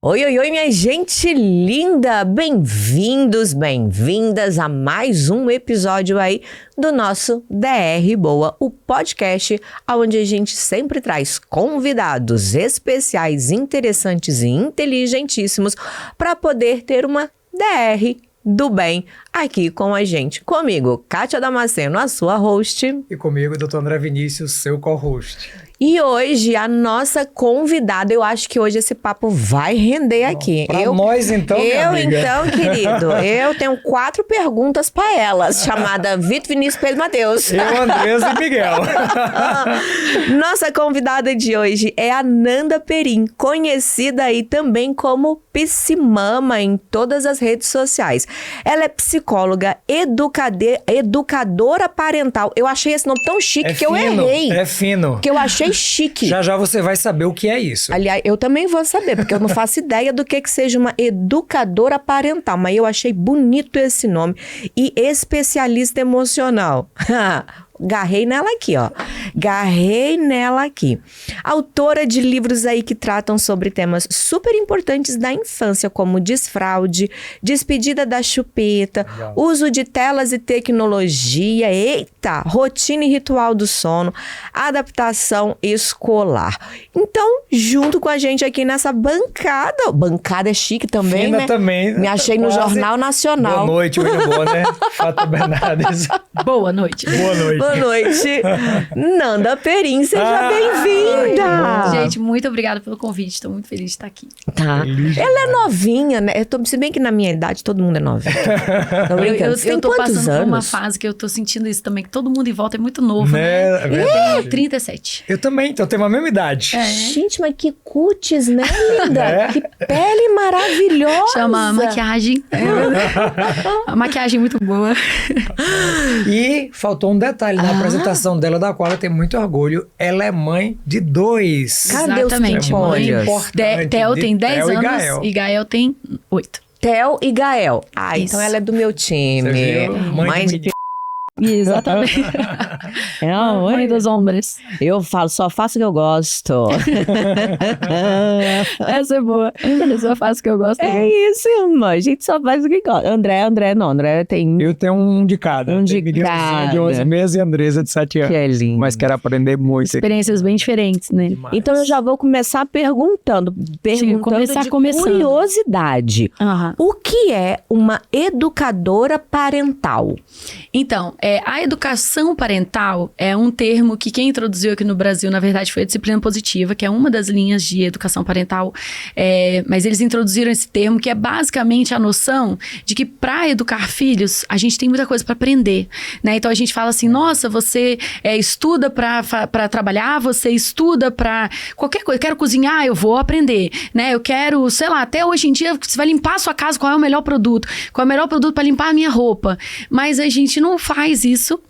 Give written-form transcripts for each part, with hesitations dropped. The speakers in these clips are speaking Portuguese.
Oi, oi, oi, minha gente linda! Bem-vindos, bem-vindas a mais um episódio aí do nosso DR Boa, o podcast onde a gente sempre traz convidados especiais, interessantes e inteligentíssimos para poder ter uma DR do bem aqui com a gente. Comigo, Kátia Damasceno, a sua host. E comigo, Dr. André Vinícius, seu co-host. E hoje, a nossa convidada, eu acho que hoje esse papo vai render aqui. Nós, então, minha amiga. Então, querido, eu tenho 4 perguntas para elas, chamada Vitor, Vinícius, Pedro, Matheus. Eu, Andresa e Miguel. Nossa convidada de hoje é a Nanda Perim, conhecida aí também como Psimama em todas as redes sociais. Ela é psicóloga, educadora parental. Eu achei esse nome tão chique que eu errei. É fino. Que eu achei chique. Já já você vai saber o que é isso. Aliás, eu também vou saber, porque eu não faço ideia do que seja uma educadora parental, mas eu achei bonito esse nome. E especialista emocional. Garrei nela aqui, ó. Garrei nela aqui. Autora de livros aí que tratam sobre temas super importantes da infância, como desfraude, despedida da chupeta, Legal. Uso de telas e tecnologia, eita, rotina e ritual do sono, adaptação escolar. Então, junto com a gente aqui nessa bancada é chique também, Fina né? também. Me achei no Jornal Nacional. Boa noite, William Bonner, Fátima Bernardes. Boa noite. Boa noite. Boa noite, Nanda Perim, seja bem-vinda! Gente, muito obrigada pelo convite, estou muito feliz de estar aqui. Tá. Ela é novinha, né? Se bem que na minha idade todo mundo é novinho. Tô brincando. Você tem Eu tô quantos passando anos? por uma fase que eu tô sentindo isso também, que todo mundo em volta é muito novo, né? É verdade. Eu tenho 37. Eu também, então temos a mesma idade. Gente, mas que cutis, né, linda? É. Que pele maravilhosa! Chama maquiagem. A maquiagem muito boa. E faltou um detalhe na apresentação dela, da qual ela tem muito orgulho. Ela é mãe de 2. Cadê Exatamente. os pimpolhos? Importante. Theo tem 10 Theo anos e Gael tem 8. Theo e Gael. Ah, Isso. então ela é do meu time. Você viu? Mãe de menino. Exatamente. É a mãe dos homens. Eu falo, só faço o que eu gosto. Essa é boa. Eu só faço o que eu gosto. É isso, irmã. A gente só faz o que gosta. André tem... Eu tenho um de cada. Um de Tem Miguelzinho cada. de 11 meses e Andresa de 7 anos. Que é lindo. Mas quero aprender muito. Experiências bem diferentes, né? Então eu já vou começar perguntando começando. curiosidade. Aham. O que é uma educadora parental? Então, a educação parental é um termo que quem introduziu aqui no Brasil, na verdade, foi a disciplina positiva, que é uma das linhas de educação parental. Mas eles introduziram esse termo, que é basicamente a noção de que para educar filhos, a gente tem muita coisa para aprender, né? Então a gente fala assim, nossa, você estuda para trabalhar, você estuda para qualquer coisa. Eu quero cozinhar, eu vou aprender, né? Eu quero, sei lá, até hoje em dia, você vai limpar a sua casa, qual é o melhor produto? Qual é o melhor produto para limpar a minha roupa? Mas a gente não faz isso,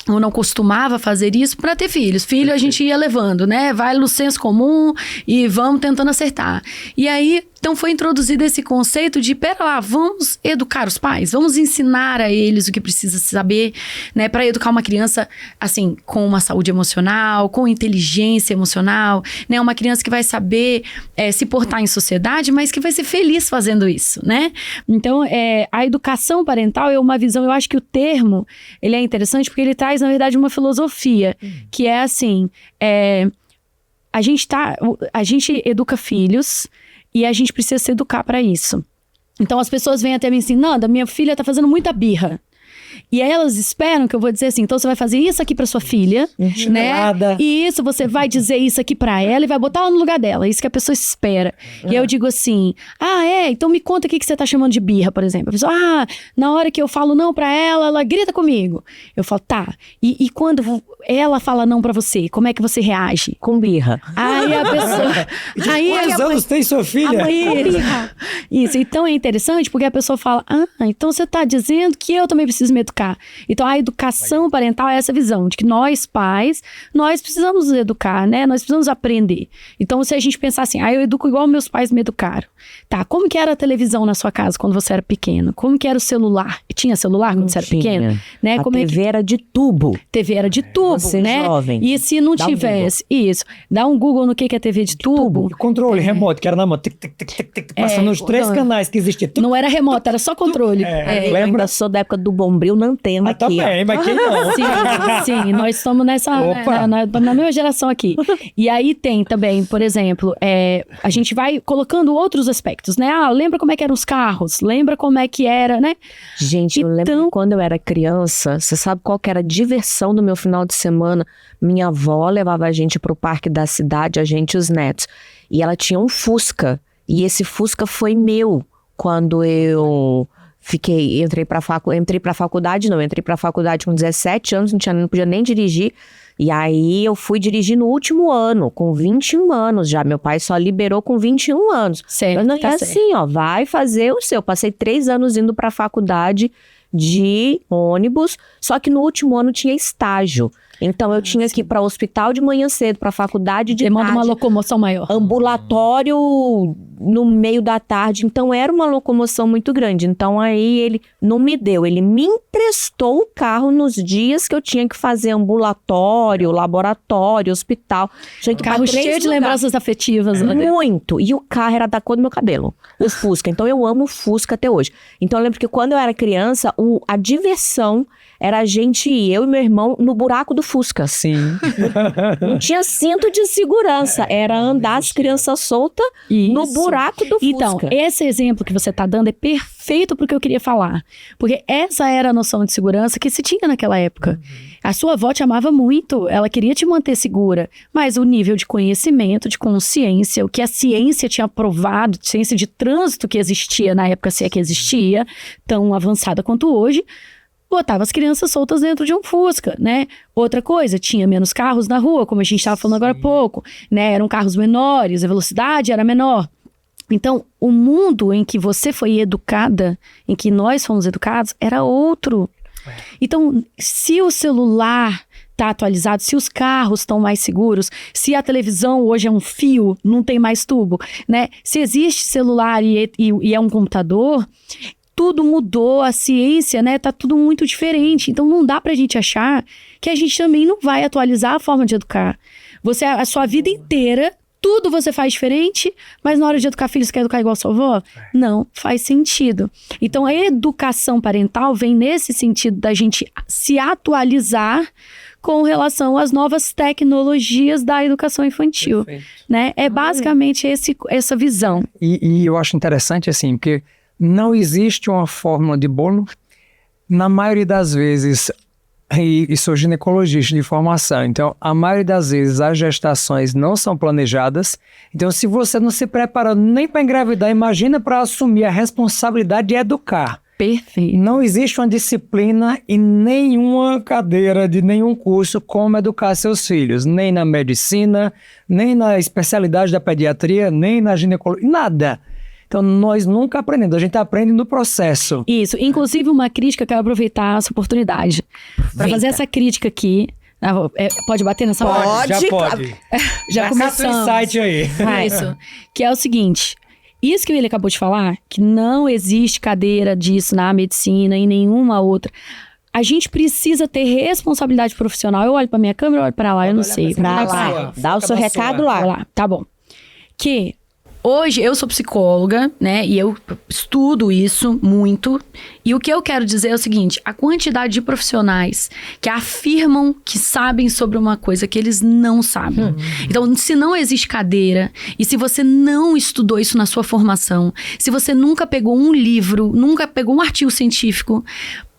ou não costumava fazer isso para ter filhos. Filho a gente ia levando, né? Vai no senso comum e vamos tentando acertar. E aí, então foi introduzido esse conceito de, pera lá, vamos educar os pais, vamos ensinar a eles o que precisa saber, né? Para educar uma criança, assim, com uma saúde emocional, com inteligência emocional, né? Uma criança que vai saber se portar em sociedade, mas que vai ser feliz fazendo isso, né? Então, a educação parental é uma visão, eu acho que o termo, ele é interessante porque ele traz, na verdade, uma filosofia, que é assim, a gente educa filhos e a gente precisa se educar para isso. Então as pessoas vêm até mim assim, Nanda, minha filha tá fazendo muita birra. E aí elas esperam que eu vou dizer assim, então você vai fazer isso aqui pra sua filha, né? E isso, você vai dizer isso aqui pra ela e vai botar ela no lugar dela. É isso que a pessoa espera. E aí eu digo assim, então me conta o que você tá chamando de birra, por exemplo. A pessoa, na hora que eu falo não pra ela, ela grita comigo. Eu falo, tá. E quando ela fala não pra você, como é que você reage? Com birra. Aí a pessoa... Quantos anos tem sua filha? Isso, então é interessante porque a pessoa fala, então você tá dizendo que eu também preciso me educar. Então, a educação parental é essa visão de que nós, pais, nós precisamos educar, né? Nós precisamos aprender. Então, se a gente pensar assim, eu educo igual meus pais me educaram. Tá, como que era a televisão na sua casa quando você era pequeno? Como que era o celular? Tinha celular quando você era pequeno? Né? A Como TV era de tubo. TV era de tubo, Você né? jovem. E se não tivesse isso, dá um Google no que é TV de tubo. E controle remoto, que era na mão, tic, tic, tic, tic, tic, passando os 3 canais que existiam. Não era remoto, era só controle. Eu ainda sou da época do bombril na antena aqui. Também, mas quem não? Sim, nós estamos nessa na mesma geração aqui. E aí tem também, por exemplo, a gente vai colocando outros aspectos, né? Lembra como é que eram os carros? Lembra como é que era, né? Gente, eu lembro que quando eu era criança, você sabe qual que era a diversão do meu final de semana? Minha avó levava a gente pro parque da cidade, a gente e os netos. E ela tinha um Fusca. E esse Fusca foi meu quando eu entrei pra faculdade com 17 anos, não podia nem dirigir. E aí eu fui dirigir no último ano, com 21 anos já. Meu pai só liberou com 21 anos. Certo, Eu não ia assim, vai fazer o seu. Passei 3 anos indo pra faculdade de ônibus, só que no último ano tinha estágio. Então eu tinha que ir para o hospital de manhã cedo, para a faculdade de Demanda tarde. uma locomoção maior. Ambulatório no meio da tarde. Então era uma locomoção muito grande. Então aí ele não me deu, ele me emprestou o carro nos dias que eu tinha que fazer ambulatório, laboratório, hospital. Tinha que ir Carro pra 3 cheio de lugares. lembranças afetivas. Muito. E o carro era da cor do meu cabelo. O Fusca. Então eu amo o Fusca até hoje. Então eu lembro que quando eu era criança, a diversão era a gente ir, eu e meu irmão, no buraco do Fusca. Sim. Não tinha cinto de segurança. Era andar as crianças soltas no buraco do Fusca. Então, esse exemplo que você está dando é perfeito para o que eu queria falar. Porque essa era a noção de segurança que se tinha naquela época. A sua avó te amava muito, ela queria te manter segura. Mas o nível de conhecimento, de consciência, o que a ciência tinha provado, ciência de trânsito que existia na época, se é que existia, tão avançada quanto hoje, botava as crianças soltas dentro de um Fusca, né? Outra coisa, tinha menos carros na rua, como a gente estava falando agora há pouco, né? Eram carros menores, a velocidade era menor. Então, o mundo em que você foi educada, em que nós fomos educados, era outro. Então, se o celular está atualizado, se os carros estão mais seguros, se a televisão hoje é um fio, não tem mais tubo, né? Se existe celular e é um computador, tudo mudou, a ciência, né, tá tudo muito diferente. Então não dá pra gente achar que a gente também não vai atualizar a forma de educar. Você, a sua vida inteira, tudo você faz diferente, mas na hora de educar filhos, você quer educar igual a sua avó? Não faz sentido. Então a educação parental vem nesse sentido da gente se atualizar com relação às novas tecnologias da educação infantil. Né? É basicamente essa visão. E eu acho interessante assim, porque não existe uma fórmula de bolo. Na maioria das vezes, e sou ginecologista de formação, então a maioria das vezes as gestações não são planejadas. Então se você não se prepara nem para engravidar, imagina para assumir a responsabilidade de educar. Perfeito. Não existe uma disciplina e nenhuma cadeira de nenhum curso como educar seus filhos. Nem na medicina, nem na especialidade da pediatria, nem na ginecologia, nada. Então, nós nunca aprendemos, a gente aprende no processo. Isso, inclusive uma crítica, quero aproveitar essa oportunidade para fazer essa crítica aqui. Pode bater nessa hora? Pode. Já pode. Já começamos. Insight aí. Isso, que é o seguinte, isso que ele acabou de falar, que não existe cadeira disso na medicina e nenhuma outra. A gente precisa ter responsabilidade profissional. Eu olho para minha câmera, eu olho para lá, eu não sei. Pra lá, dá o seu recado lá. Tá bom. Que hoje eu sou psicóloga, né, e eu estudo isso muito, e o que eu quero dizer é o seguinte, a quantidade de profissionais que afirmam que sabem sobre uma coisa que eles não sabem. Então, se não existe cadeira, e se você não estudou isso na sua formação, se você nunca pegou um livro, nunca pegou um artigo científico,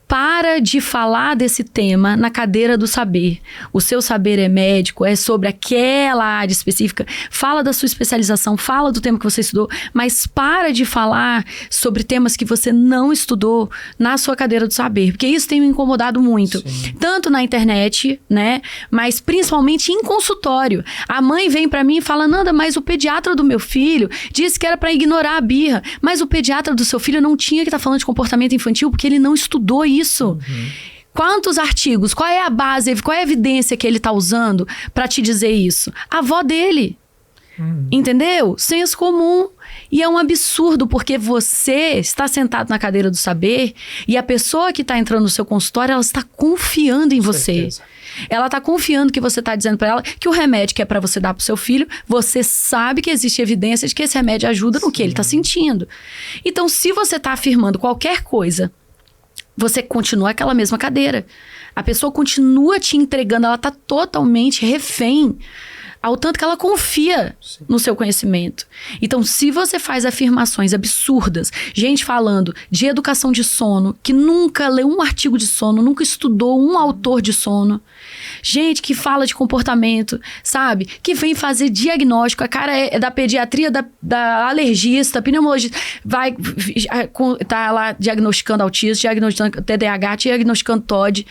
para de falar desse tema na cadeira do saber. O seu saber é médico, é sobre aquela área específica. Fala da sua especialização, fala do tema que você estudou, mas para de falar sobre temas que você não estudou na sua cadeira do saber, porque isso tem me incomodado muito. Sim. Tanto na internet, né, mas principalmente em consultório. A mãe vem pra mim e fala, Nanda, mas o pediatra do meu filho disse que era pra ignorar a birra, mas o pediatra do seu filho não tinha que estar falando de comportamento infantil porque ele não estudou isso. isso? Quantos artigos? Qual é a base? Qual é a evidência que ele tá usando para te dizer isso? A avó dele. Entendeu? Senso comum. E é um absurdo, porque você está sentado na cadeira do saber e a pessoa que está entrando no seu consultório, ela está confiando em você. Certeza. Ela está confiando que você está dizendo para ela que o remédio que é para você dar para o seu filho, você sabe que existe evidência de que esse remédio ajuda no que ele está sentindo. Então, se você está afirmando qualquer coisa, você continua aquela mesma cadeira. A pessoa continua te entregando, ela está totalmente refém ao tanto que ela confia no seu conhecimento. Então, se você faz afirmações absurdas, gente falando de educação de sono, que nunca leu um artigo de sono, nunca estudou um autor de sono, gente que fala de comportamento, sabe? Que vem fazer diagnóstico, a cara é da pediatria, da alergista, pneumologista, tá lá diagnosticando autismo, diagnosticando TDAH, diagnosticando TOD.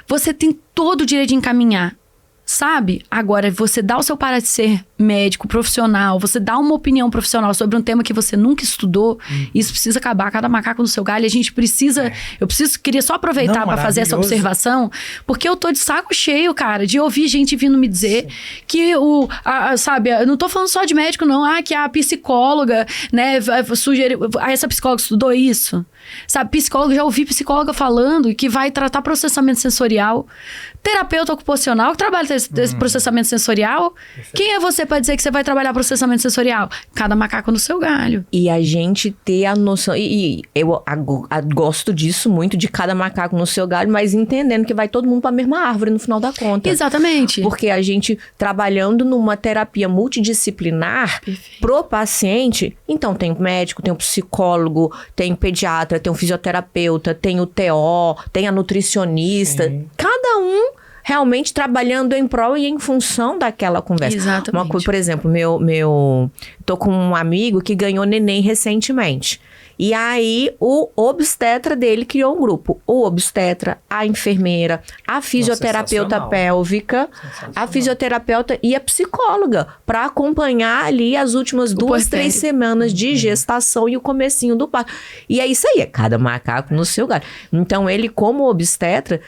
Você tem todo o direito de encaminhar. Sabe? Agora, você dá o seu parecer médico, profissional, você dá uma opinião profissional sobre um tema que você nunca estudou, isso precisa acabar. Cada macaco no seu galho, a gente precisa... queria só aproveitar para fazer essa observação, porque eu tô de saco cheio, cara, de ouvir gente vindo me dizer que sabe, eu não tô falando só de médico, não, que a psicóloga, né, sugeriu... essa psicóloga estudou isso? Sabe, psicóloga, já ouvi psicóloga falando que vai tratar processamento sensorial. Terapeuta ocupacional que trabalha esse processamento sensorial. Perfeito. Quem é você para dizer que você vai trabalhar processamento sensorial? Cada macaco no seu galho. E a gente ter a noção... E eu gosto disso muito, de cada macaco no seu galho, mas entendendo que vai todo mundo para a mesma árvore no final da conta. Exatamente. Porque a gente trabalhando numa terapia multidisciplinar pro paciente, então tem o médico, tem o psicólogo, tem o pediatra, tem o fisioterapeuta, tem o TO, tem a nutricionista. Sim. Cada um realmente trabalhando em prol e em função daquela conversa. Exatamente. Uma coisa, por exemplo, tô com um amigo que ganhou neném recentemente. E aí, o obstetra dele criou um grupo. O obstetra, a enfermeira, a fisioterapeuta pélvica, a fisioterapeuta e a psicóloga, para acompanhar ali as últimas 2-3 semanas de gestação e o comecinho do parto. E é isso aí, é cada macaco no seu galho. Então, ele, como obstetra,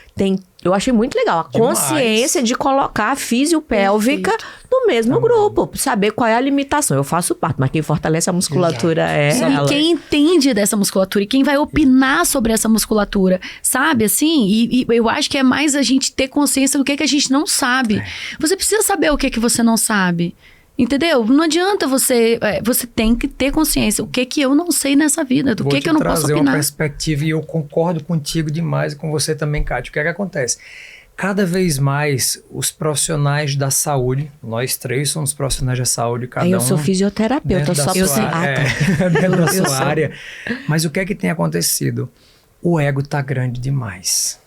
eu achei muito legal a consciência de colocar a fisiopélvica no mesmo grupo, saber qual é a limitação. Eu faço parte, mas quem fortalece a musculatura é ela. E quem entende dessa musculatura e quem vai opinar sobre essa musculatura, sabe, assim? E eu acho que é mais a gente ter consciência do que a gente não sabe. Você precisa saber o que você não sabe. Entendeu? Não adianta você tem que ter consciência. O que eu não sei nessa vida, do que eu não posso opinar. Vou trazer uma perspectiva e eu concordo contigo demais e com você também, Kátia. O que é que acontece? Cada vez mais os profissionais da saúde, nós três somos profissionais da saúde, cada um... Eu sou fisioterapeuta, só eu sei. Dentro da sua área. Mas o que é que tem acontecido? O ego tá grande demais.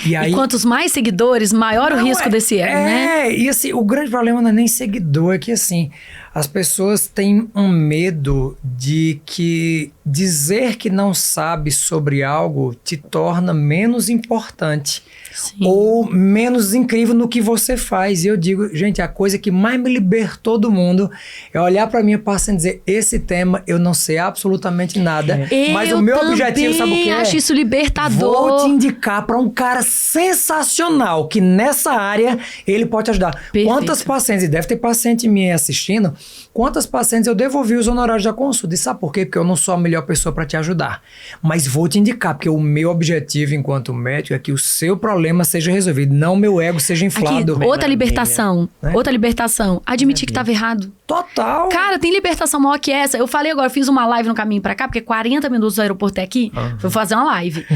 E quantos mais seguidores, maior o risco desse ego, né? E assim, o grande problema não é nem seguidor, é que assim, as pessoas têm um medo de que dizer que não sabe sobre algo te torna menos importante. Sim. Ou menos incrível no que você faz. E eu digo, gente, a coisa que mais me libertou do mundo é olhar pra minha paciente e dizer, esse tema eu não sei absolutamente nada. Mas o meu objetivo, sabe o que é? Eu acho isso libertador. Vou te indicar pra um cara sensacional que nessa área ele pode te ajudar. Perfeito. Quantas pacientes, e deve ter paciente minha assistindo, quantas pacientes eu devolvi os honorários da consulta? E sabe por quê? Porque eu não sou a melhor pessoa pra te ajudar. Mas vou te indicar, porque o meu objetivo enquanto médico é que o seu problema seja resolvido, não meu ego seja inflado. Aqui, outra libertação, admitir que estava errado. Total. Cara, tem libertação maior que essa. Eu falei agora, eu fiz uma live no caminho pra cá, porque 40 minutos do aeroporto é aqui, vou fazer uma live.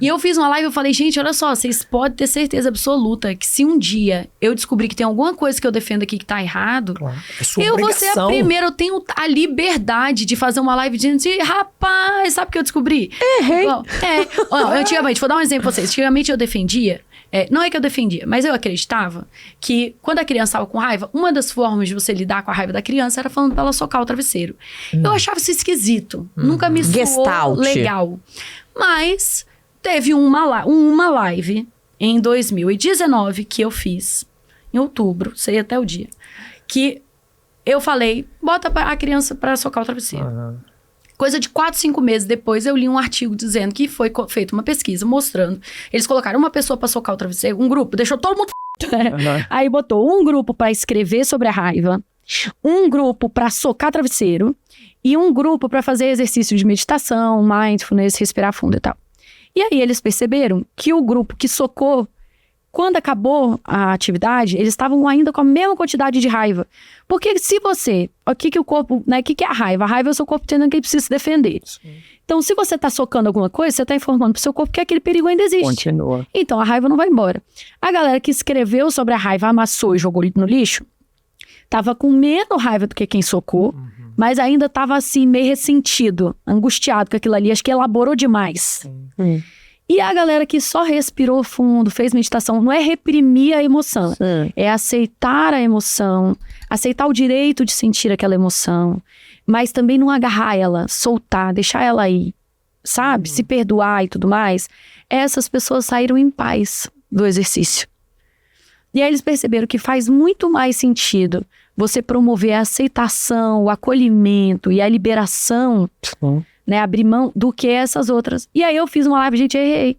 E eu fiz uma live, eu falei, gente, olha só, vocês podem ter certeza absoluta que se um dia eu descobrir que tem alguma coisa que eu defendo aqui que tá errado, eu vou ser a primeira, eu tenho a liberdade de fazer uma live dizendo assim, rapaz, sabe o que eu descobri? Errei. Antigamente, vou dar um exemplo pra vocês, antigamente eu defendia, não é que eu defendia, mas eu acreditava que quando a criança estava com raiva, uma das formas de você lidar com a raiva da criança era falando pra ela socar o travesseiro. Eu achava isso esquisito. Nunca me soou legal. Mas teve uma live em 2019 que eu fiz, em outubro, sei até o dia, que eu falei, bota a criança pra socar o travesseiro. Coisa de 4, 5 meses depois, eu li um artigo dizendo que foi feita uma pesquisa mostrando. Eles colocaram uma pessoa pra socar o travesseiro, um grupo, deixou todo mundo Aí botou um grupo pra escrever sobre a raiva, um grupo pra socar travesseiro e um grupo pra fazer exercício de meditação, mindfulness, respirar fundo e tal. E aí eles perceberam que o grupo que socou, quando acabou a atividade, eles estavam ainda com a mesma quantidade de raiva. Porque se você... O que o corpo... Né, o que é a raiva? A raiva é o seu corpo entendendo que ele precisa se defender. Sim. Então, se você tá socando alguma coisa, você tá informando pro seu corpo que aquele perigo ainda existe. Continua. Então, a raiva não vai embora. A galera que escreveu sobre a raiva, amassou e jogou no lixo, tava com menos raiva do que quem socou, mas ainda tava assim, meio ressentido, angustiado com aquilo ali. Acho que elaborou demais. E a galera que só respirou fundo, fez meditação, não é reprimir a emoção, é aceitar a emoção, aceitar o direito de sentir aquela emoção, mas também não agarrar ela, soltar, deixar ela ir, sabe? Se perdoar e tudo mais. Essas pessoas saíram em paz do exercício. E aí eles perceberam que faz muito mais sentido você promover a aceitação, o acolhimento e a liberação, né, abrir mão do que essas outras. E aí eu fiz uma live, gente, errei.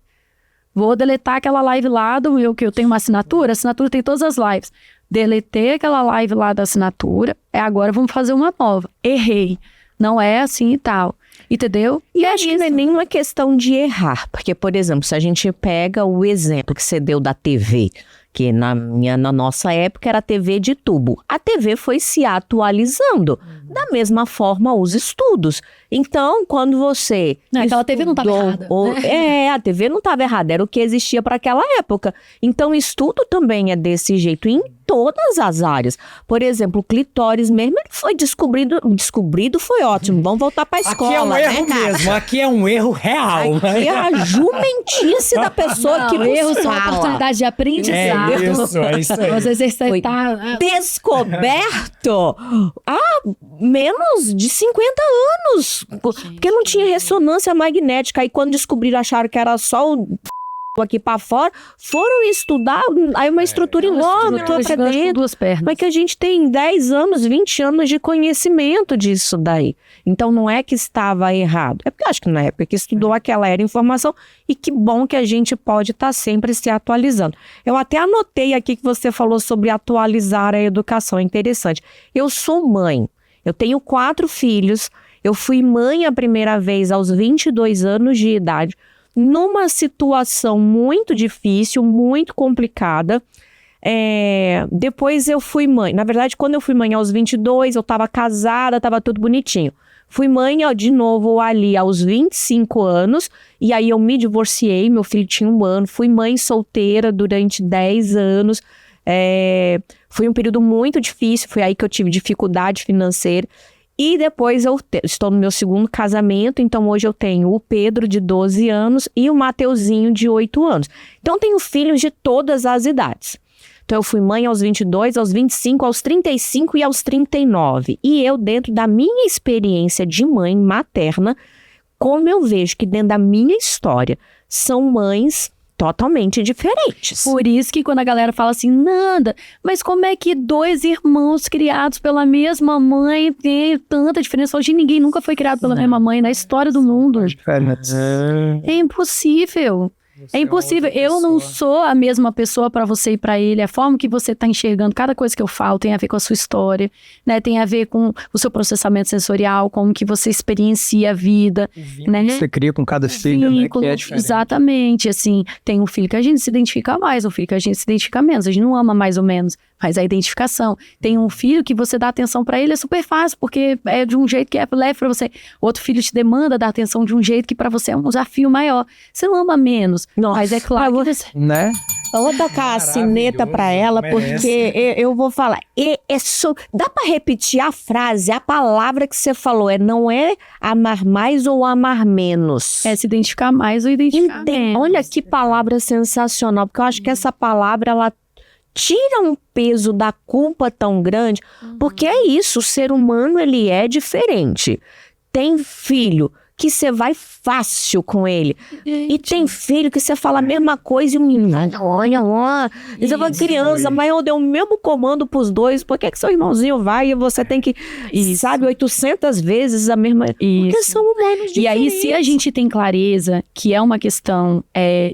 Vou deletar aquela live lá que eu tenho uma assinatura, a assinatura tem todas as lives. Deletei aquela live lá da assinatura, agora vamos fazer uma nova. Errei. Não é assim e tal. Entendeu? E acho que não é nenhuma questão de errar. Porque, por exemplo, se a gente pega o exemplo que você deu da TV, que na nossa época era TV de tubo. A TV foi se atualizando. Da mesma forma, os estudos. Então, quando você... aquela TV não estava errada. A TV não estava errada. Era o que existia para aquela época. Então, estudo também é desse jeito. Em todas as áreas. Por exemplo, o clitóris mesmo, ele foi descobrido foi ótimo. Vamos voltar para a escola. Aqui é um erro mesmo. Aqui é um erro real. Aqui é a jumentice da pessoa que erros nos são fala. oportunidade de aprendizado. É isso aí. Você exercitar... Descoberto há menos de 50 anos. Porque não tinha ressonância magnética. Aí quando descobriram, acharam que era só o aqui pra fora, foram estudar, aí uma estrutura enorme lá pra dentro. Duas pernas. Mas que a gente tem 10 anos, 20 anos de conhecimento disso daí. Então não é que estava errado. É porque acho que na época que estudou aquela era informação, e que bom que a gente pode estar sempre se atualizando. Eu até anotei aqui que você falou sobre atualizar a educação, é interessante. Eu sou mãe, eu tenho 4 filhos, eu fui mãe a primeira vez aos 22 anos de idade, numa situação muito difícil, muito complicada. Depois eu fui mãe. Na verdade, quando eu fui mãe aos 22, eu estava casada, estava tudo bonitinho. Fui mãe de novo ali aos 25 anos, e aí eu me divorciei, meu filho tinha 1 ano, fui mãe solteira durante 10 anos. Foi um período muito difícil, foi aí que eu tive dificuldade financeira. E depois eu estou no meu 2º casamento, então hoje eu tenho o Pedro de 12 anos e o Mateuzinho de 8 anos. Então tenho filhos de todas as idades. Então eu fui mãe aos 22, aos 25, aos 35 e aos 39. E eu, dentro da minha experiência de mãe materna, como eu vejo que dentro da minha história são mães totalmente diferentes. Por isso que quando a galera fala assim, Nanda, mas como é que 2 irmãos criados pela mesma mãe tem tanta diferença? Hoje ninguém nunca foi criado pela mesma mãe na história do mundo. É impossível. É impossível. Eu não sou a mesma pessoa para você e para ele. A forma que você está enxergando cada coisa que eu falo tem a ver com a sua história, né? Tem a ver com o seu processamento sensorial, como que você experiencia a vida, né? Você cria com cada filho, né? Que é diferente. Exatamente, assim. Tem um filho que a gente se identifica mais, um filho que a gente se identifica menos. A gente não ama mais ou menos, mas a identificação. Tem um filho que você dá atenção para ele é super fácil, porque é de um jeito que é leve para você. Outro filho te demanda dar atenção de um jeito que para você é um desafio maior. Você não ama menos. Nossa, mas é claro que você... Né? Eu vou tocar a sineta pra ela, porque eu vou falar. Dá pra repetir a frase, a palavra que você falou? Não é amar mais ou amar menos? É se identificar mais ou identificar menos. Olha que palavra sensacional, porque eu acho que essa palavra, ela tira um peso da culpa tão grande, porque é isso, o ser humano, ele é diferente. Tem filho que você vai fácil com ele. E tem filho que você fala a mesma coisa e o menino, olha lá. E você fala, criança, mas eu dei o mesmo comando pros dois, por que seu irmãozinho vai e você tem que, sabe, 800 vezes a mesma... Porque são humanos diferentes. E aí, se a gente tem clareza que é uma questão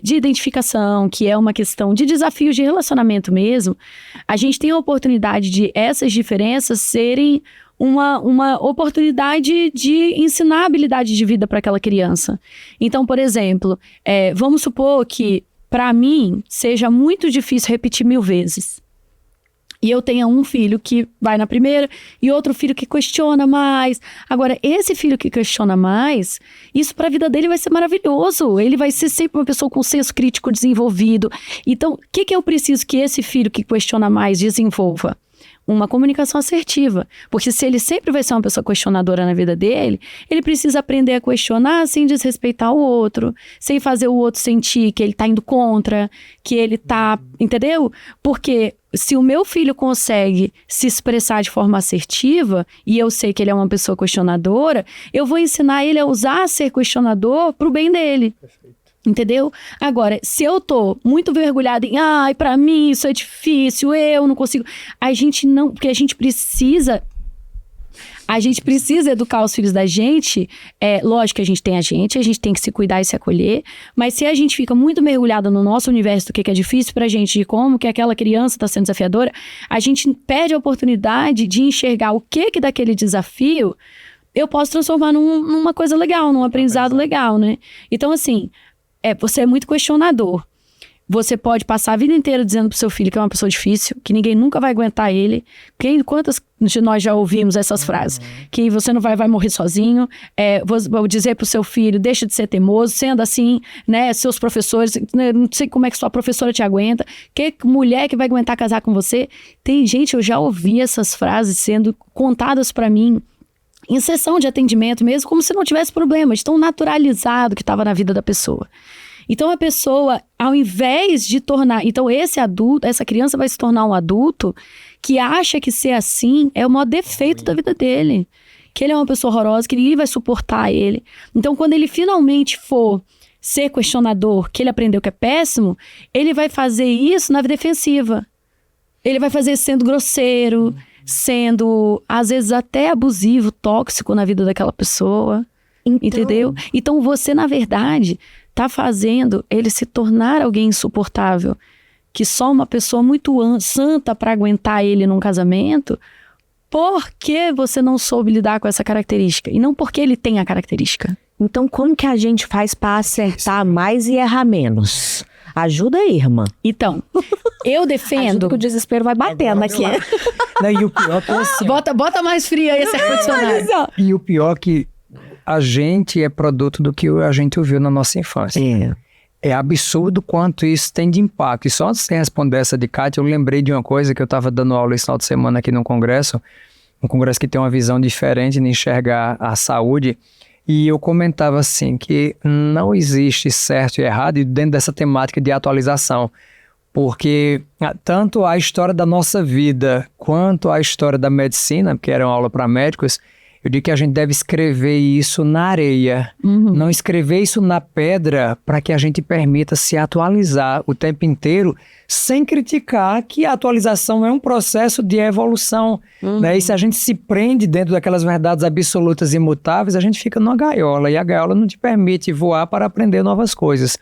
de identificação, que é uma questão de desafios de relacionamento mesmo, a gente tem a oportunidade de essas diferenças serem uma oportunidade de ensinar habilidade de vida para aquela criança. Então, por exemplo, vamos supor que, para mim, seja muito difícil repetir 1000 vezes. E eu tenha um filho que vai na primeira e outro filho que questiona mais. Agora, esse filho que questiona mais, isso para a vida dele vai ser maravilhoso. Ele vai ser sempre uma pessoa com senso crítico desenvolvido. Então, o que eu preciso que esse filho que questiona mais desenvolva? Uma comunicação assertiva. Porque se ele sempre vai ser uma pessoa questionadora na vida dele, ele precisa aprender a questionar sem desrespeitar o outro, sem fazer o outro sentir que ele tá indo contra, que ele tá... Entendeu? Porque se o meu filho consegue se expressar de forma assertiva, e eu sei que ele é uma pessoa questionadora, eu vou ensinar ele a usar ser questionador pro bem dele. Perfeito. Entendeu? Agora, se eu tô muito mergulhada em pra mim isso é difícil, eu não consigo... A gente não... Porque a gente precisa educar os filhos da gente. Lógico que a gente tem que se cuidar e se acolher, mas se a gente fica muito mergulhada no nosso universo do que é difícil pra gente, de como que aquela criança tá sendo desafiadora, a gente perde a oportunidade de enxergar o que daquele desafio eu posso transformar numa coisa legal, num aprendizado legal, né? Então, assim... você é muito questionador. Você pode passar a vida inteira dizendo pro seu filho que é uma pessoa difícil, que ninguém nunca vai aguentar ele. Quantas de nós já ouvimos essas frases? Que você não vai morrer sozinho. Vou dizer pro seu filho, deixa de ser teimoso. Sendo assim, né, seus professores, né, não sei como é que sua professora te aguenta. Que mulher que vai aguentar casar com você? Tem gente, eu já ouvi essas frases sendo contadas pra mim em sessão de atendimento mesmo, como se não tivesse problema, de tão naturalizado que estava na vida da pessoa. Então a pessoa, ao invés de tornar... Então essa criança vai se tornar um adulto que acha que ser assim é o maior defeito da vida dele. Que ele é uma pessoa horrorosa, que ninguém vai suportar ele. Então quando ele finalmente for ser questionador, que ele aprendeu que é péssimo, ele vai fazer isso na defensiva. Ele vai fazer sendo grosseiro, sendo, às vezes, até abusivo, tóxico na vida daquela pessoa, entendeu? Então, você, na verdade, tá fazendo ele se tornar alguém insuportável, que só uma pessoa muito santa para aguentar ele num casamento, porque você não soube lidar com essa característica, e não porque ele tem a característica. Então, como que a gente faz para acertar mais e errar menos? Ajuda aí, irmã. Então, eu defendo... Ajuda que o desespero vai batendo aqui. E o pior que assim... Bota mais frio aí esse ar-condicionado. E o pior que a gente é produto do que a gente ouviu na nossa infância. É absurdo quanto isso tem de impacto. E só antes de responder essa de Kátia, eu lembrei de uma coisa que eu estava dando aula esse final de semana aqui no congresso. Um congresso que tem uma visão diferente de enxergar a saúde. E eu comentava assim, que não existe certo e errado dentro dessa temática de atualização. Porque tanto a história da nossa vida, quanto a história da medicina, que era uma aula para médicos, eu digo que a gente deve escrever isso na areia. Não escrever isso na pedra para que a gente permita se atualizar o tempo inteiro, sem criticar que a atualização é um processo de evolução. Né? E se a gente se prende dentro daquelas verdades absolutas e imutáveis, a gente fica numa gaiola. E a gaiola não te permite voar para aprender novas coisas.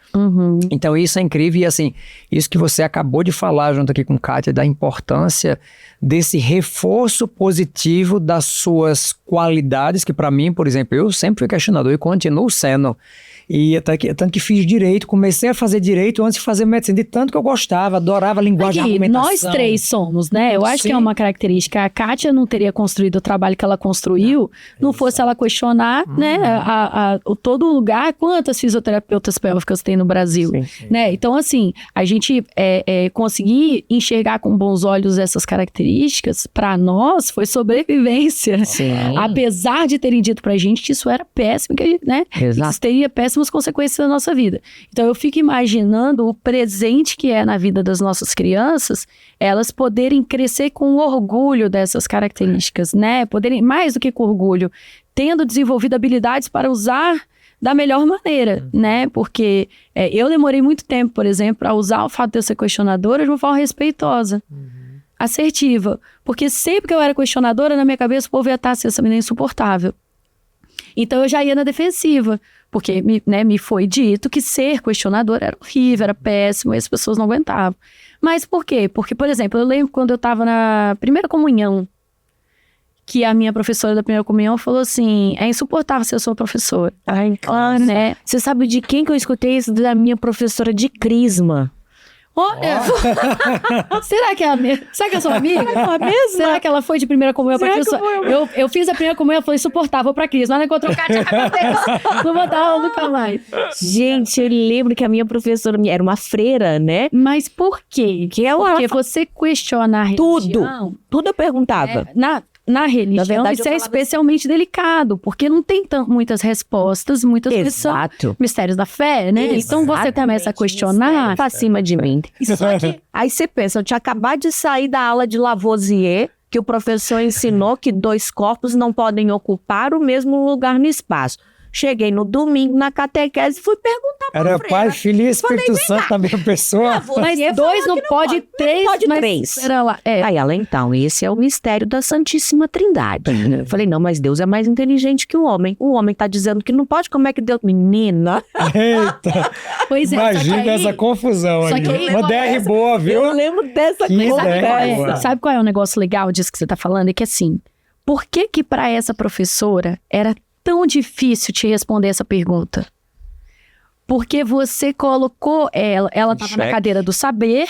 Então isso é incrível. E assim, isso que você acabou de falar junto aqui com Kátia, da importância desse reforço positivo das suas qualidades, que para mim, por exemplo, eu sempre fui questionador e continuo sendo. E tanto que fiz direito, comecei a fazer direito antes de fazer medicina, de tanto que eu gostava, adorava a linguagem de argumentação. Nós três somos, né? Eu acho que é uma característica. A Kátia não teria construído o trabalho que ela construiu, não fosse ela questionar, né? Todo lugar, quantas fisioterapeutas pélvicas tem no Brasil, né? Então, assim, a gente conseguir enxergar com bons olhos essas características, para nós, foi sobrevivência. Apesar de terem dito pra gente que isso era péssimo, que, né? Isso teria péssimas consequências na nossa vida. Então eu fico imaginando o presente que é na vida das nossas crianças, elas poderem crescer com orgulho dessas características, né? Poderem, mais do que com orgulho, tendo desenvolvido habilidades para usar da melhor maneira, né? Porque eu demorei muito tempo, por exemplo, para usar o fato de eu ser questionadora de uma forma respeitosa, assertiva. Porque sempre que eu era questionadora, na minha cabeça, o povo ia estar assim, essa menina é insuportável. Então, eu já ia na defensiva. Porque me foi dito que ser questionador era horrível, era péssimo, e as pessoas não aguentavam. Mas por quê? Porque, por exemplo, eu lembro quando eu estava na primeira comunhão, que a minha professora da primeira comunhão falou assim, é insuportável ser sua professora. Ai, claro, né? Você sabe de quem que eu escutei isso? Da minha professora de Crisma. Olha, será que é a mesma? Será que é sua amiga? É a mesma? Será que ela foi de primeira comunhão pra Cristo? Eu fiz a primeira comunhão, eu falei, insuportável pra Cristo. Mas ela encontrou Kátia, meu Deus, não vou dar aula nunca mais. Gente, eu lembro que a minha professora era uma freira, né? Mas por quê? Porque você questiona a religião... Tudo eu perguntava. Na religião, verdade, isso é especialmente delicado, porque não tem muitas respostas, muitas vezes são mistérios da fé, né? Então você começa a questionar. Pra cima de mim. Aí você pensa, eu tinha acabado de sair da aula de Lavoisier, que o professor ensinou que 2 corpos não podem ocupar o mesmo lugar no espaço. Cheguei no domingo na catequese e fui perguntar pra Era freira. Pai, Filho e Espírito Santo, a mesma pessoa. Mas 2 não pode, 3 pode mas 3. Pera lá. Aí ela, então, esse é o mistério da Santíssima Trindade. Eu falei, não, mas Deus é mais inteligente que o homem. O homem tá dizendo que não pode, como é que Deus... Menina! Eita! Pois é, Imagina essa confusão só aí. que aí- Uma DR boa, viu? Eu lembro dessa Que conversa. Sabe qual é o negócio legal disso que você tá falando? É que assim, por que pra essa professora era tão difícil te responder essa pergunta? Porque você colocou ela estava na cadeira do saber,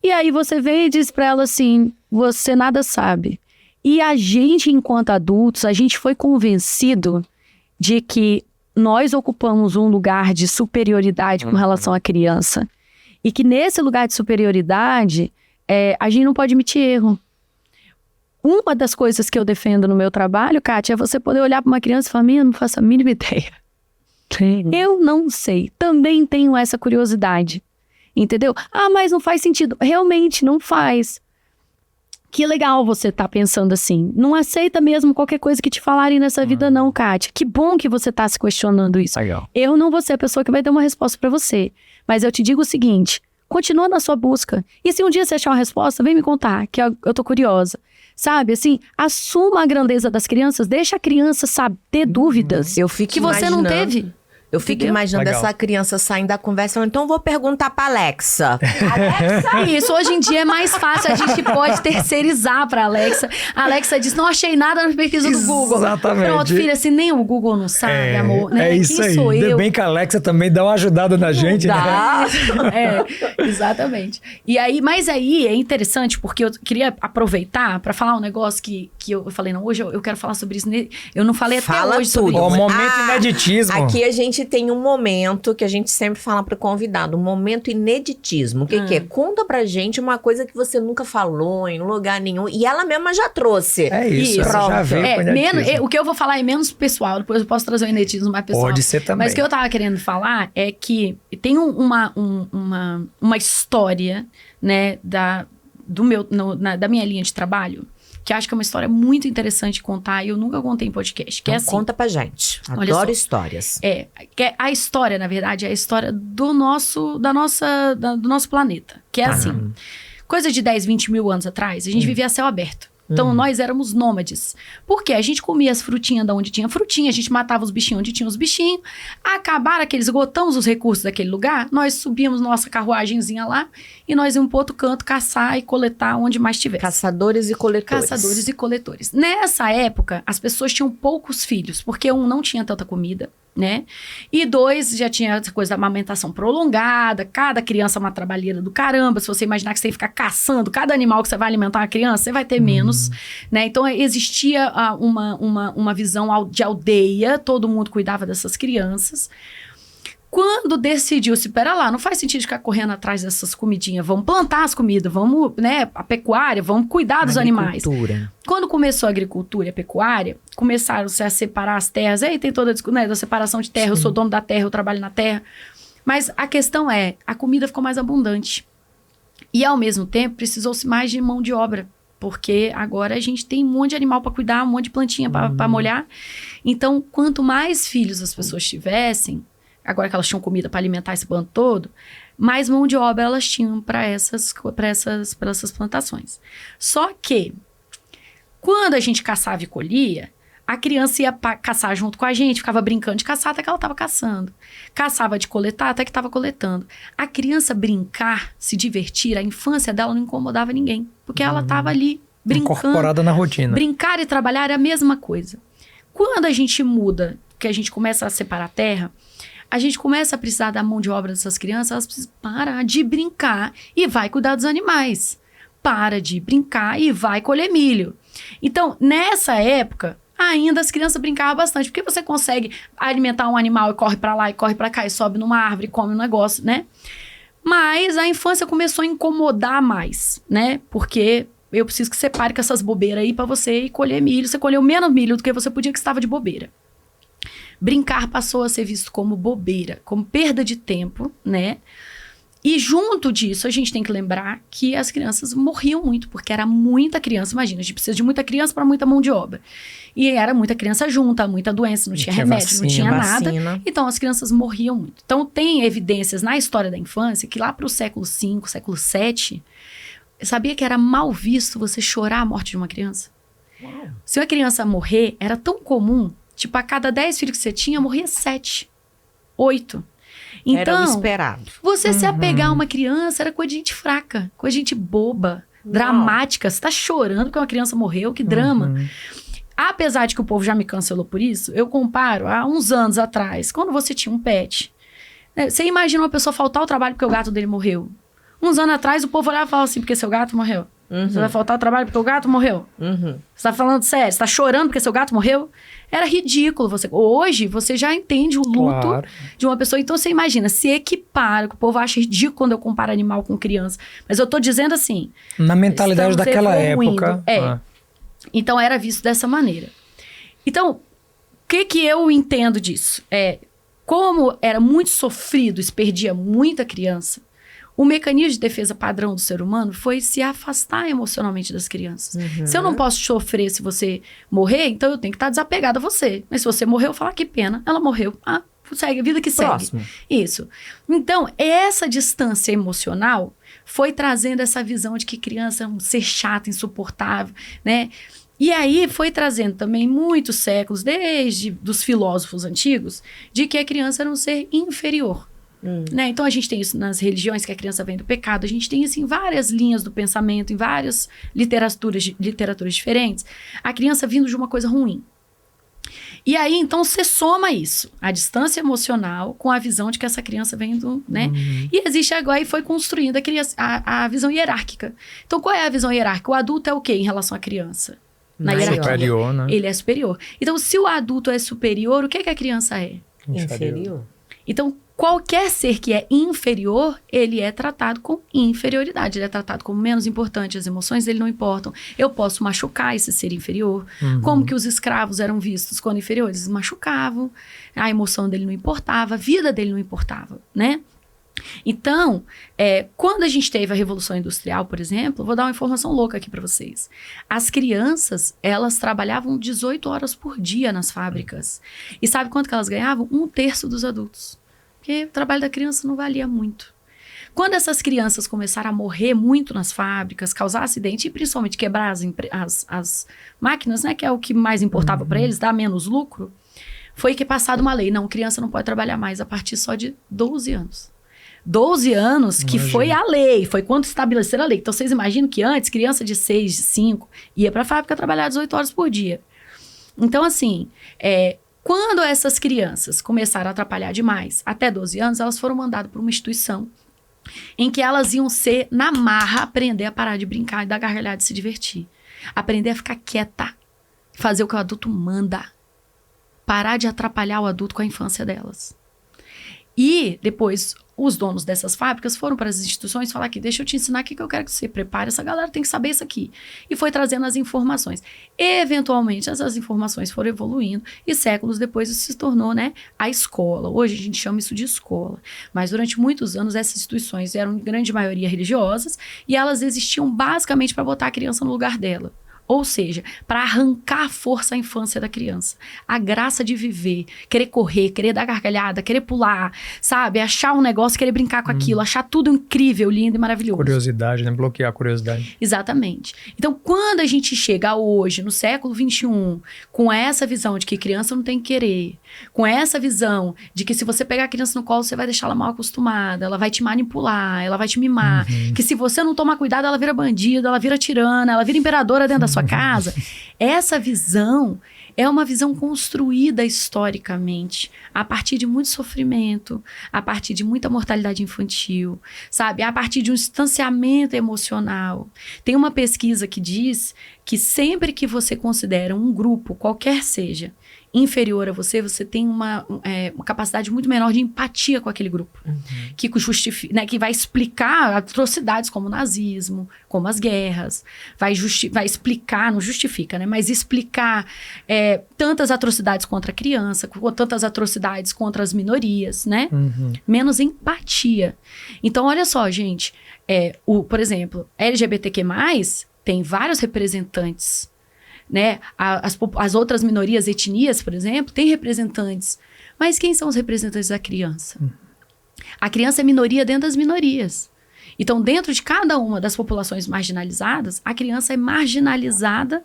e aí você veio e disse pra ela assim, você nada sabe. E a gente, enquanto adultos, a gente foi convencido de que nós ocupamos um lugar de superioridade com relação à criança. E que nesse lugar de superioridade, a gente não pode admitir erro. Uma das coisas que eu defendo no meu trabalho, Kátia, é você poder olhar para uma criança e falar, minha, não faço a mínima ideia. Eu não sei. Também tenho essa curiosidade. Entendeu? Ah, mas não faz sentido. Realmente, não faz. Que legal você tá pensando assim. Não aceita mesmo qualquer coisa que te falarem nessa vida não, Kátia. Que bom que você tá se questionando isso. Legal. Eu não vou ser a pessoa que vai dar uma resposta para você. Mas eu te digo o seguinte, continua na sua busca. E se um dia você achar uma resposta, vem me contar, que eu tô curiosa. Sabe, assim, assuma a grandeza das crianças, deixa a criança, sabe, ter dúvidas Eu fico que você não teve. Eu fico Entendeu? imaginando Legal. essa criança saindo da conversa e falando, então eu vou perguntar pra Alexa. Isso, hoje em dia é mais fácil, a gente pode terceirizar pra Alexa. A Alexa diz, não achei nada na pesquisa do Google. Exatamente. Pronto, filha, assim, nem o Google não sabe, amor. Né? É isso Quem aí. sou Ainda eu? bem que a Alexa também dá uma ajudada na gente, né? Dá. Exatamente. E aí, mas aí é interessante, porque eu queria aproveitar pra falar um negócio que eu falei, não, hoje eu quero falar sobre isso. Eu não falei Fala até hoje sobre tudo. Ó, isso. momento ineditismo. Aqui a gente tem um momento que a gente sempre fala pro convidado, um momento ineditismo. O que é? Conta pra gente uma coisa que você nunca falou em lugar nenhum. E ela mesma já trouxe. É isso, ela Pronto. já veio com ineditismo. O que eu vou falar é menos pessoal, depois eu posso trazer o inetismo mais pessoal. Pode ser também. Mas o que eu tava querendo falar é que tem uma história, né, da minha linha de trabalho, que acho que é uma história muito interessante de contar e eu nunca contei em podcast. Que Então é assim, conta pra gente. Olha Adoro só. histórias. A história, na verdade, é a história do nosso planeta. Que é assim, coisa de 10, 20 mil anos atrás, a gente vivia a céu aberto. Então, nós éramos nômades. Por quê? A gente comia as frutinhas de onde tinha frutinha, a gente matava os bichinhos onde tinha os bichinhos. Acabaram esgotamos os recursos daquele lugar, nós subíamos nossa carruagenzinha lá e nós íamos para outro canto caçar e coletar onde mais tivesse. Caçadores e coletores. Caçadores e coletores. Nessa época, as pessoas tinham poucos filhos, porque não tinha tanta comida, né? E 2, já tinha essa coisa da amamentação prolongada, cada criança é uma trabalheira do caramba. Se você imaginar que você tem que ficar caçando cada animal que você vai alimentar uma criança, você vai ter menos, né? Então, existia uma visão de aldeia, todo mundo cuidava dessas crianças. Quando decidiu-se, pera lá, não faz sentido ficar correndo atrás dessas comidinhas, vamos plantar as comidas, vamos, né, a pecuária, vamos cuidar dos animais. Quando começou a agricultura e a pecuária, começaram-se a separar as terras, aí tem toda a discussão, né, da separação de terra, eu sou dono da terra, eu trabalho na terra, mas a questão é, a comida ficou mais abundante e ao mesmo tempo precisou-se mais de mão de obra. Porque agora a gente tem um monte de animal para cuidar, um monte de plantinha para molhar. Então, quanto mais filhos as pessoas tivessem, agora que elas tinham comida para alimentar esse bando todo, mais mão de obra elas tinham para essas plantações. Só que, quando a gente caçava e colhia, a criança ia caçar junto com a gente, ficava brincando de caçar até que ela estava caçando. Caçava de coletar até que estava coletando. A criança brincar, se divertir, a infância dela não incomodava ninguém. Porque ela estava ali brincando. Incorporada na rotina. Brincar e trabalhar é a mesma coisa. Quando a gente muda, que a gente começa a separar a terra, a gente começa a precisar da mão de obra dessas crianças, elas precisam parar de brincar e vai cuidar dos animais. Para de brincar e vai colher milho. Então, nessa época, ainda as crianças brincavam bastante, porque você consegue alimentar um animal e corre pra lá e corre pra cá e sobe numa árvore e come um negócio, né? Mas a infância começou a incomodar mais, né? Porque eu preciso que você pare com essas bobeiras aí pra você ir colher milho. Você colheu menos milho do que você podia, que estava de bobeira. Brincar passou a ser visto como bobeira, como perda de tempo, né? E junto disso, a gente tem que lembrar que as crianças morriam muito, porque era muita criança. Imagina, a gente precisa de muita criança para muita mão de obra. E era muita criança junta, muita doença, não tinha remédio, vacina, não tinha nada. vacina. Então, as crianças morriam muito. Então, tem evidências na história da infância que lá para o século V, século VII, sabia que era mal visto você chorar a morte de uma criança? Uau. Se uma criança morrer, era tão comum, tipo, a cada 10 filhos que você tinha, morria 7, 8. Então, Era o esperado. você se apegar a uma criança era coisa de gente fraca, coisa de gente boba, dramática. Você tá chorando porque uma criança morreu, que drama. Apesar de que o povo já me cancelou por isso, eu comparo a uns anos atrás, quando você tinha um pet. Você imagina uma pessoa faltar ao trabalho porque o gato dele morreu. Uns anos atrás, o povo olhava e falava assim, porque seu gato morreu. Você vai faltar ao trabalho porque o gato morreu. Você tá falando sério? Você tá chorando porque seu gato morreu? Era ridículo. Hoje, você já entende o luto de uma pessoa. Então, você imagina, se equipara, que o povo acha ridículo quando eu comparo animal com criança. Mas eu tô dizendo assim... Na mentalidade daquela época. Então, era visto dessa maneira. Então, o que eu entendo disso? Como era muito sofrido, se perdia muita criança, o mecanismo de defesa padrão do ser humano foi se afastar emocionalmente das crianças. Se eu não posso sofrer se você morrer, então eu tenho que estar desapegada a você. Mas se você morreu, eu falo, que pena, ela morreu. Ah, segue, a vida que Próximo. segue. Isso. Então, essa distância emocional foi trazendo essa visão de que criança é um ser chato, insuportável, né? E aí foi trazendo também muitos séculos, desde dos filósofos antigos, de que a criança era um ser inferior. Né? Então a gente tem isso nas religiões, que a criança vem do pecado. A gente tem isso em várias linhas do pensamento, em várias literaturas diferentes. A criança vindo de uma coisa ruim. E aí, então, você soma isso, a distância emocional com a visão de que essa criança vem do... né? E existe agora, e foi construindo a visão hierárquica. Então, qual é a visão hierárquica? O adulto é o quê em relação à criança? Na hierarquia. Superior, né? Ele é superior. Então, se o adulto é superior, o que a criança é? Inferior. Então, qualquer ser que é inferior, ele é tratado com inferioridade. Ele é tratado como menos importante. As emoções dele não importam. Eu posso machucar esse ser inferior. Como que os escravos eram vistos quando inferiores? Eles machucavam. A emoção dele não importava. A vida dele não importava, né? Então, quando a gente teve a Revolução Industrial, por exemplo, vou dar uma informação louca aqui para vocês. As crianças, elas trabalhavam 18 horas por dia nas fábricas. E sabe quanto que elas ganhavam? 1/3 dos adultos. Porque o trabalho da criança não valia muito. Quando essas crianças começaram a morrer muito nas fábricas, causar acidente e principalmente quebrar as máquinas, né, que é o que mais importava para eles, dar menos lucro, foi que passada uma lei. Não, criança não pode trabalhar mais a partir só de 12 anos. 12 anos que foi a lei, foi quando estabeleceram a lei. Então, vocês imaginam que antes, criança de 6, de 5, ia para a fábrica trabalhar 18 horas por dia. Então, assim, quando essas crianças começaram a atrapalhar demais, até 12 anos, elas foram mandadas para uma instituição em que elas iam ser, na marra, aprender a parar de brincar e dar gargalhada e se divertir. Aprender a ficar quieta, fazer o que o adulto manda. Parar de atrapalhar o adulto com a infância delas. E depois os donos dessas fábricas foram para as instituições falar aqui, deixa eu te ensinar o que eu quero que você prepare, essa galera tem que saber isso aqui. E foi trazendo as informações. Eventualmente, essas informações foram evoluindo e séculos depois isso se tornou, né, a escola. Hoje a gente chama isso de escola. Mas durante muitos anos essas instituições eram, em grande maioria, religiosas e elas existiam basicamente para botar a criança no lugar dela. Ou seja, para arrancar a força à infância da criança. A graça de viver, querer correr, querer dar gargalhada, querer pular, sabe? Achar um negócio, querer brincar com aquilo, achar tudo incrível, lindo e maravilhoso. Curiosidade, né? Bloquear a curiosidade. Exatamente. Então, quando a gente chega hoje, no século XXI, com essa visão de que criança não tem que querer, com essa visão de que se você pegar a criança no colo, você vai deixar ela mal acostumada, ela vai te manipular, ela vai te mimar, que se você não tomar cuidado, ela vira bandida, ela vira tirana, ela vira imperadora dentro da sua casa. Essa visão é uma visão construída historicamente a partir de muito sofrimento, a partir de muita mortalidade infantil, sabe? A partir de um distanciamento emocional. Tem uma pesquisa que diz que sempre que você considera um grupo, qualquer seja, inferior a você, você tem uma capacidade muito menor de empatia com aquele grupo. Que justifica, né, que vai explicar atrocidades como o nazismo, como as guerras, vai explicar, não justifica, né, mas explicar tantas atrocidades contra a criança, tantas atrocidades contra as minorias, né? Menos empatia. Então, olha só, gente, por exemplo, LGBTQ+, tem vários representantes, né? As outras minorias, etnias, por exemplo, têm representantes. Mas quem são os representantes da criança? A criança é minoria dentro das minorias. Então, dentro de cada uma das populações marginalizadas, a criança é marginalizada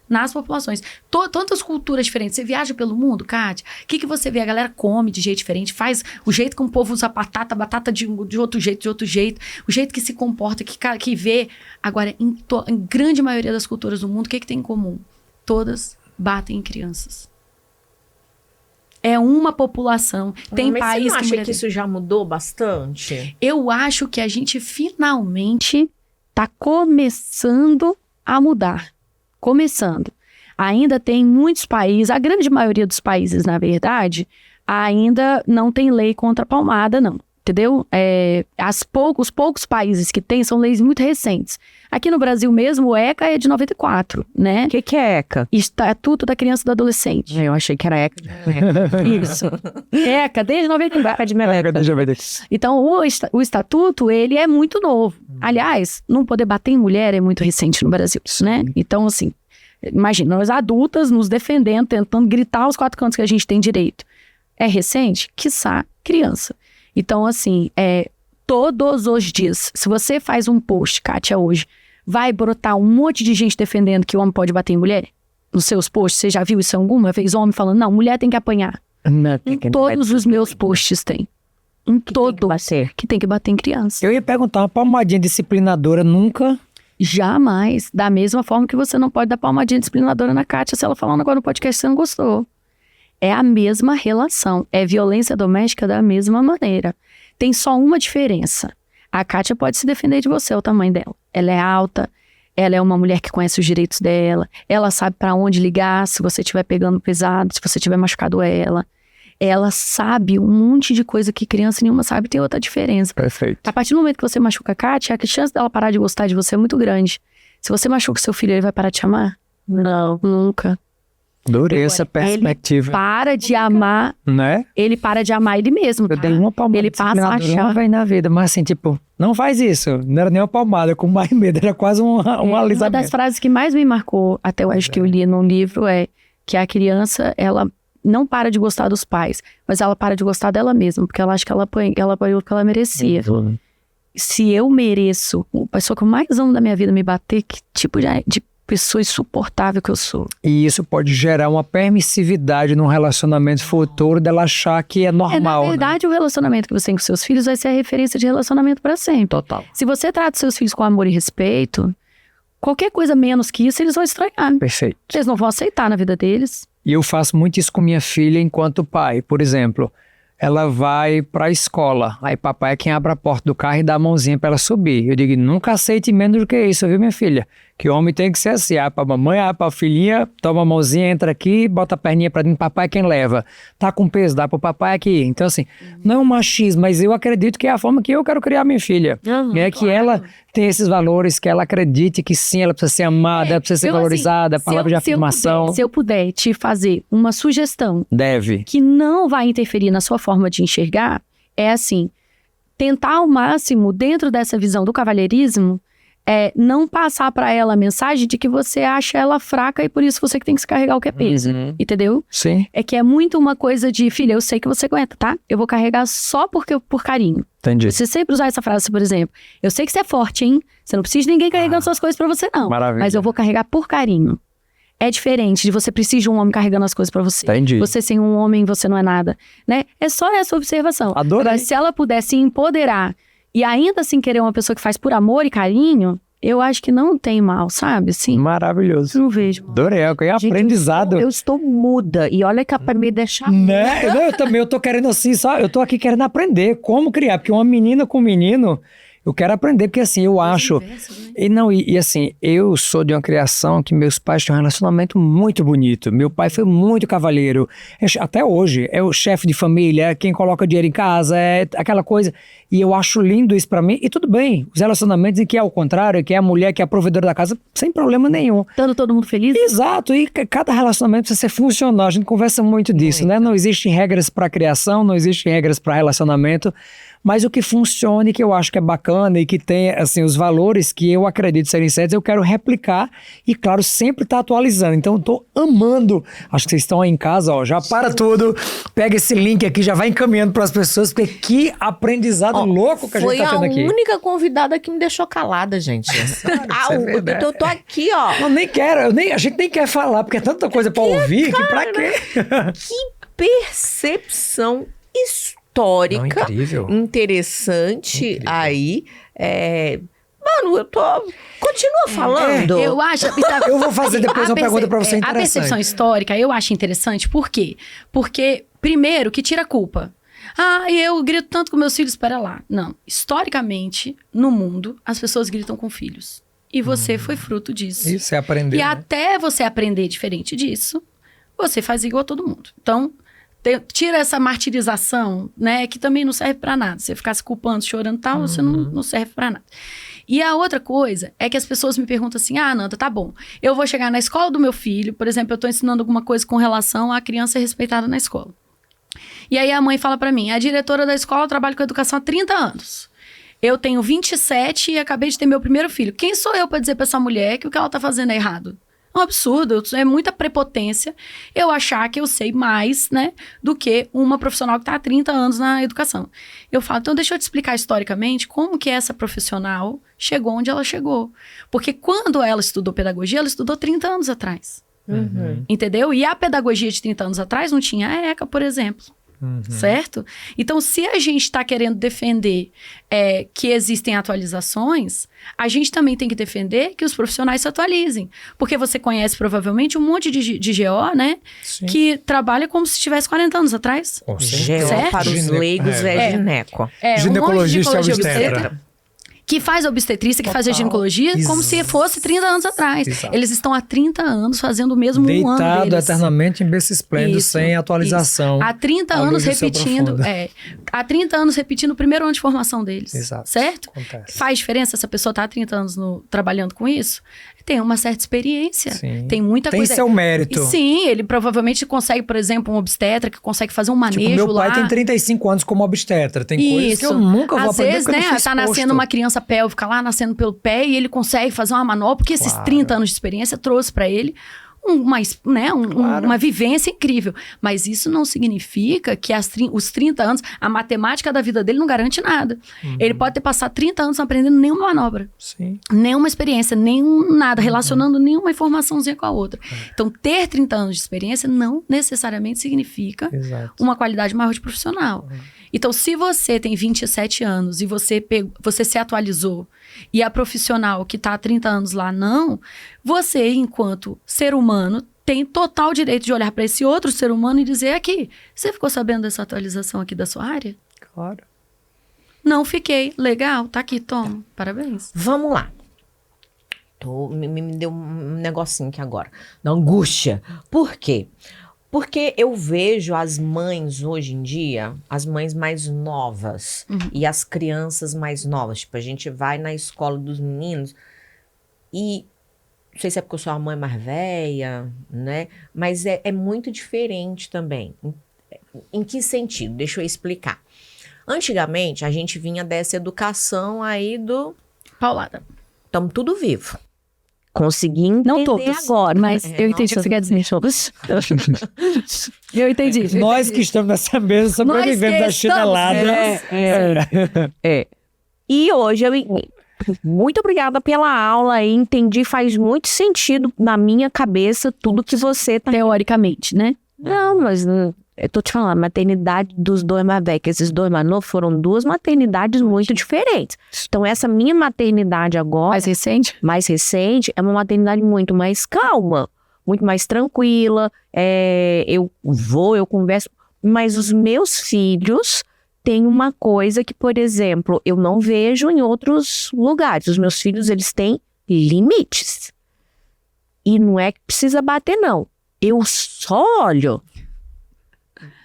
nas populações. Tantas culturas diferentes. Você viaja pelo mundo, Kátia, o que você vê? A galera come de jeito diferente, faz o jeito que o povo usa batata de outro jeito, o jeito que se comporta, que vê. Agora, em grande maioria das culturas do mundo, o que tem em comum? Todas batem em crianças. É uma população. Tem mas país você não acha que que isso já mudou bastante? Eu acho que a gente finalmente está começando a mudar. Começando. Ainda tem muitos países, a grande maioria dos países, na verdade, ainda não tem lei contra a palmada, não. Entendeu? Os poucos países que tem são leis muito recentes. Aqui no Brasil mesmo, o ECA é de 94, né? O que é ECA? Estatuto da Criança e do Adolescente. Eu achei que era ECA. Isso. ECA, desde 94. de meleca. Então, o estatuto, ele é muito novo. Aliás, não poder bater em mulher é muito recente no Brasil, né? Então, assim, imagina, nós adultas nos defendendo, tentando gritar aos quatro cantos que a gente tem direito. É recente? Quiçá criança. Então, assim, todos os dias, se você faz um post, Kátia, hoje, vai brotar um monte de gente defendendo que o homem pode bater em mulher? Nos seus posts, você já viu isso alguma vez? Homem falando, não, mulher tem que apanhar. Não, em todos os meus posts tem. Em todos. Que tem que bater em criança. Eu ia perguntar, uma palmadinha disciplinadora nunca... Jamais. Da mesma forma que você não pode dar palmadinha disciplinadora na Kátia se ela falar um negócio no podcast que você não gostou. É a mesma relação. É violência doméstica da mesma maneira. Tem só uma diferença. A Kátia pode se defender de você, é o tamanho dela. Ela é alta, ela é uma mulher que conhece os direitos dela, ela sabe pra onde ligar se você estiver pegando pesado, se você tiver machucado ela. Ela sabe um monte de coisa que criança nenhuma sabe, tem outra diferença. Perfeito. A partir do momento que você machuca a Kátia, a chance dela parar de gostar de você é muito grande. Se você machuca seu filho, ele vai parar de te amar? Não, nunca. Adorei essa perspectiva. Ele para de amar, né? Ele para de amar ele mesmo. Eu dei uma palmada. Ele passa a achar. Uma vez na vida, mas assim, tipo, não faz isso. Não era nem uma palmada, com mais medo, era quase um alisamento. Uma das frases que mais me marcou, até eu acho que eu li num livro, é que a criança, ela não para de gostar dos pais, mas ela para de gostar dela mesma, porque ela acha que ela apanhou o que ela merecia. Se eu mereço, a pessoa que eu mais amo da minha vida me bater, que tipo de pessoa insuportável que eu sou. E isso pode gerar uma permissividade num relacionamento futuro dela achar que é normal. Na verdade, né? O relacionamento que você tem com seus filhos vai ser a referência de relacionamento para sempre. Total. Se você trata seus filhos com amor e respeito, qualquer coisa menos que isso, eles vão estranhar. Perfeito. Eles não vão aceitar na vida deles. E eu faço muito isso com minha filha enquanto pai. Por exemplo, ela vai pra escola. Aí papai é quem abre a porta do carro e dá a mãozinha pra ela subir. Eu digo, nunca aceite menos do que isso, viu, minha filha? Que o homem tem que ser assim, pra mamãe, pra filhinha, toma a mãozinha, entra aqui, bota a perninha pra dentro, papai é quem leva. Tá com peso, dá pro papai aqui. Então assim, não é um machismo, mas eu acredito que é a forma que eu quero criar minha filha. Que ela tem esses valores, que ela acredite que sim, ela precisa ser amada, ela precisa ser valorizada, palavra de afirmação. Se eu puder te fazer uma sugestão Deve. que não vai interferir na sua forma de enxergar, é assim, tentar ao máximo, dentro dessa visão do cavalheirismo, não passar pra ela a mensagem de que você acha ela fraca e por isso você que tem que se carregar o que é peso, entendeu? Sim. É que é muito uma coisa de, filha, eu sei que você aguenta, tá? Eu vou carregar só por carinho. Entendi. Você sempre usar essa frase, por exemplo, eu sei que você é forte, hein? Você não precisa de ninguém carregando suas coisas pra você, não. Maravilha. Mas eu vou carregar por carinho. É diferente de você precisa de um homem carregando as coisas pra você. Entendi. Você sem um homem, você não é nada, né? É só essa observação. Adorei. Agora, se ela pudesse empoderar e ainda assim querer uma pessoa que faz por amor e carinho, eu acho que não tem mal, sabe? Assim, Maravilhoso. não vejo. Adorei, é Gente, aprendizado. Eu estou muda. E olha que é pra me deixar Né? Não, eu também, eu tô querendo assim, só, eu tô aqui querendo aprender como criar, porque uma menina com um menino, eu quero aprender, porque assim, eu acho... E assim, eu sou de uma criação que meus pais tinham um relacionamento muito bonito. Meu pai foi muito cavalheiro. Até hoje, é o chefe de família, é quem coloca dinheiro em casa, é aquela coisa. E eu acho lindo isso pra mim. E tudo bem, os relacionamentos em que é o contrário, que é a mulher que é a provedora da casa, sem problema nenhum. Estando todo mundo feliz? Exato, e cada relacionamento precisa ser funcional. A gente conversa muito disso, né? Não existem regras para criação, não existem regras para relacionamento, mas o que funciona e que eu acho que é bacana e que tem, assim, os valores que eu acredito serem certos, eu quero replicar e, claro, sempre estar atualizando. Então, eu tô amando. Acho que vocês estão aí em casa, ó, já para tudo, pega esse link aqui, já vai encaminhando para as pessoas, porque que aprendizado louco que a gente tá tendo aqui. Foi a única convidada que me deixou calada, gente. Eu tô aqui, ó. Não, nem quero, a gente nem quer falar, porque é tanta coisa para ouvir, que pra quê? Que percepção histórica, Não, incrível. Interessante aí. Mano, eu tô... Continua falando. Eu acho... Eu vou fazer depois uma pergunta pra você A interessante. percepção histórica eu acho interessante, por quê? Porque, primeiro, que tira a culpa. Eu grito tanto com meus filhos, espera lá. Não, historicamente, no mundo, as pessoas gritam com filhos. E você foi fruto disso. Isso é aprender, E né? até você aprender diferente disso, você faz igual a todo mundo. Então, tira essa martirização, né? Que também não serve pra nada. Você ficar se culpando, chorando e tal, você não serve pra nada. E a outra coisa é que as pessoas me perguntam assim, Nanda, tá bom, eu vou chegar na escola do meu filho, por exemplo, eu tô ensinando alguma coisa com relação à criança ser respeitada na escola. E aí a mãe fala pra mim, a diretora da escola trabalha com educação há 30 anos. Eu tenho 27 e acabei de ter meu primeiro filho. Quem sou eu pra dizer pra essa mulher que o que ela tá fazendo é errado? É um absurdo, é muita prepotência eu achar que eu sei mais, né, do que uma profissional que está há 30 anos na educação. Eu falo, então deixa eu te explicar historicamente como que essa profissional chegou onde ela chegou. Porque quando ela estudou pedagogia, ela estudou 30 anos atrás. Entendeu? E a pedagogia de 30 anos atrás não tinha a ECA, por exemplo. Certo? Então, se a gente está querendo defender que existem atualizações, a gente também tem que defender que os profissionais se atualizem. Porque você conhece provavelmente um monte de GO, né? Sim. Que trabalha como se tivesse 40 anos atrás. Com GO certeza. para os leigos é gineco. Ginecologista um monte de obstetra. obstetra. Que faz obstetrícia, que faz a ginecologia, como se fosse 30 anos atrás. Exato. Eles estão há 30 anos fazendo o mesmo um ano Deitado deles. eternamente em berço esplêndido, Isso, sem atualização. isso. Há 30 A anos luz do céu repetindo. profundo. Há 30 anos repetindo o primeiro ano de formação deles. Exato. Certo? Acontece. Faz diferença se a pessoa está há 30 anos trabalhando com isso? Tem uma certa experiência. Sim. Tem muita Tem coisa. seu mérito. E sim, ele provavelmente consegue, por exemplo, um obstetra que consegue fazer um manejo Tipo, meu pai lá. tem 35 anos como obstetra. Tem coisas Isso. que eu nunca vou Às aprender vezes, porque eu não né, fui tá exposto. nascendo uma criança pélvica lá, nascendo pelo pé, e ele consegue fazer uma manobra, porque esses 30 anos de experiência trouxe para ele uma vivência incrível. Mas isso não significa que os 30 anos, a matemática da vida dele não garante nada. Ele pode ter passado 30 anos não aprendendo nenhuma manobra. Sim. Nenhuma experiência, nada, relacionando nenhuma informaçãozinha com a outra. Então, ter 30 anos de experiência não necessariamente significa Exato. uma qualidade maior de profissional. Então, se você tem 27 anos e você se atualizou e a profissional que está há 30 anos lá não, você, enquanto ser humano, tem total direito de olhar para esse outro ser humano e dizer aqui, você ficou sabendo dessa atualização aqui da sua área? Claro. Não fiquei. Legal, tá aqui, toma. Parabéns. Vamos lá. Me deu um negocinho aqui agora. Da angústia. Por quê? Porque eu vejo as mães hoje em dia, as mães mais novas e as crianças mais novas. Tipo, a gente vai na escola dos meninos e... Não sei se é porque eu sou a mãe mais velha, né? Mas é muito diferente também. Em que sentido? Deixa eu explicar. Antigamente, a gente vinha dessa educação aí do... Paulada. Estamos tudo vivo. Consegui entender Não todos, agora. mas eu entendi o que você quer dizer. Eu entendi. Nós que estamos nessa mesa sobrevivendo da chinelada. E hoje muito obrigada pela aula e entendi, faz muito sentido na minha cabeça tudo que você tá... Teoricamente, né? Não, mas eu tô te falando, a maternidade dos dois mais velhos, que esses dois mais novos foram duas maternidades muito diferentes. Então essa minha maternidade agora, mais recente, é uma maternidade muito mais calma, muito mais tranquila, eu converso, mas os meus filhos têm uma coisa que, por exemplo, eu não vejo em outros lugares. Os meus filhos, eles têm limites. E não é que precisa bater, não. Eu só olho.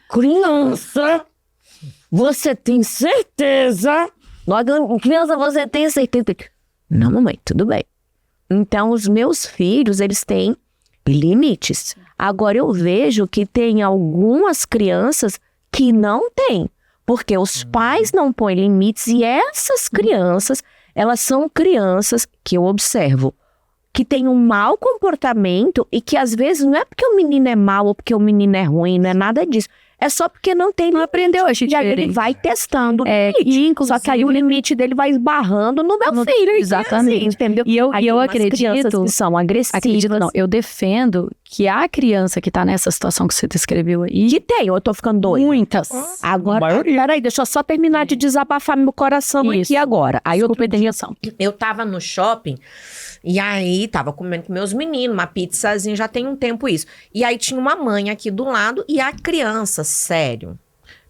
Criança, você tem certeza? Criança, você tem certeza? Não, mamãe, tudo bem. Então, os meus filhos, eles têm limites. Agora, eu vejo que tem algumas crianças que não têm. Porque os pais não põem limites e essas crianças, elas são crianças que eu observo, que têm um mau comportamento e que às vezes não é porque o menino é mau ou porque o menino é ruim, não é nada disso. É só porque não aprendeu a gente. Ele vai testando o limite. Só que aí o limite dele vai esbarrando no meu filho. Exatamente. Assim, entendeu? E eu acredito que são agressivas. Eu defendo que a criança que tá nessa situação que você descreveu aí... Que tem, eu tô ficando doida. Muitas. Agora, peraí, deixa eu só terminar de desabafar meu coração aqui agora. Aí eu tava no shopping... E aí, tava comendo com meus meninos, uma pizzazinha, já tem um tempo isso. E aí tinha uma mãe aqui do lado e a criança, sério,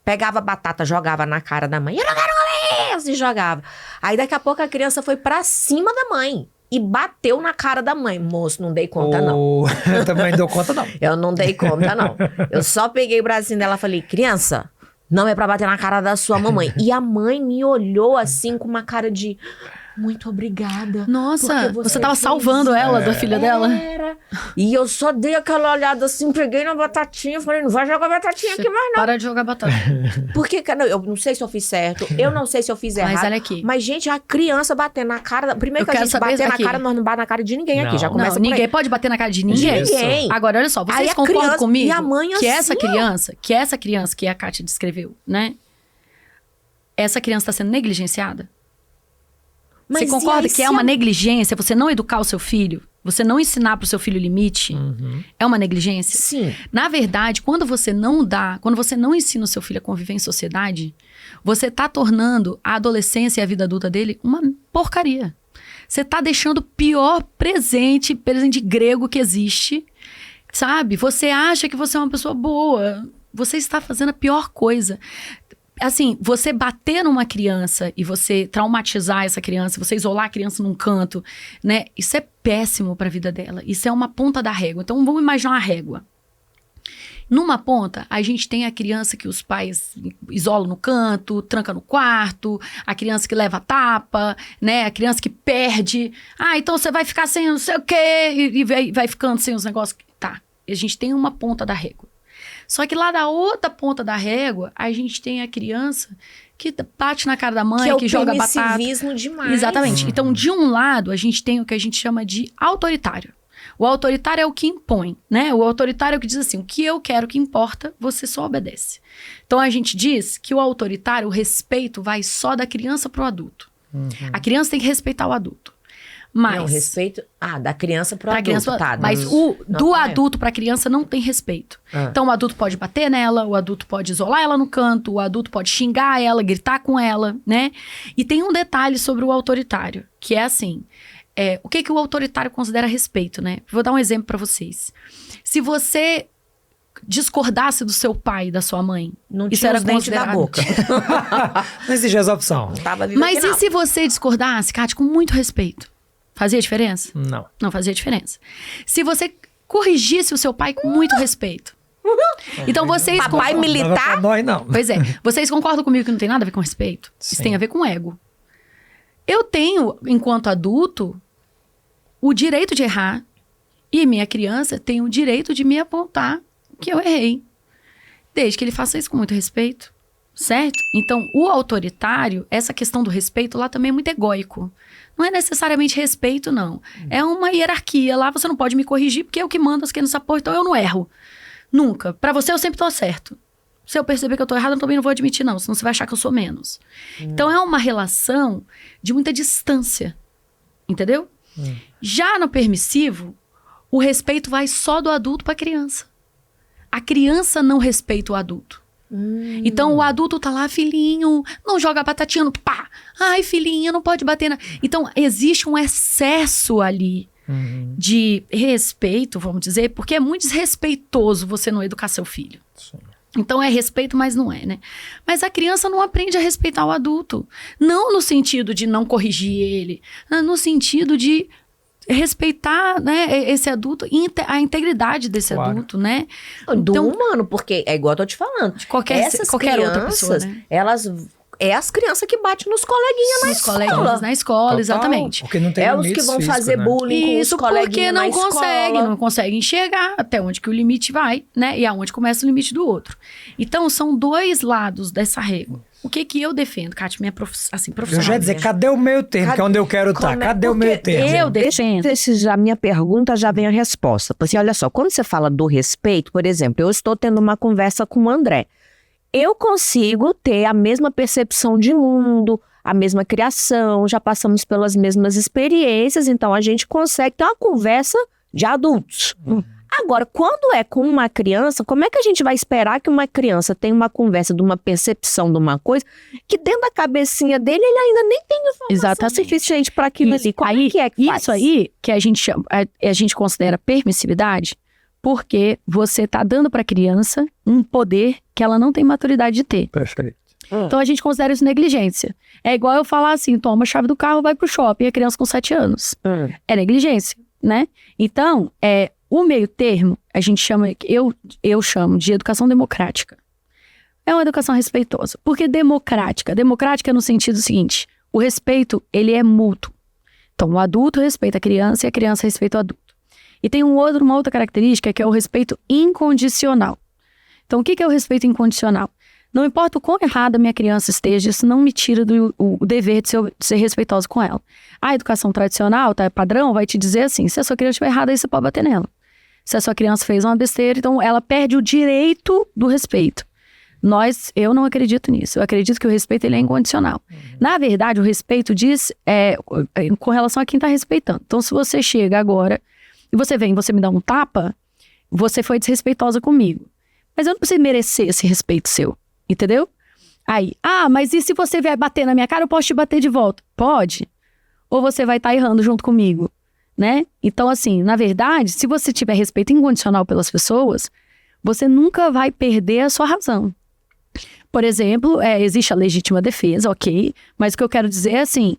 pegava batata, jogava na cara da mãe. Eu não quero comer! Assim, jogava. Aí daqui a pouco a criança foi pra cima da mãe e bateu na cara da mãe. Moço, não dei conta, não. Eu também não dou conta, não. Eu não dei conta, não. Eu só peguei o bracinho dela e falei, criança, não é pra bater na cara da sua mamãe. E a mãe me olhou assim com uma cara de... Muito obrigada. Nossa, você tava salvando ela da filha dela? Era. E eu só dei aquela olhada assim, peguei na batatinha, falei, não vai jogar batatinha aqui mais não. Para de jogar batata. Porque, cara, eu não sei se eu fiz certo, eu não sei se eu fiz errado. Mas olha aqui. Mas, gente, a criança batendo na cara... Primeiro que a gente bater na cara, nós não batemos na cara de ninguém aqui, já começa por aí. Ninguém pode bater na cara de ninguém. Ninguém. Agora, olha só, vocês Aí a concordam criança, comigo e a mãe que assim, essa criança que a Kátia descreveu, né? Essa criança tá sendo negligenciada? Você concorda que é uma negligência você não educar o seu filho? Você não ensinar pro seu filho o limite? É uma negligência? Sim. Na verdade, quando você não ensina o seu filho a conviver em sociedade, você tá tornando a adolescência e a vida adulta dele uma porcaria. Você tá deixando o pior presente grego que existe, sabe? Você acha que você é uma pessoa boa. Você está fazendo a pior coisa. Assim, você bater numa criança e você traumatizar essa criança, você isolar a criança num canto, né? Isso é péssimo para a vida dela. Isso é uma ponta da régua. Então, vamos imaginar uma régua. Numa ponta, a gente tem a criança que os pais isolam no canto, tranca no quarto, a criança que leva tapa, né? A criança que perde. Ah, então você vai ficar sem não sei o quê, e vai ficando sem os negócios. Tá, a gente tem uma ponta da régua. Só que lá da outra ponta da régua, a gente tem a criança que bate na cara da mãe, que joga batata. Que é o permissivismo demais. Exatamente. Então, de um lado, a gente tem o que a gente chama de autoritário. O autoritário é o que impõe, né? O autoritário é o que diz assim, o que eu quero que importa, você só obedece. Então, a gente diz que o autoritário, o respeito vai só da criança para o adulto. A criança tem que respeitar o adulto. Mas, não, respeito... da criança pro adulto, criança, tá. Mas do adulto pra criança não tem respeito. Então, o adulto pode bater nela, o adulto pode isolar ela no canto, o adulto pode xingar ela, gritar com ela, né? E tem um detalhe sobre o autoritário, que é assim... o que o autoritário considera respeito, né? Vou dar um exemplo pra vocês. Se você discordasse do seu pai e da sua mãe, não isso tinha era os dentes da boca. Não existe essa opção. Mas e se você discordasse, Kátia, com muito respeito? Fazia diferença? Não. Não fazia diferença. Se você corrigisse o seu pai com muito respeito. Então vocês... Papai militar? Nós não. Pois é. Vocês concordam comigo que não tem nada a ver com respeito? Sim. Isso tem a ver com ego. Eu tenho, enquanto adulto, o direito de errar. E minha criança tem o direito de me apontar que eu errei. Desde que ele faça isso com muito respeito. Certo? Então, o autoritário, essa questão do respeito lá também é muito egóico. Não é necessariamente respeito, não. É uma hierarquia. Lá você não pode me corrigir porque eu que mando aqui nessa porra, então eu não erro. Nunca. Pra você eu sempre tô certo. Se eu perceber que eu tô errado, eu também não vou admitir, não. Senão você vai achar que eu sou menos. Então é uma relação de muita distância. Entendeu? Já no permissivo, o respeito vai só do adulto pra criança. A criança não respeita o adulto. Então o adulto tá lá, filhinho, não joga batatinha no pá. Ai, filhinho, não pode bater na... Então existe um excesso ali de respeito, vamos dizer, porque é muito desrespeitoso você não educar seu filho. Sim. Então é respeito, mas não é, né? Mas a criança não aprende a respeitar o adulto. Não no sentido de não corrigir ele, no sentido de respeitar, né, esse adulto, a integridade desse adulto, né? Do humano, porque é igual eu tô te falando. De qualquer outra pessoa, né? Elas... É as crianças que batem nos coleguinhas na escola. Coleguinhas na escola, Total, exatamente. Porque não tem É os limites que vão físicos, fazer né? bullying Isso com os coleguinhas na escola. não consegue enxergar até onde que o limite vai, né? E aonde começa o limite do outro. Então, são dois lados dessa régua. O que eu defendo, Kátia, minha profissão. Eu já ia dizer, cadê o meio termo? Que é onde eu quero estar. Cadê o meio termo? Eu defendo. A minha pergunta já vem a resposta. Porque, olha só, quando você fala do respeito, por exemplo, eu estou tendo uma conversa com o André. Eu consigo ter a mesma percepção de mundo, a mesma criação, já passamos pelas mesmas experiências, então a gente consegue ter uma conversa de adultos. Agora, quando é com uma criança, como é que a gente vai esperar que uma criança tenha uma conversa de uma percepção de uma coisa que dentro da cabecinha dele ele ainda nem tem informação suficiente para aquilo ali? Como aí, é que faz? isso aí que a gente chama, a gente considera permissividade, porque você tá dando para a criança um poder que ela não tem maturidade de ter. Perfeito. Então a gente considera isso negligência. É igual eu falar assim, toma a chave do carro, vai pro shopping, a criança com 7 anos. É negligência, né? Então, o meio termo, a gente chama, eu chamo de educação democrática. É uma educação respeitosa. Por que democrática? Democrática no sentido seguinte, o respeito, ele é mútuo. Então, o adulto respeita a criança e a criança respeita o adulto. E tem uma outra característica que é o respeito incondicional. Então, o que é o respeito incondicional? Não importa o quão errada a minha criança esteja, isso não me tira o dever de ser respeitosa com ela. A educação tradicional, padrão, vai te dizer assim, se a sua criança estiver errada, aí você pode bater nela. Se a sua criança fez uma besteira, então ela perde o direito do respeito. Eu não acredito nisso. Eu acredito que o respeito ele é incondicional. Na verdade, o respeito diz com relação a quem está respeitando. Então, se você chega agora e você me dá um tapa, você foi desrespeitosa comigo. Mas eu não preciso merecer esse respeito seu, entendeu? Aí, mas e se você vier bater na minha cara, eu posso te bater de volta? Pode. Ou você vai estar errando junto comigo, né? Então, assim, na verdade, se você tiver respeito incondicional pelas pessoas, você nunca vai perder a sua razão. Por exemplo, existe a legítima defesa, ok? Mas o que eu quero dizer é assim,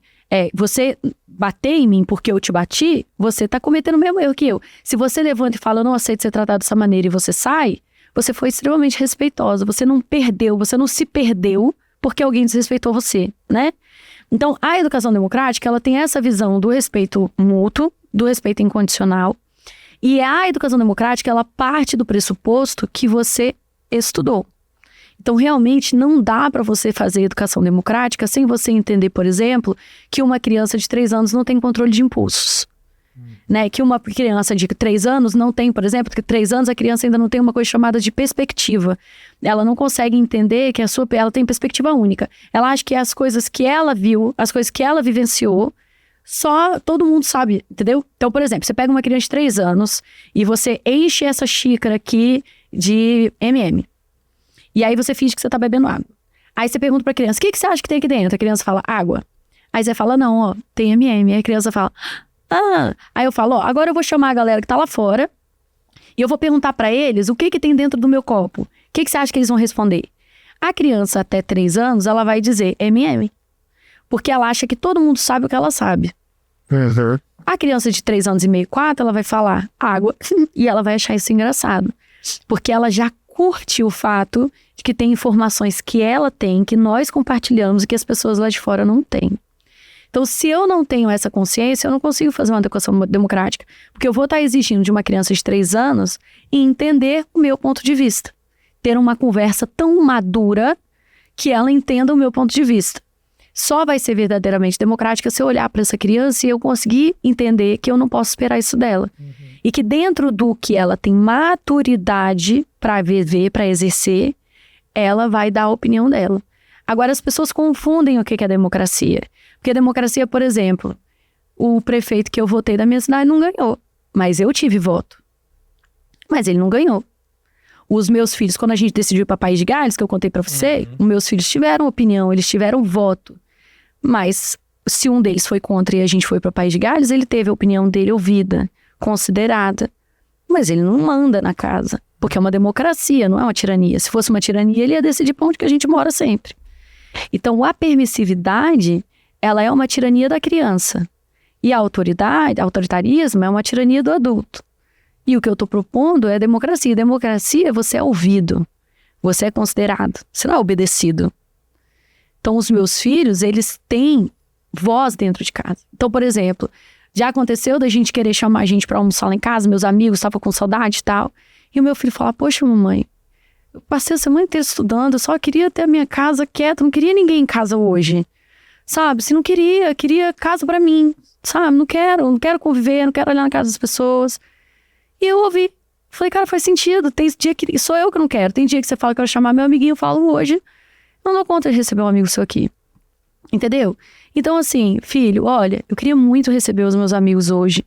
você bater em mim porque eu te bati, você tá cometendo o mesmo erro que eu. Se você levanta e fala, eu não aceito ser tratado dessa maneira e você sai, você foi extremamente respeitosa, você não perdeu, você não se perdeu porque alguém desrespeitou você, né? Então, a educação democrática, ela tem essa visão do respeito mútuo, do respeito incondicional, e a educação democrática, ela parte do pressuposto que você estudou. Então, realmente, não dá para você fazer educação democrática sem você entender, por exemplo, que uma criança de 3 anos não tem controle de impulsos. Né? Que uma criança de 3 anos não tem, por exemplo, que 3 anos a criança ainda não tem uma coisa chamada de perspectiva. Ela não consegue entender que ela tem perspectiva única. Ela acha que as coisas que ela viu, as coisas que ela vivenciou, só todo mundo sabe, entendeu? Então, por exemplo, você pega uma criança de 3 anos e você enche essa xícara aqui de M&M. E aí você finge que você tá bebendo água. Aí você pergunta pra criança, o que você acha que tem aqui dentro? A criança fala, água. Aí você fala, não, ó, tem M&M. Aí a criança fala, Aí eu falo, agora eu vou chamar a galera que tá lá fora e eu vou perguntar pra eles o que tem dentro do meu copo. O que você acha que eles vão responder? A criança até 3 anos, ela vai dizer M&M. Porque ela acha que todo mundo sabe o que ela sabe. A criança de 3 anos e meio, 4, ela vai falar água e ela vai achar isso engraçado. Porque ela já curte o fato de que tem informações que ela tem, que nós compartilhamos e que as pessoas lá de fora não têm. Então, se eu não tenho essa consciência, eu não consigo fazer uma educação democrática. Porque eu vou estar exigindo de uma criança de 3 anos e entender o meu ponto de vista. Ter uma conversa tão madura que ela entenda o meu ponto de vista. Só vai ser verdadeiramente democrática se eu olhar para essa criança e eu conseguir entender que eu não posso esperar isso dela. E que dentro do que ela tem maturidade para viver, para exercer, ela vai dar a opinião dela. Agora, as pessoas confundem o que é democracia. Porque democracia, por exemplo, o prefeito que eu votei da minha cidade não ganhou. Mas eu tive voto. Mas ele não ganhou. Os meus filhos, quando a gente decidiu ir para País de Gales, que eu contei para você, os meus filhos tiveram opinião, eles tiveram voto. Mas se um deles foi contra e a gente foi para País de Gales, ele teve a opinião dele ouvida, considerada. Mas ele não manda na casa, porque é uma democracia, não é uma tirania. Se fosse uma tirania, ele ia decidir para onde que a gente mora sempre. Então, a permissividade, ela é uma tirania da criança. E a autoritarismo é uma tirania do adulto. E o que eu estou propondo é democracia. Democracia, você é ouvido, você é considerado, você não é obedecido. Então, os meus filhos, eles têm voz dentro de casa. Então, por exemplo, já aconteceu da gente querer chamar a gente para almoçar lá em casa, meus amigos estavam com saudade e tal. E o meu filho fala, poxa, mamãe, eu passei a semana inteira estudando, eu só queria ter a minha casa quieta, não queria ninguém em casa hoje. Sabe, se não queria casa para mim, sabe, não quero conviver, não quero olhar na casa das pessoas. E eu ouvi, falei, cara, faz sentido, tem dia que sou eu que não quero, tem dia que você fala que eu quero chamar meu amiguinho, eu falo hoje, não dou conta de receber um amigo seu aqui, entendeu? Então assim, filho, olha, eu queria muito receber os meus amigos hoje,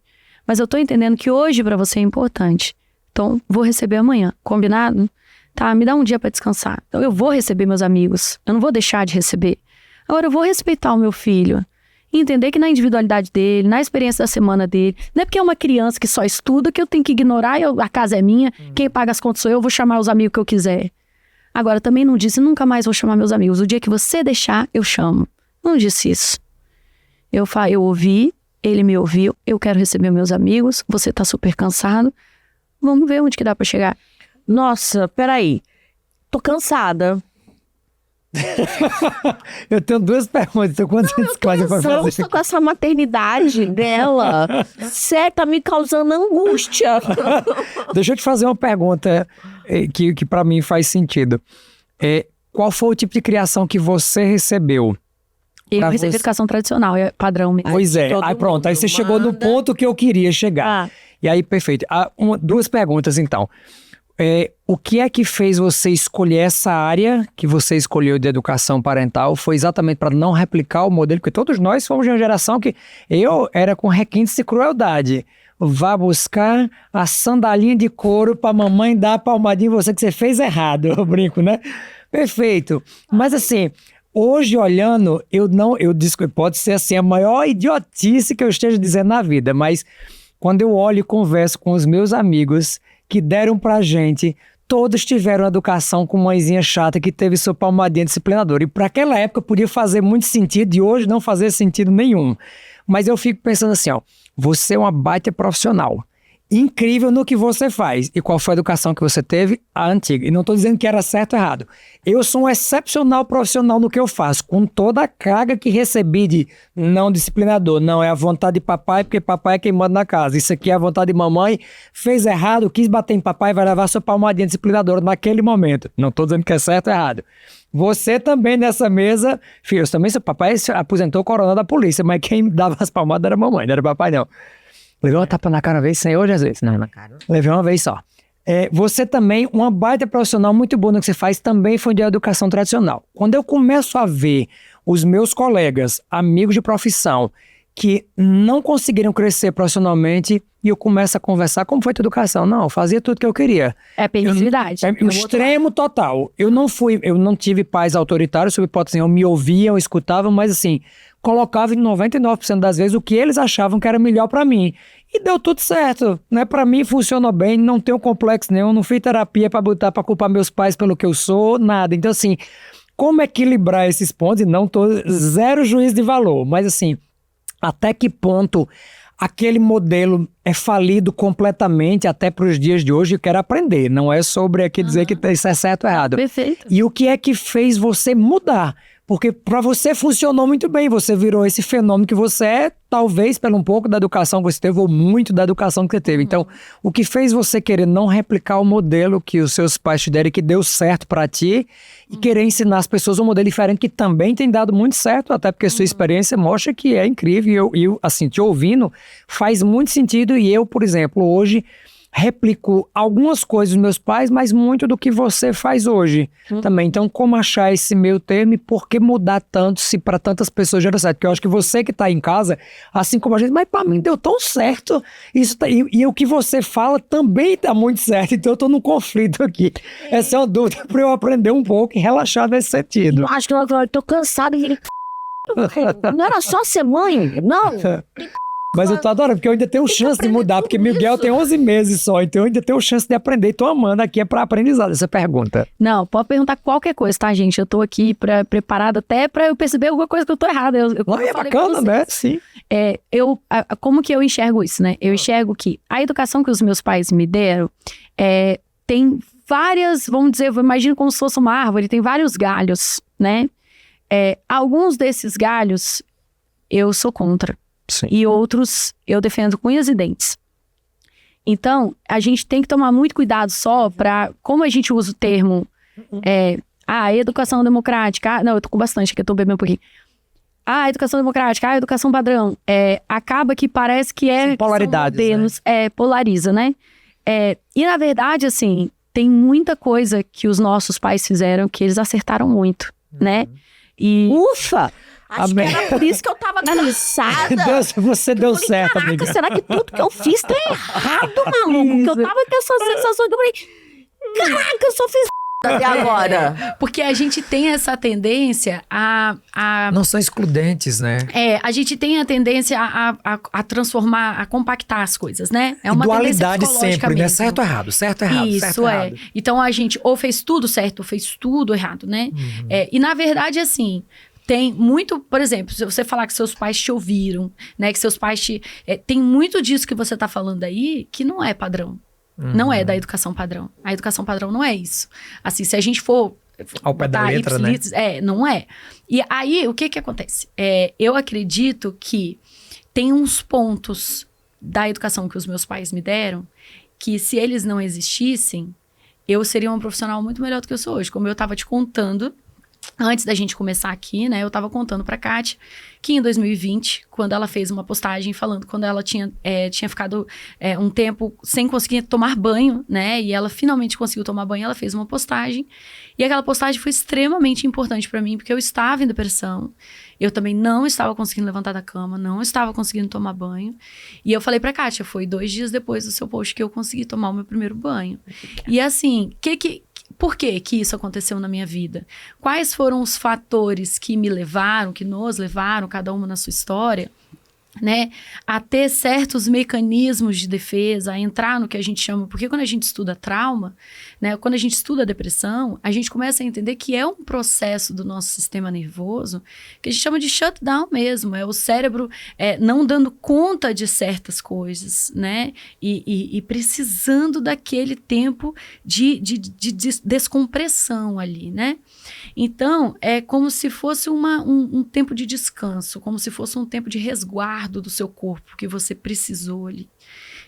mas eu tô entendendo que hoje pra você é importante, então vou receber amanhã, combinado? Tá, me dá um dia pra descansar, então eu vou receber meus amigos, eu não vou deixar de receber. Agora eu vou respeitar o meu filho e entender que na individualidade dele, na experiência da semana dele, não é porque é uma criança que só estuda que eu tenho que ignorar, a casa é minha, quem paga as contas sou eu, vou chamar os amigos que eu quiser. Agora, também não disse, nunca mais vou chamar meus amigos. O dia que você deixar, eu chamo. Não disse isso. Eu ouvi, ele me ouviu, eu quero receber meus amigos, você tá super cansado, vamos ver onde que dá pra chegar. Nossa, peraí. Tô cansada. Eu tenho 2 perguntas. Então, quantas coisas pra fazer? Cansa com essa maternidade dela. Sério, tá me causando angústia. Deixa eu te fazer uma pergunta que para mim faz sentido. Qual foi o tipo de criação que você recebeu? Eu recebi educação tradicional, é padrão mesmo. Pois é. Aí pronto, aí você chegou no ponto que eu queria chegar. E aí, perfeito. 2 perguntas, então. O que é que fez você escolher essa área que você escolheu de educação parental? Foi exatamente para não replicar o modelo, porque todos nós fomos de uma geração que eu era com requintes de crueldade. Vá buscar a sandalinha de couro para mamãe dar a palmadinha em você que você fez errado, eu brinco, né? Perfeito. Mas assim, hoje olhando, pode ser assim a maior idiotice que eu esteja dizendo na vida, mas quando eu olho e converso com os meus amigos que deram pra gente, todos tiveram educação com mãezinha chata que teve sua palmadinha disciplinadora. E para aquela época podia fazer muito sentido e hoje não fazer sentido nenhum. Mas eu fico pensando assim, ó, você é uma baita profissional, incrível no que você faz. E qual foi a educação que você teve? A antiga. E não estou dizendo que era certo ou errado. Eu sou um excepcional profissional no que eu faço, com toda a carga que recebi de não disciplinador. Não, é a vontade de papai, porque papai é quem manda na casa. Isso aqui é a vontade de mamãe, fez errado, quis bater em papai, vai levar sua palmadinha disciplinadora naquele momento. Não estou dizendo que é certo ou errado. Você também nessa mesa, filhos, também seu papai se aposentou coronel da polícia, mas quem dava as palmadas era a mamãe, não era o papai não. Levei uma tapa na cara uma vez, Senhor Jesus. Não, na cara. Levei uma vez só. Você também, uma baita profissional muito boa no que você faz, também foi de educação tradicional. Quando eu começo a ver os meus colegas, amigos de profissão, que não conseguiram crescer profissionalmente, e eu começo a conversar, como foi a tua educação? Não, eu fazia tudo que eu queria. É permissividade. O extremo total. Eu não tive pais autoritários, sob hipótese, eu me ouviam, escutavam, mas assim, colocava em 99% das vezes o que eles achavam que era melhor pra mim. E deu tudo certo, né? Pra mim funcionou bem, não tenho complexo nenhum, não fiz terapia pra culpar meus pais pelo que eu sou, nada. Então assim, como equilibrar esses pontos? E não tô zero juízo de valor, mas assim, até que ponto aquele modelo é falido completamente até para os dias de hoje, eu quero aprender. Não é sobre aqui dizer que isso é certo ou errado. Perfeito. E o que é que fez você mudar? Porque para você funcionou muito bem, você virou esse fenômeno que você é, talvez pelo um pouco da educação que você teve, ou muito da educação que você teve. Então, o que fez você querer não replicar o modelo que os seus pais te deram e que deu certo para ti, e querer ensinar as pessoas um modelo diferente que também tem dado muito certo, até porque a sua experiência mostra que é incrível. E eu, assim, te ouvindo, faz muito sentido. E eu, por exemplo, hoje replico algumas coisas dos meus pais, mas muito do que você faz hoje também. Então, como achar esse meio termo e por que mudar tanto se para tantas pessoas já deu certo? Porque eu acho que você que está em casa, assim como a gente, mas para mim deu tão certo. Isso tá, e o que você fala também está muito certo. Então, eu estou num conflito aqui. Essa é uma dúvida para eu aprender um pouco e relaxar nesse sentido. Eu acho que eu tô cansado de... Não era só ser mãe, não. Mas eu tô adorando, porque eu ainda tenho chance de mudar, porque Miguel tem 11 meses só, então eu ainda tenho chance de aprender. E tô amando aqui, é pra aprendizado essa pergunta. Não, pode perguntar qualquer coisa, tá, gente? Eu tô aqui preparada até pra eu perceber alguma coisa que eu tô errada. Não, é bacana, né? Sim. Como que eu enxergo isso, né? Eu enxergo que a educação que os meus pais me deram tem várias, vamos dizer, eu imagino como se fosse uma árvore, tem vários galhos, né? Alguns desses galhos eu sou contra. Sim. E outros eu defendo com unhas e dentes. Então, a gente tem que tomar muito cuidado só para, como a gente usa o termo educação democrática, não, eu tô com bastante aqui, eu tô bebendo um pouquinho. Educação democrática, educação padrão, acaba que parece que polaridades, modelos, polariza, né? E na verdade, assim, tem muita coisa que os nossos pais fizeram que eles acertaram muito, né? E Ufa! Acho que era por isso que eu tava cansada. Deus, você deu Falei, certo, caraca, amiga. será que tudo que eu fiz tá errado, maluco? Que eu tava com essa sensação que eu falei, caraca, eu só fiz até agora. Porque a gente tem essa tendência a Não são excludentes, né? a gente tem a tendência a transformar, a compactar as coisas, né? É uma dualidade tendência psicológica sempre, né? mesmo. Certo ou errado, certo ou errado, Isso, certo ou errado. Então a gente ou fez tudo certo ou fez tudo errado, né? E na verdade, assim, tem muito, por exemplo, se você falar que seus pais te ouviram, né? Que seus pais te... tem muito disso que você tá falando aí que não é padrão. Não é da educação padrão. A educação padrão não é isso. Assim, se a gente for... Ao pé da letra, né? Não é. E aí, o que acontece? Eu acredito que tem uns pontos da educação que os meus pais me deram que se eles não existissem, eu seria uma profissional muito melhor do que eu sou hoje. Como eu tava te contando, antes da gente começar aqui, né, eu tava contando pra Kátia que em 2020, quando ela fez uma postagem falando quando ela tinha ficado um tempo sem conseguir tomar banho, né, e ela finalmente conseguiu tomar banho, ela fez uma postagem, e aquela postagem foi extremamente importante pra mim, porque eu estava em depressão, eu também não estava conseguindo levantar da cama, não estava conseguindo tomar banho, e eu falei pra Kátia, foi 2 dias depois do seu post que eu consegui tomar o meu primeiro banho. E assim, por que isso aconteceu na minha vida? Quais foram os fatores que me levaram, que nos levaram, cada uma na sua história, né, a ter certos mecanismos de defesa, a entrar no que a gente chama... Porque quando a gente estuda trauma, né, quando a gente estuda depressão, a gente começa a entender que é um processo do nosso sistema nervoso que a gente chama de shutdown mesmo. É o cérebro não dando conta de certas coisas, né? E precisando daquele tempo de descompressão ali, né? Então, é como se fosse um tempo de descanso, como se fosse um tempo de resguardo do seu corpo que você precisou ali.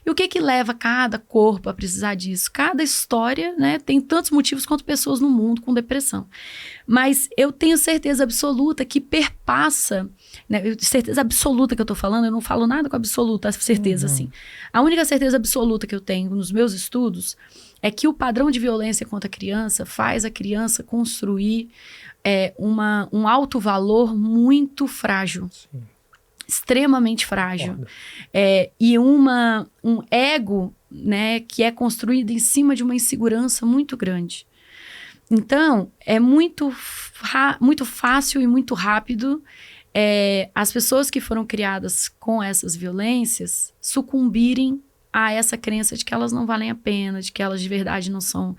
E o que leva cada corpo a precisar disso? Cada história, né, tem tantos motivos quanto pessoas no mundo com depressão. Mas eu tenho certeza absoluta que perpassa, né, certeza absoluta que eu tô falando, eu não falo nada com absoluta certeza, assim. A única certeza absoluta que eu tenho nos meus estudos é que o padrão de violência contra a criança faz a criança construir um alto valor muito frágil. Sim. Extremamente frágil. E um ego, né, que é construído em cima de uma insegurança muito grande. Então, é muito fácil e muito rápido as pessoas que foram criadas com essas violências sucumbirem a essa crença de que elas não valem a pena, de que elas de verdade não são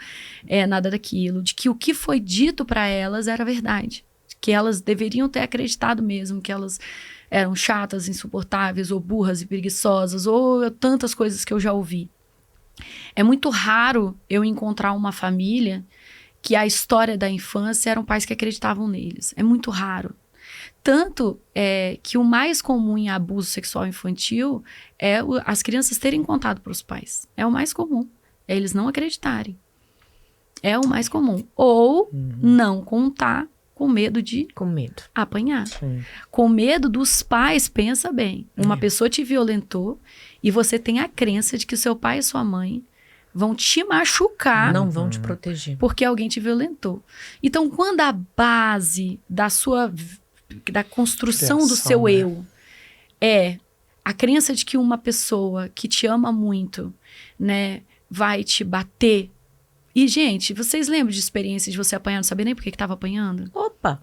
nada daquilo, de que o que foi dito para elas era verdade. que elas deveriam ter acreditado mesmo que elas eram chatas, insuportáveis, ou burras e preguiçosas, ou tantas coisas que eu já ouvi. É muito raro eu encontrar uma família que a história da infância eram pais que acreditavam neles. É muito raro. Tanto que o mais comum em abuso sexual infantil é as crianças terem contado para os pais. É o mais comum. É eles não acreditarem. É o mais comum. Ou não contar com medo de Com medo. apanhar. Com medo dos pais, pensa bem. Uma pessoa te violentou e você tem a crença de que seu pai e sua mãe vão te machucar Não vão te proteger. porque alguém te violentou. Então, quando a base da construção do seu né? eu é a crença de que uma pessoa que te ama muito, né, vai te bater. E, gente, vocês lembram de experiência de você apanhar, não saber nem por que estava apanhando? Opa!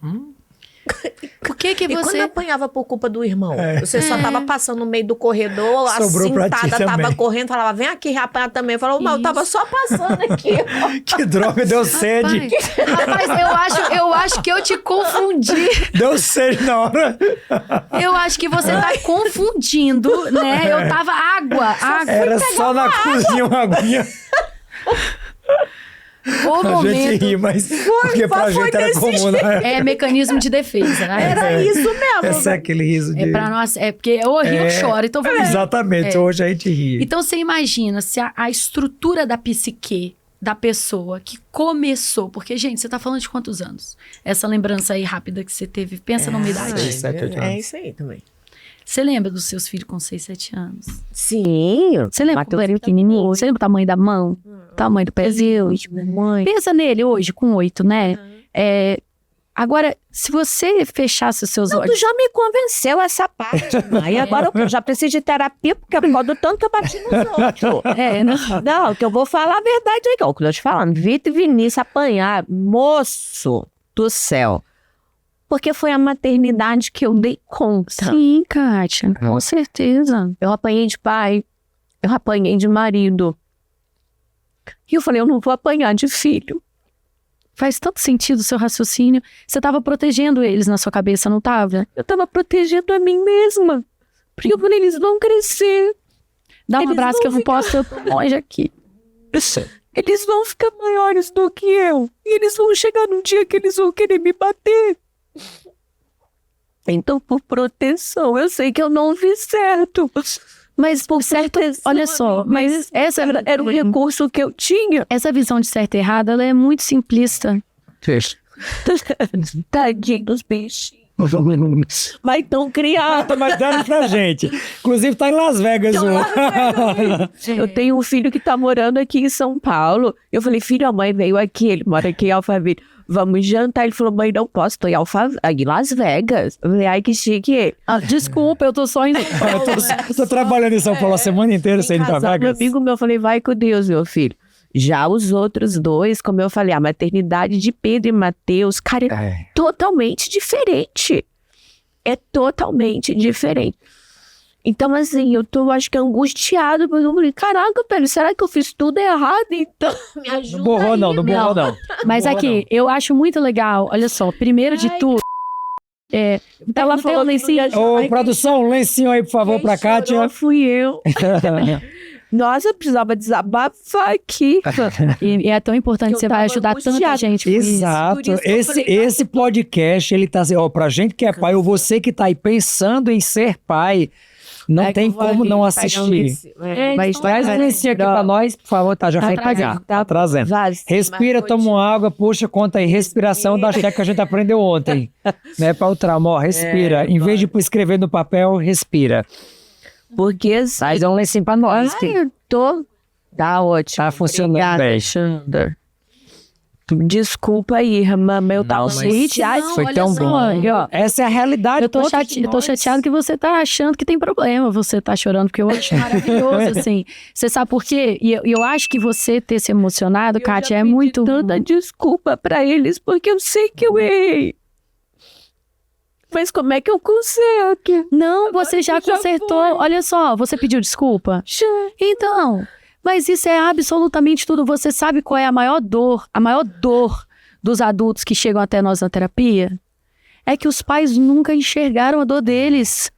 Por que E quando você... apanhava por culpa do irmão? Você só tava passando no meio do corredor, Sobrou pra ti assintada, tava também. correndo, falava, vem aqui apanhar também. Falou, mas eu tava só passando aqui. Que droga, deu sede. Rapaz, eu acho que eu te confundi. Deu sede na hora. Eu acho que você tá confundindo, né? Eu tava água. Era só na cozinha uma aguinha. O A gente momento ri, mas porque pra gente era comum, né? é mecanismo de defesa, né? Era isso mesmo. Esse é aquele riso de... É pra nós, é porque eu rio, eu choro, então vamos. Exatamente, hoje a gente ri. Então você imagina se a estrutura da psique da pessoa que começou, porque gente, você tá falando de quantos anos? Essa lembrança aí rápida que você teve, pensa numa idade. 6, 7, 8 anos. É isso aí também. Você lembra dos seus filhos com 6, 7 anos? Sim. Você lembra quando ele era pequenininho? Você lembra o tamanho da mão? O tamanho do pezinho? Mãe. Pensa nele hoje, com 8, né? Agora, se você fechasse os seus Não, olhos... tu já me convenceu essa parte, mãe. Agora eu já preciso de terapia, porque por causa do tanto que eu bati nos outros. Não, que eu vou falar a verdade aí, que é o que eu tô te falando. Vitor e Vinícius apanhar, moço do céu. Porque foi a maternidade que eu dei conta. Sim, Kátia, com certeza. Eu apanhei de pai, eu apanhei de marido. E eu falei, eu não vou apanhar de filho. Faz tanto sentido o seu raciocínio. Você estava protegendo eles na sua cabeça, não estava? Eu tava protegendo a mim mesma. Porque eu falei, eles vão crescer. Dá um Eles abraço vão que eu não ficar- posso, eu tô longe aqui. Eles vão ficar maiores do que eu. E eles vão chegar num dia que eles vão querer me bater. Então, por proteção, eu sei que eu não fiz certo. Mas por certo, olha só, mas essa Era um recurso que eu tinha. essa visão de certo e errado, ela é muito simplista. Tadinho dos bichinhos. Mas tão criados. Mas deram pra gente. Inclusive tá em Las Vegas. Eu tenho um filho que tá morando aqui em São Paulo. Eu falei, filho, a mãe veio aqui, ele mora aqui em Alphaville. Vamos jantar. Ele falou, mãe, não posso, tô em Las Vegas. Eu falei, ai, que chique ele. Desculpa, eu tô só indo. Eu tô trabalhando em São Paulo a semana inteira sem ir pra Meu Vegas. amigo meu, eu falei, vai com Deus, meu filho. Já os outros dois, como eu falei, a maternidade de Pedro e Mateus, cara, é totalmente diferente. É totalmente diferente. Então, assim, eu tô, acho que angustiado, porque eu falei, caraca, Pedro, será que eu fiz tudo errado? Então, me ajuda Não borrou aí, não borrou não. Mas Boa, aqui, eu acho muito legal, olha só, primeiro de tudo, Ela falou assim, Ô, produção, um lencinho aí, por favor, pra Kátia. fui eu. Nossa, eu precisava desabafar aqui. e é tão importante, Eu você vai tava ajudar tanta angustiada. gente com isso. Exato. Por isso que eu falei, Esse podcast, ele tá assim, ó, pra gente que é pai, ou você que tá aí pensando em ser pai, não tem como não assistir. Mas traz um lencinho aqui pra nós, por favor, tá? Já foi pegar. Tá trazendo. Respira, toma uma água, puxa, conta aí. Respiração da cheque que a gente aprendeu ontem. Né, para o trauma, ó, respira. Em vez de escrever no papel, respira. Porque Traz um lencinho pra nós. eu tô... Tá ótimo. Tá funcionando Obrigada, bem. Alexandra. Desculpa aí, mamãe, eu tava mas chateada. foi olha tão só, bom. Olha, ó, Essa é a realidade. eu tô todos de nós. chateado que você tá achando que tem problema, você tá chorando, porque eu acho maravilhoso, assim. Você sabe por quê? E eu acho que você ter se emocionado, Kátia, é muito... Tanta desculpa pra eles, porque eu sei que eu errei. Mas como é que eu conserto? Não, você já Já consertou. foi. Olha só, você pediu desculpa? Então, mas isso é absolutamente tudo. Você sabe qual é a maior dor dos adultos que chegam até nós na terapia? é que os pais nunca enxergaram a dor deles.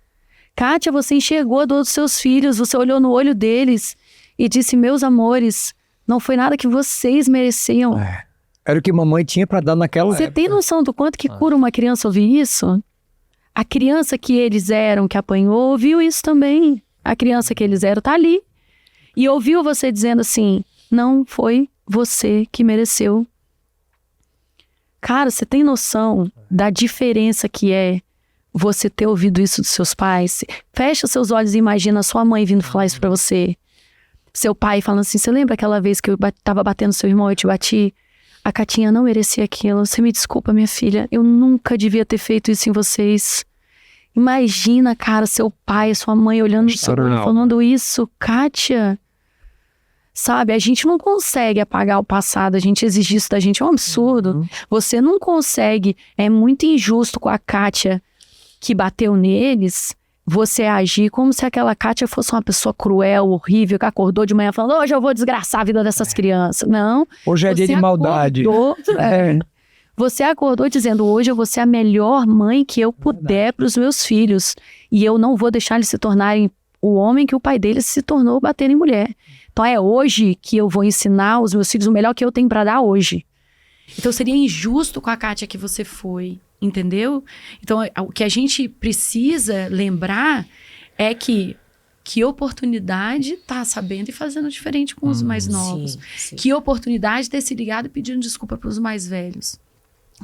Kátia, você enxergou a dor dos seus filhos, você olhou no olho deles e disse, meus amores, não foi nada que vocês mereciam. Era o que mamãe tinha pra dar naquela Você época. tem noção do quanto que cura uma criança ouvir isso? A criança que eles eram, que apanhou, ouviu isso também. A criança que eles eram tá ali. E ouviu você dizendo assim, não foi você que mereceu. Cara, você tem noção da diferença que é você ter ouvido isso dos seus pais? Fecha seus olhos e imagina a sua mãe vindo falar isso pra você. Seu pai falando assim, você lembra aquela vez que eu tava batendo seu irmão e eu te bati? A Catinha não merecia aquilo. Você me desculpa, minha filha. Eu nunca devia ter feito isso em vocês. Imagina, cara, seu pai, sua mãe olhando no seu olho, falando isso. Kátia, sabe, a gente não consegue apagar o passado. A gente exige isso da gente. É um absurdo. Você não consegue. É muito injusto com a Kátia que bateu neles, você agir como se aquela Kátia fosse uma pessoa cruel, horrível, que acordou de manhã falando, hoje eu vou desgraçar a vida dessas crianças. Não. Hoje é dia de maldade. Você acordou dizendo, hoje eu vou ser a melhor mãe que eu puder para os meus filhos. E eu não vou deixar eles se tornarem o homem que o pai deles se tornou batendo em mulher. Então é hoje que eu vou ensinar os meus filhos o melhor que eu tenho para dar hoje. Então seria injusto com a Kátia que você foi, entendeu? Então o que a gente precisa lembrar é que oportunidade tá sabendo e fazendo diferente com os mais novos. Sim, sim. Que oportunidade ter se ligado e pedindo desculpa para os mais velhos.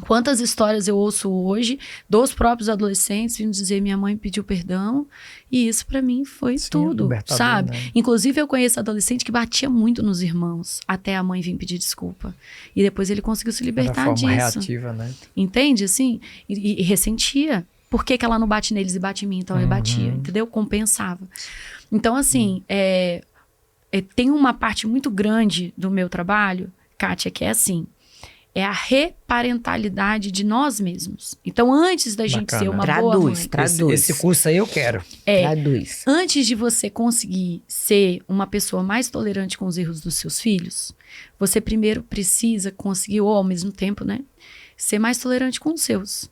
Quantas histórias eu ouço hoje dos próprios adolescentes vindo dizer minha mãe pediu perdão e isso pra mim foi tudo, sabe? Né? Inclusive eu conheço adolescente que batia muito nos irmãos até a mãe vir pedir desculpa e depois ele conseguiu se libertar forma disso. reativa, né? Entende assim? E ressentia. Por que ela não bate neles e bate em mim? Então eu batia, entendeu? Compensava. Então assim, tem uma parte muito grande do meu trabalho, Kátia, que é assim, é a reparentalidade de nós mesmos. Então, antes da gente ser uma boa mãe... Esse curso aí eu quero. Traduz. Antes de você conseguir ser uma pessoa mais tolerante com os erros dos seus filhos, você primeiro precisa conseguir, ou ao mesmo tempo, né? Ser mais tolerante com os seus.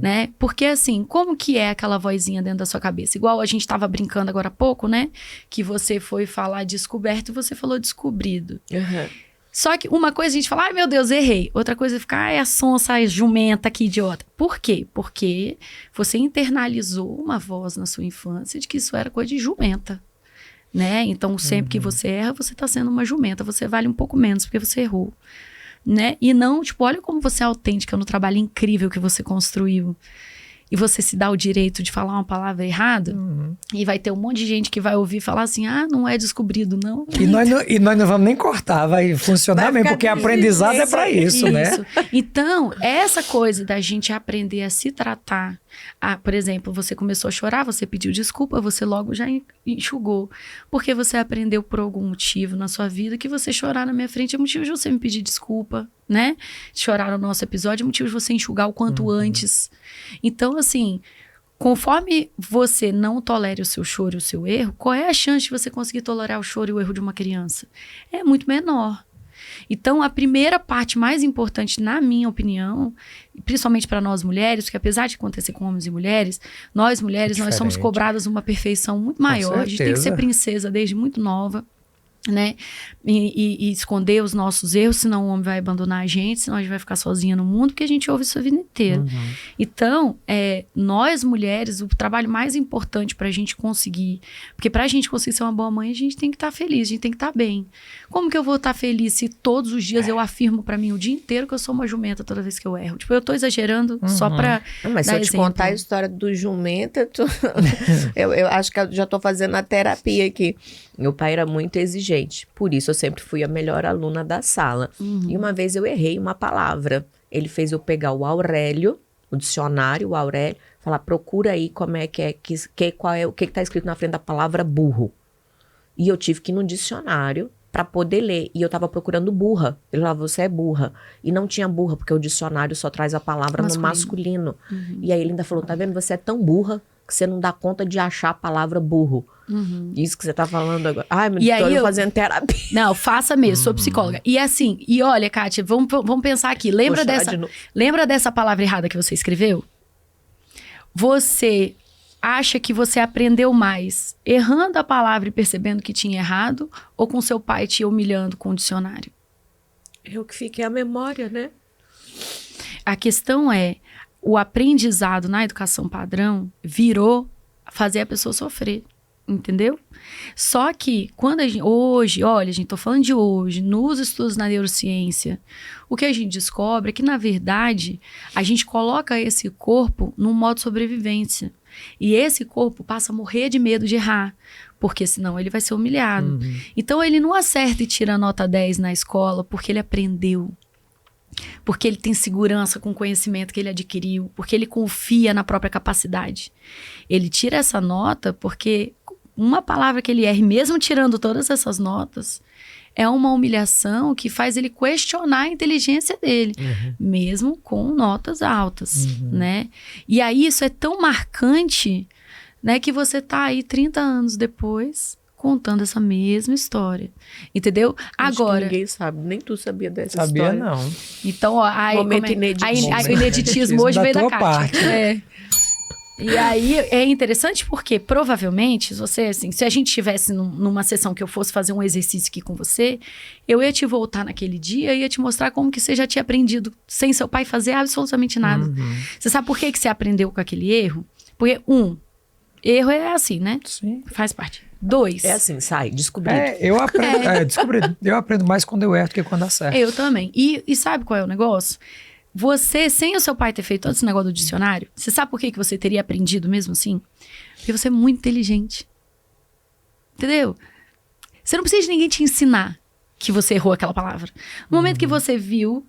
Né? Porque assim, como que é aquela vozinha dentro da sua cabeça? Igual a gente estava brincando agora há pouco, né? Que você foi falar descoberto e você falou descobrido. Só que uma coisa a gente fala, ai meu Deus, errei. Outra coisa é ficar, ai a sonsa, a jumenta, que idiota. Por quê? Porque você internalizou uma voz na sua infância de que isso era coisa de jumenta, né? Então sempre que você erra, você tá sendo uma jumenta. Você vale um pouco menos porque você errou, né? E não, tipo, olha como você é autêntica no trabalho incrível que você construiu. E você se dá o direito de falar uma palavra errada, e vai ter um monte de gente que vai ouvir e falar assim, ah, não é descobrido, não. E nós não vamos nem cortar, vai funcionar mesmo, porque aprendizado é pra isso, né? Então, essa coisa da gente aprender a se tratar. Por exemplo, você começou a chorar, você pediu desculpa, você logo já enxugou. Porque você aprendeu por algum motivo na sua vida que você chorar na minha frente é motivo de você me pedir desculpa, né? Chorar no nosso episódio é motivo de você enxugar o quanto antes. Então, assim, conforme você não tolere o seu choro e o seu erro, qual é a chance de você conseguir tolerar o choro e o erro de uma criança? É muito menor. Então, a primeira parte mais importante, na minha opinião, principalmente para nós mulheres, porque apesar de acontecer com homens e mulheres, nós mulheres, nós somos cobradas uma perfeição muito maior. A gente tem que ser princesa desde muito nova, né? E esconder os nossos erros, senão o homem vai abandonar a gente, senão a gente vai ficar sozinha no mundo, porque a gente ouve isso a vida inteira. Então, nós mulheres, o trabalho mais importante pra gente conseguir, porque pra gente conseguir ser uma boa mãe, a gente tem que estar feliz, a gente tem que estar bem. Como que eu vou estar feliz se todos os dias eu afirmo pra mim o dia inteiro que eu sou uma jumenta toda vez que eu erro? Tipo, eu tô exagerando só pra Mas se eu te contar a história do jumenta, eu acho que eu já tô fazendo a terapia aqui. Meu pai era muito exigente, por isso eu sempre fui a melhor aluna da sala. E uma vez eu errei uma palavra. Ele fez eu pegar o Aurélio, o dicionário, o Aurélio, falar, procura aí como é que é, o que tá escrito na frente da palavra burro. E eu tive que ir no dicionário para poder ler. E eu tava procurando burra. Ele falava, você é burra. E não tinha burra, porque o dicionário só traz a palavra no masculino. E aí ele ainda falou, tá vendo, você é tão burra que você não dá conta de achar a palavra burro. Isso que você tá falando agora. Ai, meu Deus, tô fazendo terapia. Não, faça mesmo, sou psicóloga. E assim, e olha, Kátia, vamos pensar aqui. Lembra dessa palavra errada que você escreveu? você acha que você aprendeu mais errando a palavra e percebendo que tinha errado, ou com seu pai te humilhando com o dicionário? É o que fica é a memória, né? A questão é, o aprendizado na educação padrão virou fazer a pessoa sofrer, entendeu? Só que quando a gente, hoje, olha, gente, tô falando de hoje, nos estudos na neurociência, o que a gente descobre é que, na verdade, a gente coloca esse corpo num modo de sobrevivência. E esse corpo passa a morrer de medo de errar, porque senão ele vai ser humilhado. Então ele não acerta e tira a nota 10 na escola porque ele aprendeu. Porque ele tem segurança com o conhecimento que ele adquiriu, porque ele confia na própria capacidade. Ele tira essa nota porque uma palavra que ele erre, mesmo tirando todas essas notas, é uma humilhação que faz ele questionar a inteligência dele, mesmo com notas altas, né? E aí isso é tão marcante, né, que você tá aí 30 anos depois contando essa mesma história, entendeu? Acho que Agora, ninguém sabe, nem tu sabia dessa Sabia história. não. então, ó, aí, Momento como ineditismo. o ineditismo hoje Da veio da tua Kátia. parte. É. E aí é interessante porque provavelmente, se você, assim, se a gente estivesse numa sessão que eu fosse fazer um exercício aqui com você, eu ia te voltar naquele dia e ia te mostrar como que você já tinha aprendido sem seu pai fazer absolutamente nada. Você sabe por que você aprendeu com aquele erro? Porque, erro é assim, né? Sim. Faz parte. 2. É assim, sai, descobrido. Eu aprendo, descobri, eu aprendo mais quando eu erro do que quando acerto. Eu também. E sabe qual é o negócio? Você, sem o seu pai ter feito todo esse negócio do dicionário, você sabe por que você teria aprendido mesmo assim? Porque você é muito inteligente. Entendeu? Você não precisa de ninguém te ensinar que você errou aquela palavra. No momento que você viu,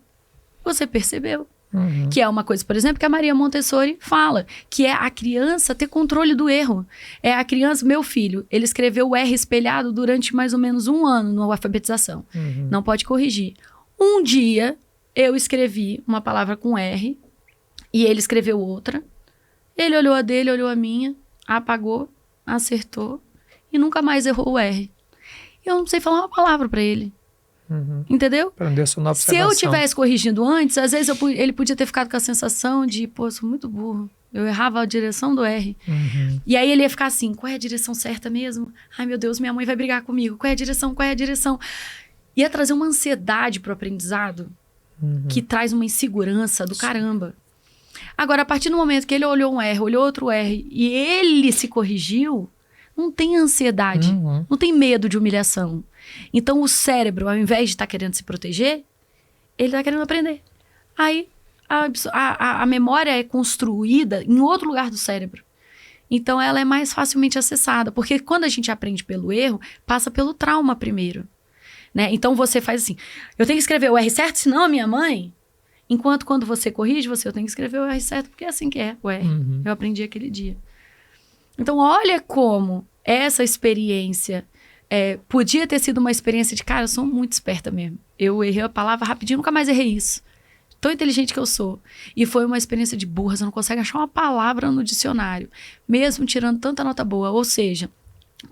você percebeu. Que é uma coisa, por exemplo, que a Maria Montessori fala, que é a criança ter controle do erro. É a criança, meu filho, ele escreveu o R espelhado durante mais ou menos 1 ano na alfabetização. Não pode corrigir. Um dia, eu escrevi uma palavra com R e ele escreveu outra. Ele olhou a dele, olhou a minha, apagou, acertou e nunca mais errou o R. Eu não sei falar uma palavra para ele. Entendeu? Aprendeu só na Se observação. eu tivesse corrigindo antes, às vezes ele podia ter ficado com a sensação de, pô, eu sou muito burro. Eu errava a direção do R. E aí ele ia ficar assim, qual é a direção certa mesmo? Ai, meu Deus, minha mãe vai brigar comigo. Qual é a direção? Qual é a direção? Ia trazer uma ansiedade pro aprendizado que traz uma insegurança do caramba. Agora, a partir do momento que ele olhou um R, olhou outro R e ele se corrigiu, não tem ansiedade, não tem medo de humilhação. Então, o cérebro, ao invés de estar querendo se proteger, ele está querendo aprender. Aí, a memória é construída em outro lugar do cérebro. Então, ela é mais facilmente acessada. Porque quando a gente aprende pelo erro, passa pelo trauma primeiro. Né? Então, você faz assim, eu tenho que escrever o R certo, senão a minha mãe... Enquanto quando você corrige, eu tenho que escrever o R certo, porque é assim que é o R. Eu aprendi aquele dia. Então, olha como essa experiência podia ter sido uma experiência de, cara, eu sou muito esperta mesmo. Eu errei a palavra rapidinho, nunca mais errei isso. Tão inteligente que eu sou. E foi uma experiência de burra, você não consegue achar uma palavra no dicionário, mesmo tirando tanta nota boa. Ou seja,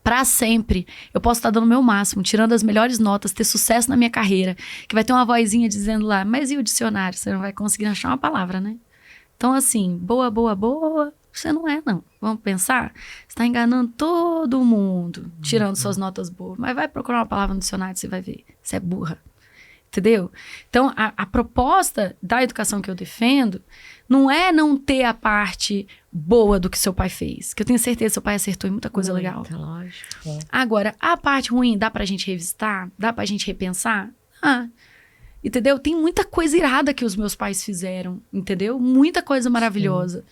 para sempre, eu posso estar dando o meu máximo, tirando as melhores notas, ter sucesso na minha carreira, que vai ter uma vozinha dizendo lá, mas e o dicionário? Você não vai conseguir achar uma palavra, né? Então, assim, boa, você não é, não. Vamos pensar? Você está enganando todo mundo, tirando suas notas boas. Mas vai procurar uma palavra no dicionário, você vai ver. Você é burra. Entendeu? Então, a proposta da educação que eu defendo não é não ter a parte boa do que seu pai fez. Que eu tenho certeza que seu pai acertou em muita coisa legal. Lógico. Agora, a parte ruim, dá pra gente revisitar? Dá pra gente repensar? Entendeu? Tem muita coisa irada que os meus pais fizeram, entendeu? Muita coisa maravilhosa.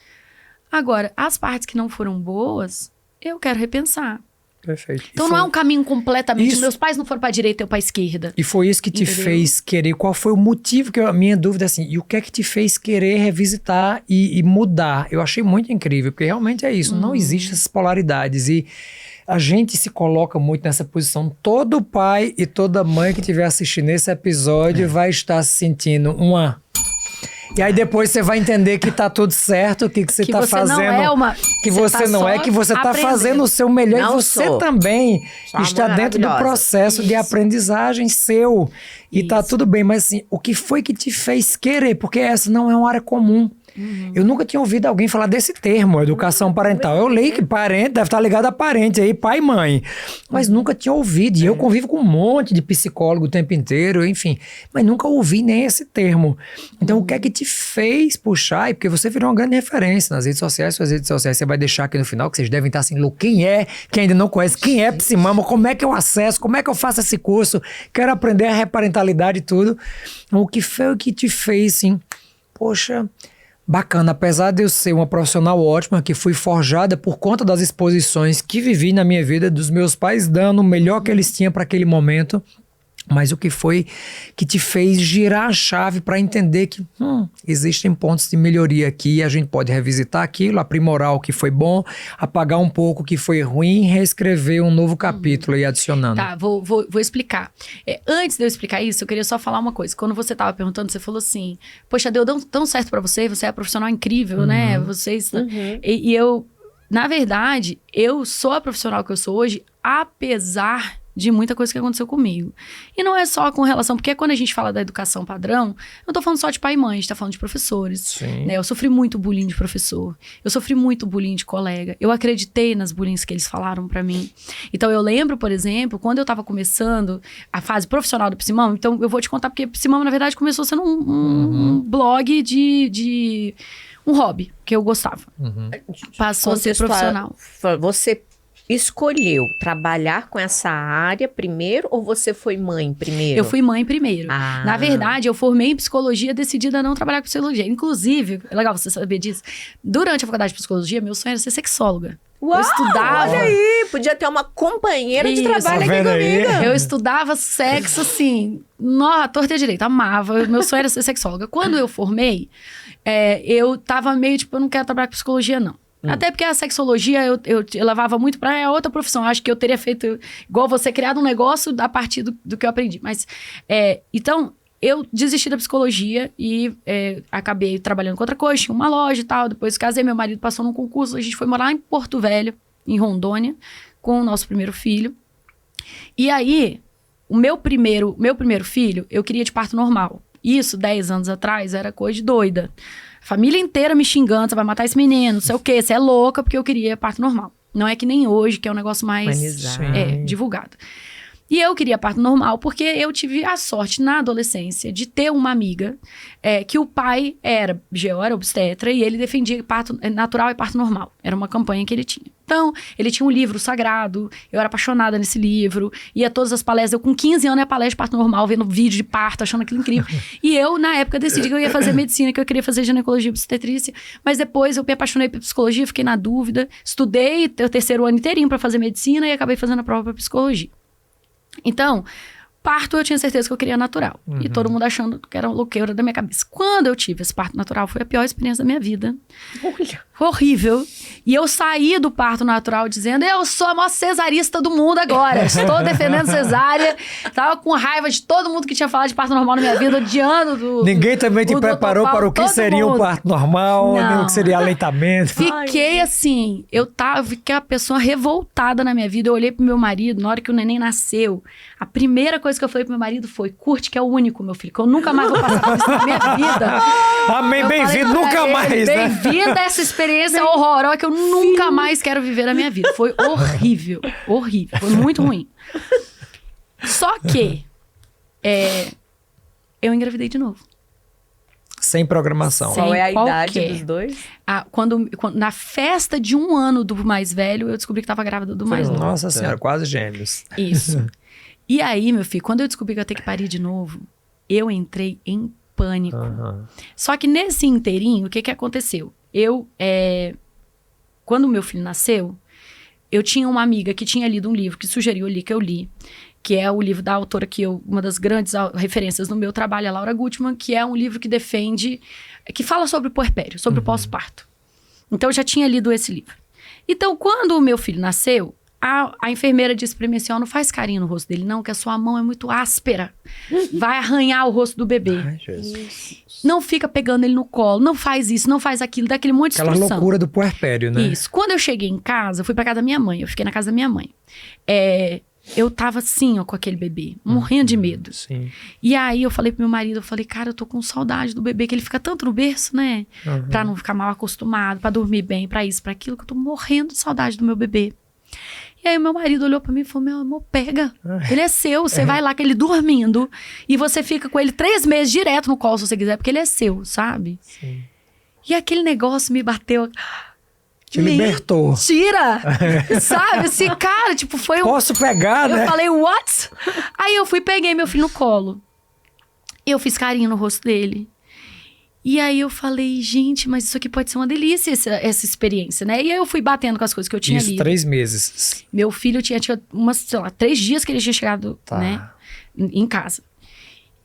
Agora, as partes que não foram boas, eu quero repensar. Perfeito. Então não é um caminho completamente... Isso. Meus pais não foram pra direita, eu pra esquerda. E foi isso que te Entendeu? fez querer? Qual foi o motivo? Que a minha dúvida é assim, e o que é que te fez querer revisitar e mudar? Eu achei muito incrível, porque realmente é isso, não existem essas polaridades e a gente se coloca muito nessa posição. Todo pai e toda mãe que estiver assistindo esse episódio vai estar se sentindo E aí depois você vai entender que tá tudo certo, o que você tá fazendo. Não é uma... Que você não é, que você tá fazendo o seu melhor Não e você sou. também Sou uma está dentro do maravilhosa. processo de Isso. aprendizagem seu. E tá Isso. tudo bem, mas assim, o que foi que te fez querer? Porque essa não é uma área comum. Eu nunca tinha ouvido alguém falar desse termo, educação parental. Eu leio que parente deve estar ligado a parente aí, pai e mãe. Mas nunca tinha ouvido. E eu convivo com um monte de psicólogo o tempo inteiro, enfim. Mas nunca ouvi nem esse termo. Então, o que é que te fez puxar? Porque você virou uma grande referência nas redes sociais, suas redes sociais. Você vai deixar aqui no final, que vocês devem estar assim, quem ainda não conhece, quem é Psimama, como é que eu acesso, como é que eu faço esse curso, quero aprender a reparentalidade e tudo. Então, o que foi o que te fez, assim, poxa... Bacana, apesar de eu ser uma profissional ótima, que fui forjada por conta das exposições que vivi na minha vida, dos meus pais dando o melhor que eles tinham para aquele momento, mas o que foi que te fez girar a chave para entender que existem pontos de melhoria aqui e a gente pode revisitar aquilo, aprimorar o que foi bom, apagar um pouco o que foi ruim, reescrever um novo capítulo e adicionando. Tá, vou explicar. Antes de eu explicar isso, eu queria só falar uma coisa. Quando você estava perguntando, você falou assim, poxa, deu tão certo para você é profissional incrível, né? Vocês... E eu, na verdade, eu sou a profissional que eu sou hoje, apesar de muita coisa que aconteceu comigo. E não é só com relação... Porque quando a gente fala da educação padrão, eu não tô falando só de pai e mãe, a gente tá falando de professores. Né? Eu sofri muito bullying de professor. Eu sofri muito bullying de colega. Eu acreditei nas bullyings que eles falaram pra mim. Então, eu lembro, por exemplo, quando eu tava começando a fase profissional do Psimama, então eu vou te contar, porque Psimama, na verdade, começou sendo um blog de um hobby que eu gostava. Passou a ser profissional. Você escolheu trabalhar com essa área primeiro ou você foi mãe primeiro? Eu fui mãe primeiro. Na verdade, eu formei em psicologia decidida a não trabalhar com psicologia. Inclusive, é legal você saber disso, durante a faculdade de psicologia, meu sonho era ser sexóloga. Uau, eu estudava... olha aí, podia ter uma companheira de trabalho aqui comigo. Eu estudava sexo, assim, à torta e à direita, amava. Meu sonho era ser sexóloga. Quando eu formei, eu tava meio tipo, eu não quero trabalhar com psicologia, não. Até porque a sexologia eu levava muito pra outra profissão. Eu acho que eu teria feito, igual você, criado um negócio a partir do que eu aprendi. Mas, então, eu desisti da psicologia e acabei trabalhando com outra coisa. Tinha uma loja e tal. Depois casei, meu marido passou num concurso. A gente foi morar em Porto Velho, em Rondônia, com o nosso primeiro filho. E aí, o meu primeiro filho, eu queria de parto normal. Isso, 10 anos atrás, era coisa de doida. Família inteira me xingando, você vai matar esse menino, não sei o quê, você é louca, porque eu queria parto normal. Não é que nem hoje, que é um negócio mais divulgado. E eu queria parto normal porque eu tive a sorte, na adolescência, de ter uma amiga que o pai era obstetra e ele defendia parto natural e parto normal. Era uma campanha que ele tinha. Então, ele tinha um livro sagrado, eu era apaixonada nesse livro, ia a todas as palestras. Eu com 15 anos ia palestra de parto normal, vendo vídeo de parto, achando aquilo incrível. E eu, na época, decidi que eu ia fazer medicina, que eu queria fazer ginecologia e obstetrícia. Mas depois eu me apaixonei por psicologia, fiquei na dúvida. Estudei o 3º ano inteirinho para fazer medicina e acabei fazendo a prova para psicologia. Então, parto eu tinha certeza que eu queria natural. E todo mundo achando que era uma loucura da minha cabeça. Quando eu tive esse parto natural, foi a pior experiência da minha vida. Foi horrível. E eu saí do parto natural dizendo, eu sou a maior cesarista do mundo agora. Estou defendendo cesárea. Tava com raiva de todo mundo que tinha falado de parto normal na minha vida, odiando Ninguém também te preparou para o que seria o parto normal, nem o que seria aleitamento. Fiquei assim, fiquei uma pessoa revoltada na minha vida. Eu olhei pro meu marido, na hora que o neném nasceu, a primeira coisa que eu falei pro meu marido foi, curte que é o único, meu filho, que eu nunca mais vou passar por isso na minha vida. Amém, bem-vindo, nunca mais, né? Bem-vindo a essa experiência horrorosa que eu nunca mais quero viver na minha vida. Foi horrível, horrível, foi muito ruim. Só que, eu engravidei de novo. Sem programação. Qual é a idade dos dois? Quando, na festa de 1 ano do mais velho, eu descobri que estava grávida do mais novo. Nossa senhora, quase gêmeos. Isso. E aí, meu filho, quando eu descobri que eu ia ter que parir de novo, eu entrei em pânico. Só que nesse inteirinho, o que aconteceu? Quando o meu filho nasceu, eu tinha uma amiga que tinha lido um livro que sugeriu ali que eu li, que é o livro da autora uma das grandes referências no meu trabalho, a Laura Gutman, que é um livro que que fala sobre o puerpério, sobre o pós-parto. Então, eu já tinha lido esse livro. Então, quando o meu filho nasceu, a enfermeira disse pra mim assim, não faz carinho no rosto dele não, que a sua mão é muito áspera. Vai arranhar o rosto do bebê. Ai, Jesus. Não fica pegando ele no colo, não faz isso, não faz aquilo, dá aquele monte de instrução. Aquela loucura do puerpério, né? Isso. Quando eu cheguei em casa, eu fui pra casa da minha mãe, eu fiquei na casa da minha mãe. eu tava assim, ó, com aquele bebê, morrendo de medo. Sim. E aí eu falei pro meu marido, cara, eu tô com saudade do bebê, que ele fica tanto no berço, né? Pra não ficar mal acostumado, pra dormir bem, pra isso, pra aquilo, que eu tô morrendo de saudade do meu bebê. E aí meu marido olhou pra mim e falou, meu amor, pega. Ele é seu, você vai lá com ele dormindo e você fica com ele 3 meses direto no colo, se você quiser, porque ele é seu, sabe? Sim. E aquele negócio me bateu... Te libertou. Mentira! Sabe? Esse cara, tipo, foi um... Posso pegar, né? Eu falei, what? Aí eu fui, peguei meu filho no colo. Eu fiz carinho no rosto dele. E aí eu falei, gente, mas isso aqui pode ser uma delícia, essa experiência, né? E aí eu fui batendo com as coisas que eu tinha Isso, lido. 3 meses. Meu filho tinha umas, sei lá, 3 dias que ele tinha chegado, Tá. né? Em casa.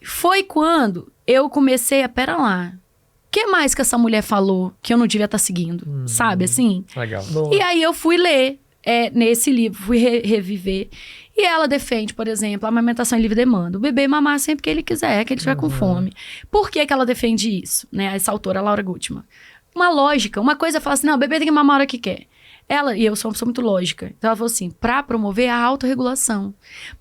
Foi quando eu comecei a, pera lá, o que mais que essa mulher falou que eu não devia estar seguindo? Sabe, assim? Legal. E aí eu fui ler nesse livro, fui reviver. E ela defende, por exemplo, a amamentação em livre demanda. O bebê mamar sempre que ele quiser, que ele estiver com fome. Por que que ela defende isso? Né? Essa autora, Laura Gutman. Uma lógica. Uma coisa é falar assim, não, o bebê tem que mamar a hora que quer. Ela, e eu sou uma pessoa muito lógica, então ela falou assim, pra promover a autorregulação.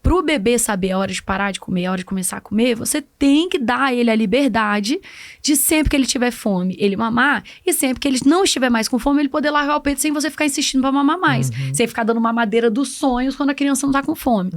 Pro bebê saber a hora de parar de comer, a hora de começar a comer, você tem que dar a ele a liberdade de sempre que ele tiver fome, ele mamar, e sempre que ele não estiver mais com fome, ele poder largar o peito sem você ficar insistindo pra mamar mais. Sem ficar dando mamadeira dos sonhos quando a criança não tá com fome.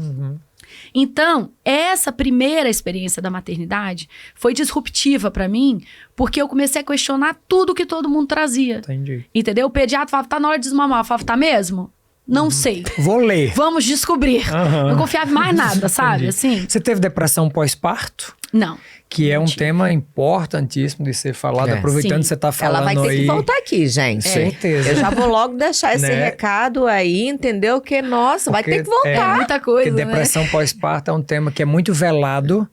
Então, essa primeira experiência da maternidade foi disruptiva pra mim, porque eu comecei a questionar tudo que todo mundo trazia. Entendi. Entendeu? O pediatra falava, tá na hora de desmamar. Eu falava, tá mesmo? Não sei. Vou ler. Vamos descobrir. Não confiava em mais nada, sabe? Entendi. Assim? Você teve depressão pós-parto? Não. Que é um Tive. tema importantíssimo de ser falado, aproveitando Sim. que você tá falando Ela vai ter aí. que voltar aqui, gente. Certeza. Eu já vou logo deixar esse Né? recado aí, entendeu? Que, nossa, vai Porque ter que voltar. Muita Porque coisa, né? depressão pós-parto é um tema que é muito velado.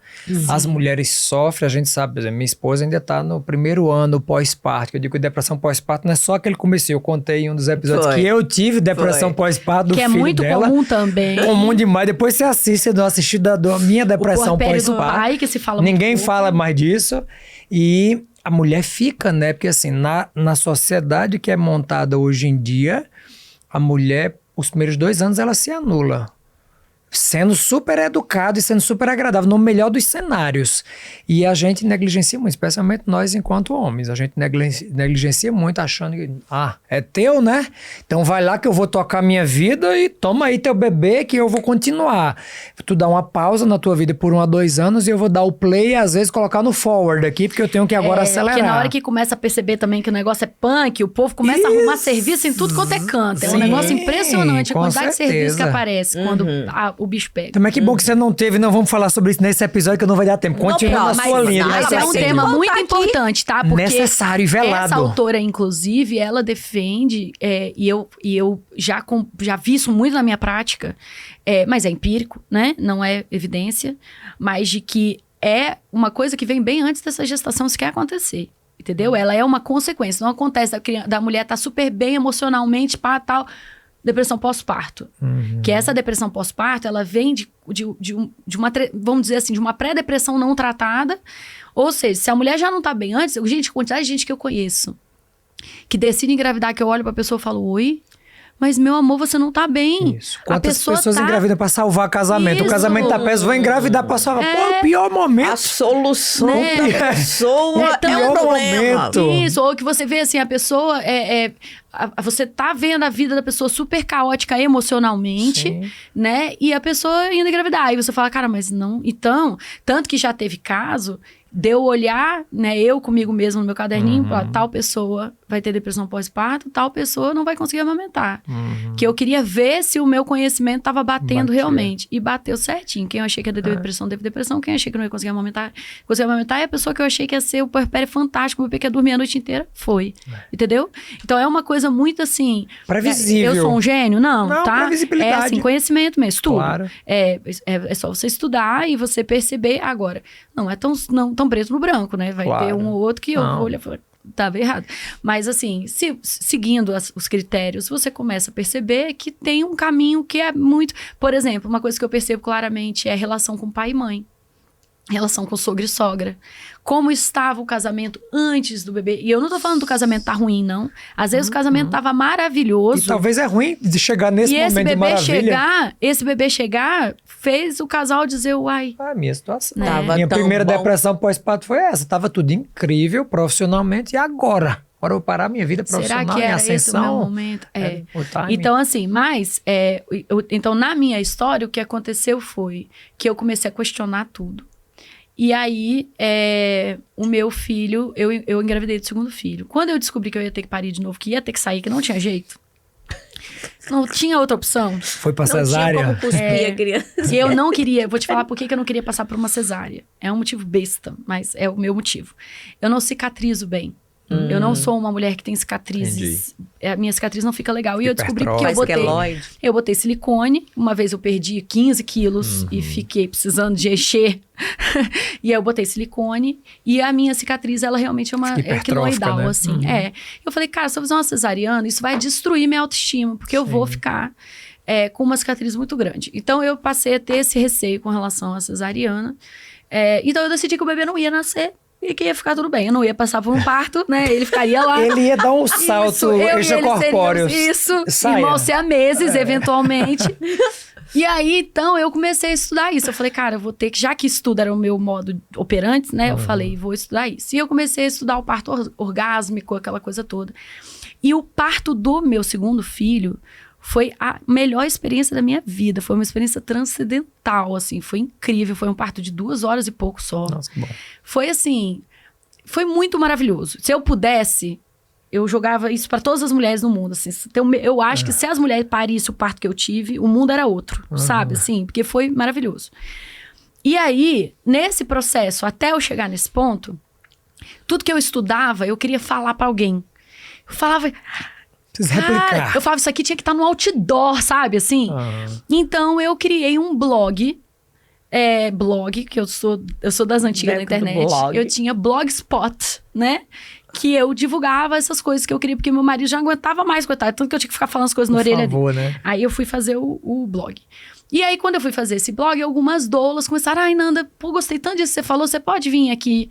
As mulheres sofrem, a gente sabe, por exemplo, minha esposa ainda está no primeiro ano pós-parto. Eu digo que depressão pós-parto não é só aquele começo. Eu contei em um dos episódios Foi. que eu tive depressão Foi. pós-parto do Que é filho muito dela. comum também. Comum demais. Depois você assiste, você não assistiu da minha depressão O puerpério do pós-parto. pai, que se fala Ninguém muito pouco. fala mais disso. E a mulher fica, né? Porque assim, na sociedade que é montada hoje em dia, a mulher, os primeiros 2 anos, ela se anula. Sendo super educado e sendo super agradável, no melhor dos cenários. E a gente negligencia muito, especialmente nós enquanto homens. A gente negligencia muito achando que, é teu, né? Então vai lá que eu vou tocar minha vida e toma aí teu bebê que eu vou continuar. Tu dá uma pausa na tua vida por 1 a 2 anos e eu vou dar o play e às vezes colocar no forward aqui, porque eu tenho que agora acelerar. Porque na hora que começa a perceber também que o negócio é punk, o povo começa a arrumar serviço em tudo quanto é canto. É um Sim, negócio impressionante a com quantidade de serviço que certeza. aparece quando o bicho pega. Também que bom que você não teve, não vamos falar sobre isso nesse episódio que não vai dar tempo. Continua na mas sua linha. ela Mas vai é um ter que tema voltar muito aqui. importante, tá? Porque Necessário e velado. essa autora, inclusive, ela defende, e eu já vi isso muito na minha prática, mas é empírico, né? Não é evidência, mas de que é uma coisa que vem bem antes dessa gestação sequer acontecer. Entendeu? Ela é uma consequência. Não acontece da mulher estar super bem emocionalmente, tal... Depressão pós-parto. Que essa depressão pós-parto, ela vem de uma, vamos dizer assim, de uma pré-depressão não tratada. Ou seja, se a mulher já não tá bem antes, gente, a quantidade de gente que eu conheço que decide engravidar, que eu olho pra pessoa e falo, oi, mas meu amor, você não tá bem. Isso. A Quantas pessoa pessoas tá... engravidam pra salvar casamento? O Isso. casamento tá péssimo, vou engravidar pra salvar. Pô, o pior momento. A solução Né? da pessoa é pior um problema. momento. Isso, ou que você vê assim, a pessoa você tá vendo a vida da pessoa super caótica emocionalmente, Sim. né? E a pessoa indo engravidar. Aí você fala, cara, mas não... Então, tanto que já teve caso de eu olhar, né, eu comigo mesmo no meu caderninho, tal pessoa vai ter depressão pós-parto, tal pessoa não vai conseguir amamentar. Que eu queria ver se o meu conhecimento estava batendo Batia. realmente. E bateu certinho. Quem eu achei que ia ter depressão, teve depressão. Quem eu achei que não ia conseguir amamentar, conseguiu amamentar. E a pessoa que eu achei que ia ser o puerpério fantástico, o bebê que ia dormir a noite inteira, foi. Entendeu? Então é uma coisa muito assim... Previsível. Eu sou um gênio? Não, tá? previsibilidade. É assim, conhecimento mesmo, estudo. Claro. É só você estudar e você perceber. Agora, não é tão preto no branco, né? Vai Claro. ter um ou outro que eu Não. vou olhar e falar, estava errado. Mas assim, seguindo os critérios, você começa a perceber que tem um caminho que é muito... Por exemplo, uma coisa que eu percebo claramente é a relação com pai e mãe. relação com sogro e sogra, como estava o casamento antes do bebê. E eu não tô falando do casamento tá ruim, não. Às vezes o casamento tava maravilhoso. E talvez é ruim de chegar nesse momento de maravilha. Esse bebê chegar, fez o casal dizer, uai. A minha situação. Né? Tava Minha tão primeira bom. depressão pós-parto foi essa. Tava tudo incrível profissionalmente. E agora? Agora eu vou parar minha vida Será profissional que em era esse o meu ascensão. momento? É. O timing. Então, assim, então, na minha história, o que aconteceu foi que eu comecei a questionar tudo. E aí, o meu filho, eu engravidei do segundo filho. Quando eu descobri que eu ia ter que parir de novo, que ia ter que sair, que não tinha jeito, não tinha outra opção. Foi pra Não tinha cesárea. como cuspir a criança. E eu não queria, vou te falar por que eu não queria passar por uma cesárea. É um motivo besta, mas é o meu motivo. Eu não cicatrizo bem. Eu não sou uma mulher que tem cicatrizes. A minha cicatriz não fica legal. E eu descobri que eu Faz botei... queloide. Eu botei silicone. Uma vez eu perdi 15 quilos e fiquei precisando de encher. E aí eu botei silicone. E a minha cicatriz, ela realmente é uma Hipertrófica, quiloidal, né? assim. Eu falei, cara, se eu fizer uma cesariana, isso vai destruir minha autoestima. Porque eu vou ficar com uma cicatriz muito grande. Então, eu passei a ter esse receio com relação à cesariana. Então, eu decidi que o bebê não ia nascer. E que ia ficar tudo bem. Eu não ia passar por um parto, né? Ele ficaria lá. Ele ia dar um salto extracorpóreo. Isso, Saia. irmão siameses, eventualmente. E aí, então, eu comecei a estudar isso. Eu falei, cara, eu vou ter que... Já que estudo era o meu modo operante, né? Eu falei, vou estudar isso. E eu comecei a estudar o parto orgásmico, aquela coisa toda. E o parto do meu segundo filho foi a melhor experiência da minha vida. Foi uma experiência transcendental, assim. Foi incrível. Foi um parto de 2 horas e pouco só. Nossa, que bom. Foi assim... Foi muito maravilhoso. Se eu pudesse, eu jogava isso para todas as mulheres no mundo, assim. Então, eu acho que se as mulheres parissem o parto que eu tive, o mundo era outro, sabe? Assim, porque foi maravilhoso. E aí, nesse processo, até eu chegar nesse ponto, tudo que eu estudava, eu queria falar para alguém. Eu falava... Precisa replicar. Eu falava, isso aqui tinha que estar no outdoor, sabe? Assim. Então, eu criei um blog. Que eu sou das antigas da Dentro do internet. blog. Eu tinha Blogspot, né? Que eu divulgava essas coisas que eu queria, porque meu marido já não aguentava mais, coitado. Tanto que eu tinha que ficar falando as coisas na orelha dele. Né? Aí eu fui fazer o blog. E aí, quando eu fui fazer esse blog, algumas doulas começaram, ai, Nanda, pô, gostei tanto disso que você falou, você pode vir aqui,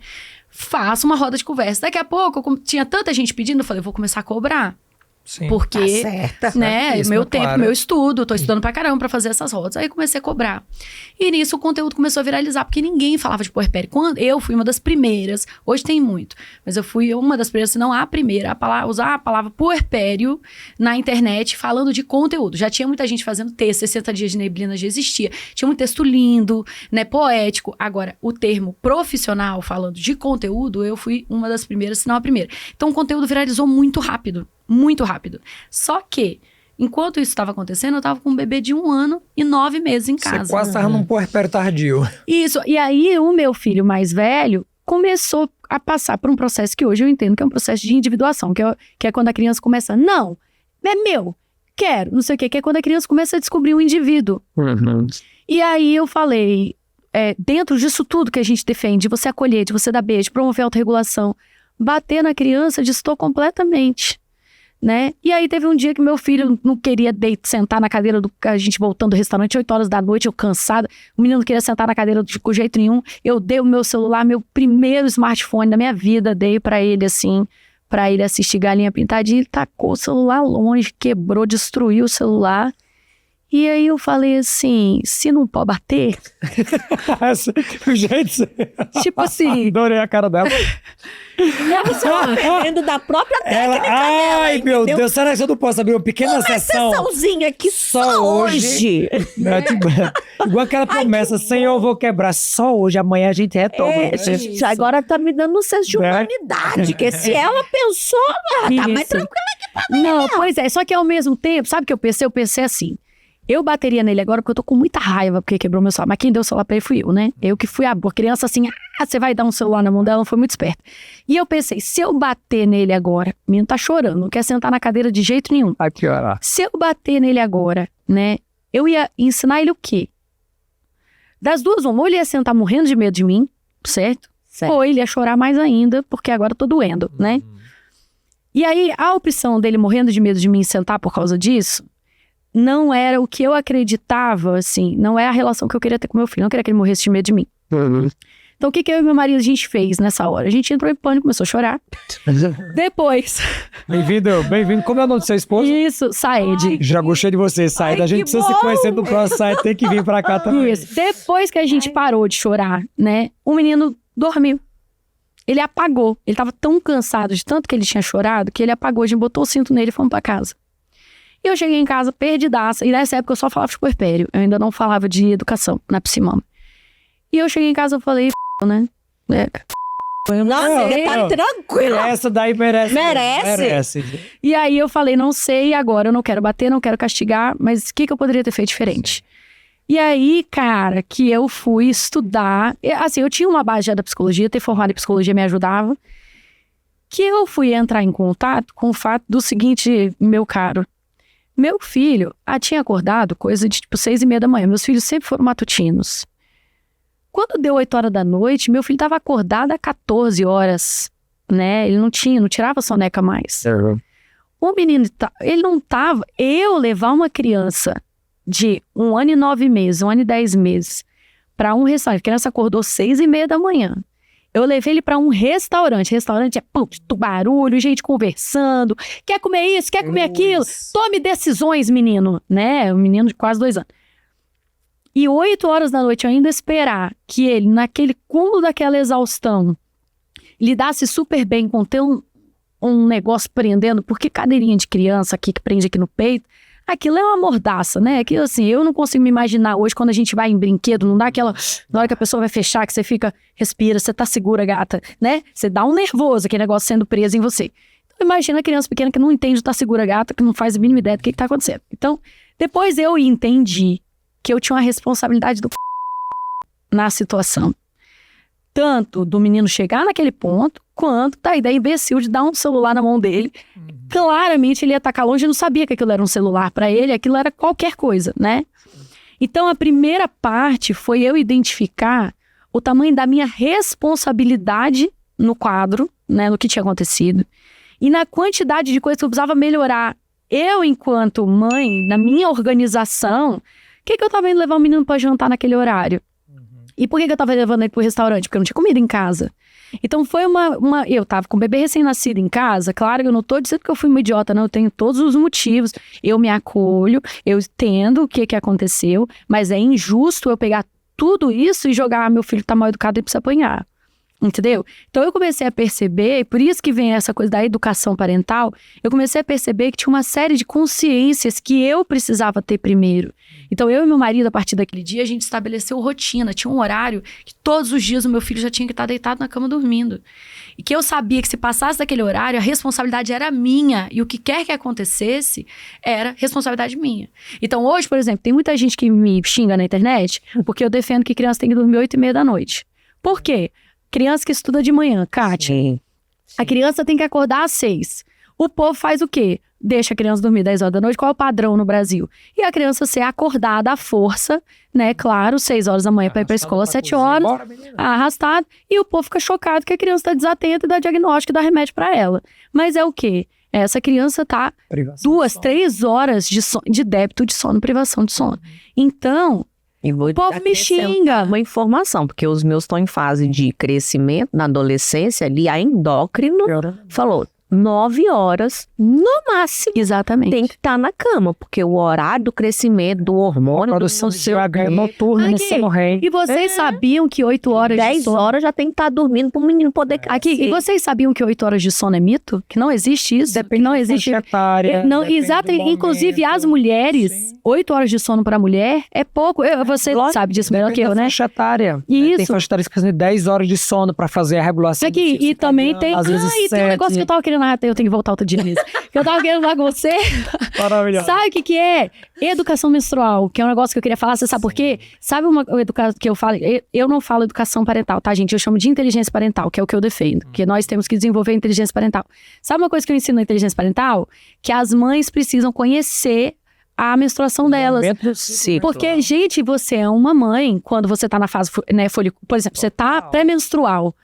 faça uma roda de conversa. Daqui a pouco, tinha tanta gente pedindo, eu falei, eu vou começar a cobrar. Sim. Porque, Tá certa. né, Certíssimo, meu tempo, claro. meu estudo, tô estudando pra caramba pra fazer essas rodas. Aí comecei a cobrar. E nisso o conteúdo começou a viralizar, porque ninguém falava de puerpério. Quando eu fui uma das primeiras, hoje tem muito, mas eu fui uma das primeiras, se não a primeira, usar a palavra puerpério na internet, falando de conteúdo. Já tinha muita gente fazendo texto, 60 dias de neblina já existia. Tinha um texto lindo, né, poético. Agora, o termo profissional, falando de conteúdo, eu fui uma das primeiras, se não a primeira. Então, o conteúdo viralizou muito rápido. Muito rápido. Só que, enquanto isso estava acontecendo, eu estava com um bebê de 1 ano e 9 meses em casa. Você quase estava num puerpério tardio. Isso. E aí, o meu filho mais velho começou a passar por um processo que hoje eu entendo que é um processo de individuação, que é quando a criança começa, não, é meu, quero, não sei o quê, que é quando a criança começa a descobrir um indivíduo. E aí eu falei, dentro disso tudo que a gente defende, de você acolher, de você dar beijo, promover a autorregulação, bater na criança, distou completamente. Né? E aí teve um dia que meu filho não queria sentar na cadeira a gente voltando do restaurante, 8 horas da noite, eu cansada, o menino não queria sentar na cadeira de jeito nenhum, eu dei o meu celular, meu primeiro smartphone da minha vida, dei pra ele assim, pra ele assistir Galinha Pintadinha, ele tacou o celular longe, quebrou, destruiu o celular. E aí eu falei assim, se não pode bater... Gente, tipo assim... adorei a cara dela. Dentro da própria técnica Ai, dela, meu entendeu? Deus, será que eu não posso abrir uma pequena sessão? Sessãozinha aqui só hoje. Né, tipo, igual aquela promessa, Senhor, eu vou quebrar só hoje, amanhã a gente retoma. Gente, agora tá me dando um senso de Né? humanidade, que se ela pensou, ela tá mais Isso. tranquila que pra Não, pois é, só que ao mesmo tempo, sabe o que eu pensei? Eu pensei assim, eu bateria nele agora porque eu tô com muita raiva porque quebrou meu celular, mas quem deu o celular pra ele fui eu, né? Eu que fui a boa criança assim, você vai dar um celular na mão dela, não foi muito esperta. E eu pensei, se eu bater nele agora, o menino tá chorando, não quer sentar na cadeira de jeito nenhum. Vai piorar. Se eu bater nele agora, né, eu ia ensinar ele o quê? Das duas, uma, ou ele ia sentar morrendo de medo de mim, certo? Ou ele ia chorar mais ainda, porque agora eu tô doendo, né? E aí, a opção dele morrendo de medo de mim sentar por causa disso, não era o que eu acreditava, assim, não é a relação que eu queria ter com meu filho. Eu não queria que ele morresse de medo de mim. Então, o que eu e meu marido a gente fez nessa hora? A gente entrou em pânico, começou a chorar. Depois... Bem-vindo. Como é o nome do seu esposo? Isso, Saed. Já gostei de você, Saed. A gente precisa se conhecer no próximo, Saed tem que vir pra cá também. Isso. Depois que a gente parou de chorar, né? O menino dormiu. Ele apagou. Ele tava tão cansado de tanto que ele tinha chorado que ele apagou. A gente botou o cinto nele e fomos pra casa. E eu cheguei em casa perdidaça. E nessa época eu só falava de puerpério. Eu ainda não falava de educação na Psimama. E eu cheguei em casa e falei, né? Nossa, você tá tranquila. Essa daí merece. Merece? E aí eu falei, não sei agora, eu não quero bater, não quero castigar, mas o que eu poderia ter feito diferente? E aí, cara, que eu fui estudar, assim, eu tinha uma base já da psicologia, ter formado em psicologia me ajudava, que eu fui entrar em contato com o fato do seguinte, meu caro, meu filho tinha acordado coisa de tipo 6:30 da manhã, meus filhos sempre foram matutinos. Quando deu 8 horas da noite, meu filho estava acordado há 14 horas, né? Ele não tirava soneca mais. O menino, ele não tava... Eu levar uma criança de 1 ano e 9 meses, 1 ano e 10 meses, para um restaurante. A criança acordou 6:30 da manhã. Eu levei ele para um restaurante. Restaurante é barulho, gente conversando. Quer comer isso, quer comer aquilo? Tome decisões, menino. Né? Um menino de quase 2 anos. E 8 horas da noite eu ainda esperar que ele, naquele cúmulo daquela exaustão, lidasse super bem com ter um negócio prendendo, porque cadeirinha de criança aqui que prende aqui no peito, aquilo é uma mordaça, né? Aquilo assim, eu não consigo me imaginar hoje quando a gente vai em brinquedo, não dá aquela... Na hora que a pessoa vai fechar, que você fica, respira, você tá segura, gata, né? Você dá um nervoso, aquele negócio sendo preso em você. Então imagina a criança pequena que não entende tá segura, gata, que não faz a mínima ideia do que tá acontecendo. Então, depois eu entendi que eu tinha uma responsabilidade na situação. Tanto do menino chegar naquele ponto, quanto da ideia imbecil de dar um celular na mão dele. Claramente ele ia atacar longe e não sabia que aquilo era um celular para ele, aquilo era qualquer coisa, né? Então a primeira parte foi eu identificar o tamanho da minha responsabilidade no quadro, né, no que tinha acontecido, e na quantidade de coisas que eu precisava melhorar. Eu, enquanto mãe, na minha organização, o que eu tava indo levar o menino para jantar naquele horário? E por que eu tava levando ele pro restaurante? Porque eu não tinha comida em casa. Então foi eu tava com um bebê recém-nascido em casa, claro que eu não tô dizendo que eu fui uma idiota, não, eu tenho todos os motivos, eu me acolho, eu entendo o que aconteceu, mas é injusto eu pegar tudo isso e jogar, meu filho tá mal educado e precisa apanhar. Entendeu? Então eu comecei a perceber, por isso que vem essa coisa da educação parental, eu comecei a perceber que tinha uma série de consciências que eu precisava ter primeiro. Então eu e meu marido, a partir daquele dia, a gente estabeleceu rotina, tinha um horário que todos os dias o meu filho já tinha que estar deitado na cama dormindo. E que eu sabia que se passasse daquele horário, a responsabilidade era minha, e o que quer que acontecesse era responsabilidade minha. Então hoje, por exemplo, tem muita gente que me xinga na internet, porque eu defendo que criança tem que dormir 8:30 da noite. Por quê? Criança que estuda de manhã, Kátia. Sim. A criança tem que acordar às 6. O povo faz o quê? Deixa a criança dormir 10 horas da noite. Qual é o padrão no Brasil? E a criança ser acordada à força, né? Claro, 6 horas da manhã para ir para a escola, 7 horas, arrastado. E o povo fica chocado que a criança está desatenta e dá diagnóstico e dá remédio para ela. Mas é o quê? Essa criança tá 2, 3 horas de débito de sono, privação de sono. Então... O povo me xinga. Uma informação, porque os meus estão em fase de crescimento, na adolescência, ali a endócrino falou 9 horas no máximo. Exatamente. Tem que estar na cama, porque o horário do crescimento do hormônio... A produção do seu é noturna, nesse morrer. E vocês sabiam que 8 horas de 10 sono... horas já tem que estar dormindo para o menino poder crescer. Aqui, e vocês sabiam que 8 horas de sono é mito? Que não existe isso? Depende que não da existe. faixa etária, Não, depende exato. do Inclusive, momento. as mulheres, Sim. 8 horas de sono para mulher é pouco. Você sabe disso melhor que eu, né? Faixa etária. Isso. Tem faixa etária que precisa de 10 horas de sono para fazer a regulação. Aqui, e também tem... Às vezes e tem um negócio que eu tava querendo... eu tenho que voltar outro dia nisso. Que eu tava querendo falar com você. Maravilhoso. Sabe o que é? Educação menstrual, que é um negócio que eu queria falar. Você sabe por quê? Sabe uma educação que eu falo? Eu não falo educação parental, tá, gente? Eu chamo de inteligência parental, que é o que eu defendo. Que nós temos que desenvolver a inteligência parental. Sabe uma coisa que eu ensino na inteligência parental? Que as mães precisam conhecer a menstruação delas. Porque, gente, você é uma mãe quando você tá na fase, né, por exemplo, você tá pré-menstrual.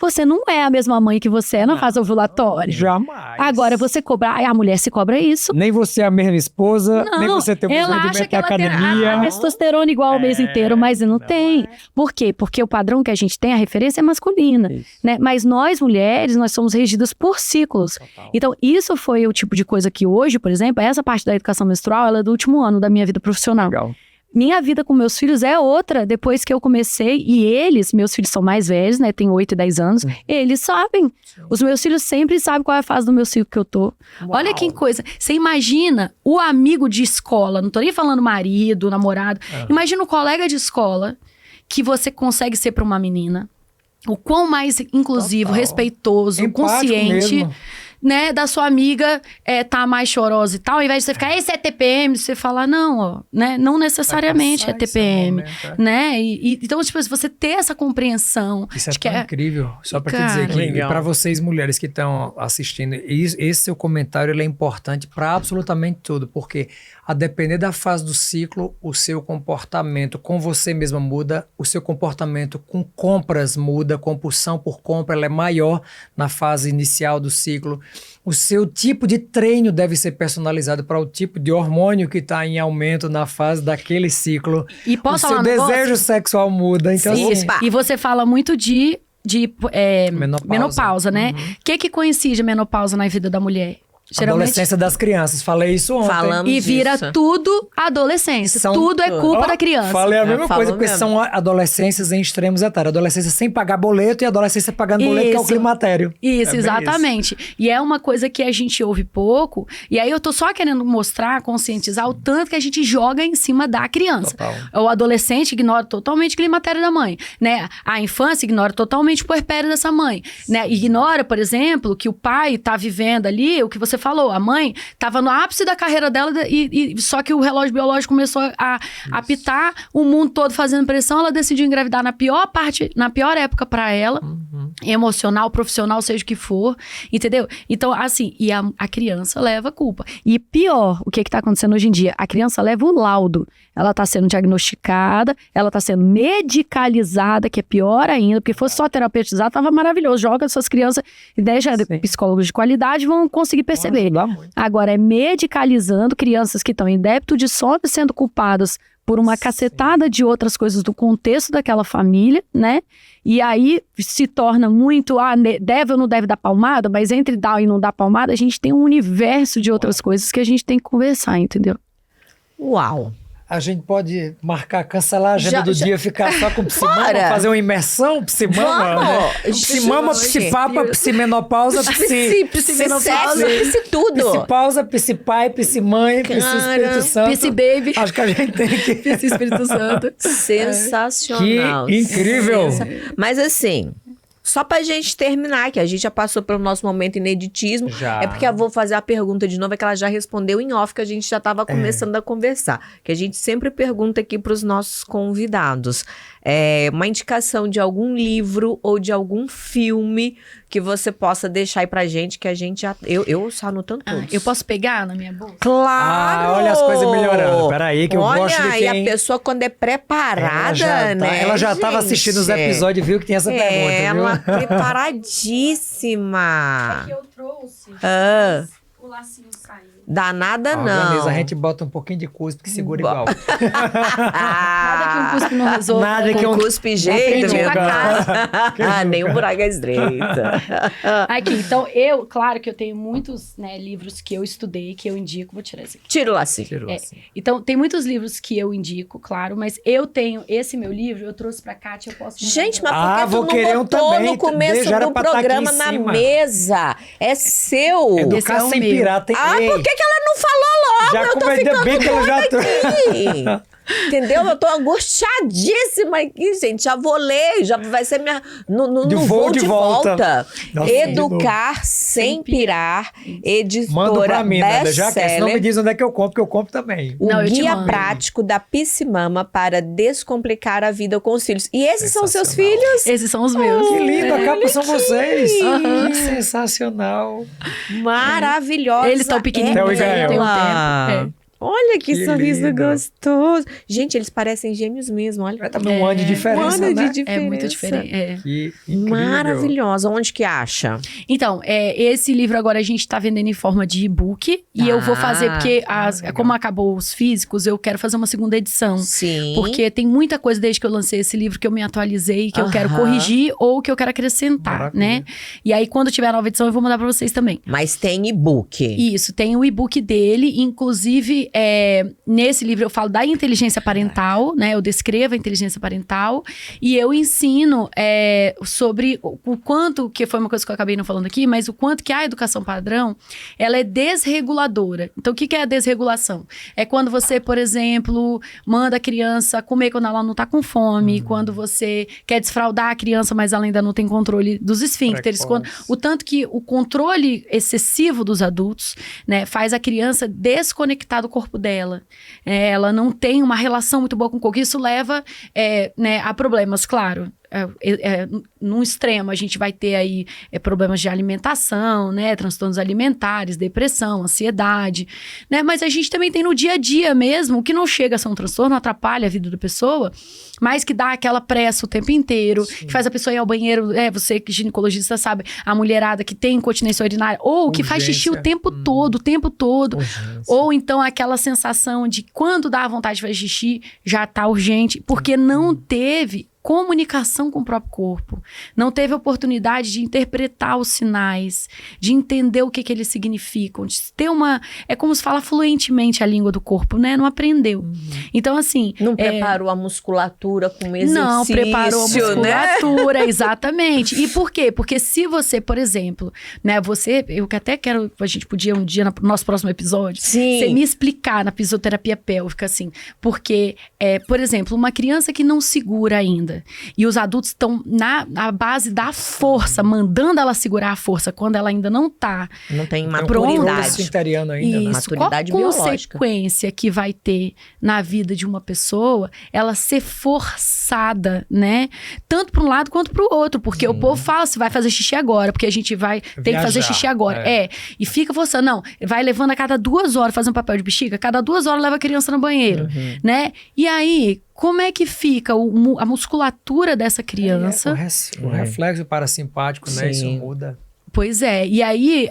Você não é a mesma mãe que você é na fase ovulatória. Jamais. Agora, você cobrar... a mulher se cobra isso. Nem você é a mesma esposa, nem você tem o mesmo ela acha rendimento que da ela tem academia. a testosterona igual o mês inteiro, mas não tem. Por quê? Porque o padrão que a gente tem, a referência é masculina, né? Mas nós, mulheres, nós somos regidas por ciclos. Então, isso foi o tipo de coisa que hoje, por exemplo, essa parte da educação menstrual, ela é do último ano da minha vida profissional. Legal. Minha vida com meus filhos é outra depois que eu comecei. E eles, meus filhos são mais velhos, né? Tem 8 e 10 anos. Eles sabem. Os meus filhos sempre sabem qual é a fase do meu ciclo que eu tô. Olha que coisa. Você imagina o amigo de escola. Não tô nem falando marido, namorado. Imagina o colega de escola que você consegue ser pra uma menina. O quão mais inclusivo, respeitoso, Empático consciente... mesmo. Né, da sua amiga tá mais chorosa e tal, ao invés de você ficar, esse é TPM, você falar, não, ó, né, não necessariamente é TPM, né, então, tipo, se você ter essa compreensão... Isso é de tão que incrível, só pra te Cara, dizer que, legal. para vocês mulheres que estão assistindo, esse seu comentário ele é importante para absolutamente tudo, porque a depender da fase do ciclo, o seu comportamento com você mesma muda, o seu comportamento com compras muda, compulsão por compra ela é maior na fase inicial do ciclo. O seu tipo de treino deve ser personalizado para o tipo de hormônio que está em aumento na fase daquele ciclo. E posso o seu falar um negócio? desejo sexual muda. Então, Sim, assim, e você fala muito de menopausa, né? O que coincide a menopausa na vida da mulher? adolescência das crianças. Falei isso ontem. Falamos E vira disso. tudo adolescência. São- tudo é culpa da criança. Falei a mesma falou coisa, porque mesmo. são adolescências em extremos etários. Adolescência sem pagar boleto e adolescência pagando boleto, que é o Isso. climatério. Isso, É bem exatamente. E é uma coisa que a gente ouve pouco. E aí eu tô só querendo mostrar, conscientizar o tanto que a gente joga em cima da criança. Total. O adolescente ignora totalmente o climatério da mãe, né? A infância ignora totalmente o puerpério dessa mãe, né? Ignora, por exemplo, que o pai tá vivendo ali, o que você falou, a mãe tava no ápice da carreira dela e só que o relógio biológico começou a apitar, o mundo todo fazendo pressão, ela decidiu engravidar na pior época pra ela, emocional, profissional, seja o que for, entendeu? Então, assim, e a criança leva a culpa. E pior, o que tá acontecendo hoje em dia? A criança leva o laudo. Ela tá sendo diagnosticada, ela tá sendo medicalizada, que é pior ainda, porque fosse só terapeutizar, tava maravilhoso. Joga suas crianças, e daí já psicólogos de qualidade vão conseguir perceber. Dá muito. Agora, é medicalizando crianças que estão em débito de sono e sendo culpadas por uma cacetada de outras coisas do contexto daquela família, né? E aí se torna muito, deve ou não deve dar palmada, mas entre dar e não dar palmada, a gente tem um universo de outras coisas que a gente tem que conversar, entendeu? Uau. A gente pode cancelar a agenda do dia, ficar só com psimama, Bora. fazer uma imersão, psimama, né? Vamos. Psimama, psipapa, psimenopausa, psi... Psi-sexo, psi-tudo. Psipausa, psipai, psimãe, psi-espírito santo. Psi baby. Acho que a gente tem que... Psi Espírito Santo. Sensacional. Que incrível. Mas assim, só pra gente terminar, que a gente já passou pelo nosso momento ineditismo. Já. É porque eu vou fazer a pergunta de novo, é que ela já respondeu em off, que a gente já tava começando a conversar. Que a gente sempre pergunta aqui pros nossos convidados. Uma indicação de algum livro ou de algum filme que você possa deixar aí pra gente, que a gente já... Eu só anotando todos. Eu posso pegar na minha bolsa? Claro! Olha as coisas melhorando. Peraí, que eu Olha, gosto de aí quem... a pessoa quando é preparada, né? Ela já estava assistindo os episódios e viu que tem essa pergunta, viu? Ela preparadíssima. eu trouxe o lacinho saindo. Danada Organiza, não. a gente bota um pouquinho de cuspe que segura igual. Nada que um cuspe não resolva. Nada que Com um... cuspe jeito, aprendi meu com a cara. Nem um buraco é estreita. Aqui, então claro que eu tenho muitos, né, livros que eu estudei, que eu indico, vou tirar esse aqui. Tira o lacinho. Tirou É, assim. então, tem muitos livros que eu indico, claro, mas eu tenho esse meu livro, eu trouxe pra Kátia, eu posso... Gente, mas por Ah, que vou tu não querer um botou também. no começo Deixa, era do pra tá aqui programa em na cima. mesa? É seu. Educar Esse é o sem meu. pirata. Ei, Por que ela não falou logo? já Eu tô ainda ficando bem que ela já trouxe. aqui. Entendeu? Eu tô angustiadíssima aqui, gente. Já vou ler, já vai ser minha... No De voo de volta. Nossa, Educar sem pirar, editora Manda pra mim, né? Já que senão me best-seller. diz onde é que eu compro também. O Não, eu te guia mando. prático da Psimama para descomplicar a vida com os filhos. E esses são seus Sensacional. filhos? Esses são os meus. Que lindo, a capa são vocês. Aham. Que sensacional. Maravilhosa. Eles estão pequenininhos, Theo e Gael. tem um ela. tempo. Olha que sorriso lindo. gostoso. Gente, eles parecem gêmeos mesmo, olha. Tá um ano de diferença, Um ano né? de É muito diferença. diferente. Que incrível. Maravilhosa. Onde que acha? Então, esse livro agora a gente tá vendendo em forma de e-book. E eu vou fazer, porque legal. como acabou os físicos, eu quero fazer uma segunda edição. Sim. Porque tem muita coisa desde que eu lancei esse livro que eu me atualizei, que eu quero Aham. corrigir ou que eu quero acrescentar, Maravilha. né? E aí, quando tiver a nova edição, eu vou mandar pra vocês também. Mas tem e-book. Isso, tem o e-book dele. Inclusive, nesse livro eu falo da inteligência parental, né? Eu descrevo a inteligência parental e eu ensino sobre o quanto, que foi uma coisa que eu acabei não falando aqui, mas o quanto que a educação padrão, ela é desreguladora. Então, o que é a desregulação? É quando você, por exemplo, manda a criança comer quando ela não tá com fome, quando você quer desfraldar a criança, mas ela ainda não tem controle dos esfíncteres, o tanto que o controle excessivo dos adultos, né, faz a criança desconectar do corpo dela. Ela não tem uma relação muito boa com o corpo. Isso leva né, a problemas, claro. Num extremo, a gente vai ter aí problemas de alimentação, né? Transtornos alimentares, depressão, ansiedade, né? Mas a gente também tem no dia a dia mesmo, o que não chega a ser um transtorno, atrapalha a vida da pessoa, mas que dá aquela pressa o tempo inteiro, que faz a pessoa ir ao banheiro, você que ginecologista sabe, a mulherada que tem incontinência urinária, ou que faz xixi o tempo todo, Urgência. ou então aquela sensação de quando dá vontade de fazer xixi, já tá urgente, porque não teve comunicação com o próprio corpo. Não teve oportunidade de interpretar os sinais, de entender o que eles significam, de ter uma... É como se fala fluentemente a língua do corpo, né? Não aprendeu. Então, assim... Não preparou a musculatura com exercício, Não preparou a né? musculatura, exatamente. E por quê? Porque se você, por exemplo, né? Eu que até quero... A gente podia um dia, no nosso próximo episódio, Sim. você me explicar na fisioterapia pélvica, assim. Porque, por exemplo, uma criança que não segura ainda, e os adultos estão na base da força, mandando ela segurar a força quando ela ainda não tá. Não tem Então, maturidade. esfinteriano ainda, né? Isso, Maturidade qual biológica. consequência que vai ter na vida de uma pessoa ela ser forçada, né? Tanto para um lado quanto para o outro. Porque o povo fala, você vai fazer xixi agora, porque a gente vai ter que fazer xixi agora. E fica forçando. Não, vai levando a cada 2 horas, fazendo papel de bexiga, cada 2 horas leva a criança no banheiro, né? E aí... Como é que fica a musculatura dessa criança? O reflexo parasimpático, né? Isso Sim. muda. Pois é, e aí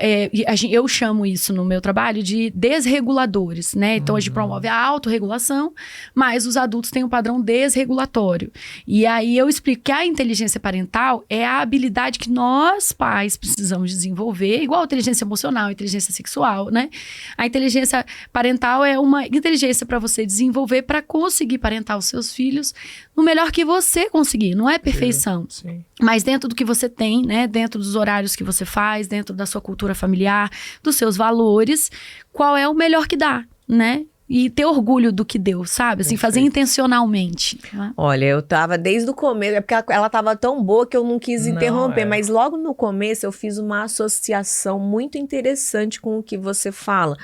eu chamo isso no meu trabalho de desreguladores, né? Então a gente promove a autorregulação, mas os adultos têm um padrão desregulatório. E aí eu explico que a inteligência parental é a habilidade que nós, pais, precisamos desenvolver, igual a inteligência emocional, a inteligência sexual, né? A inteligência parental é uma inteligência para você desenvolver para conseguir parentar os seus filhos no melhor que você conseguir. Não é perfeição. Sim. Mas dentro do que você tem, né? Dentro dos horários que você faz, dentro da sua cultura familiar, dos seus valores, qual é o melhor que dá, né? E ter orgulho do que deu, sabe? Assim, fazer intencionalmente. Né? Olha, eu tava desde o começo, porque ela tava tão boa que eu não quis interromper, mas logo no começo eu fiz uma associação muito interessante com o que você fala.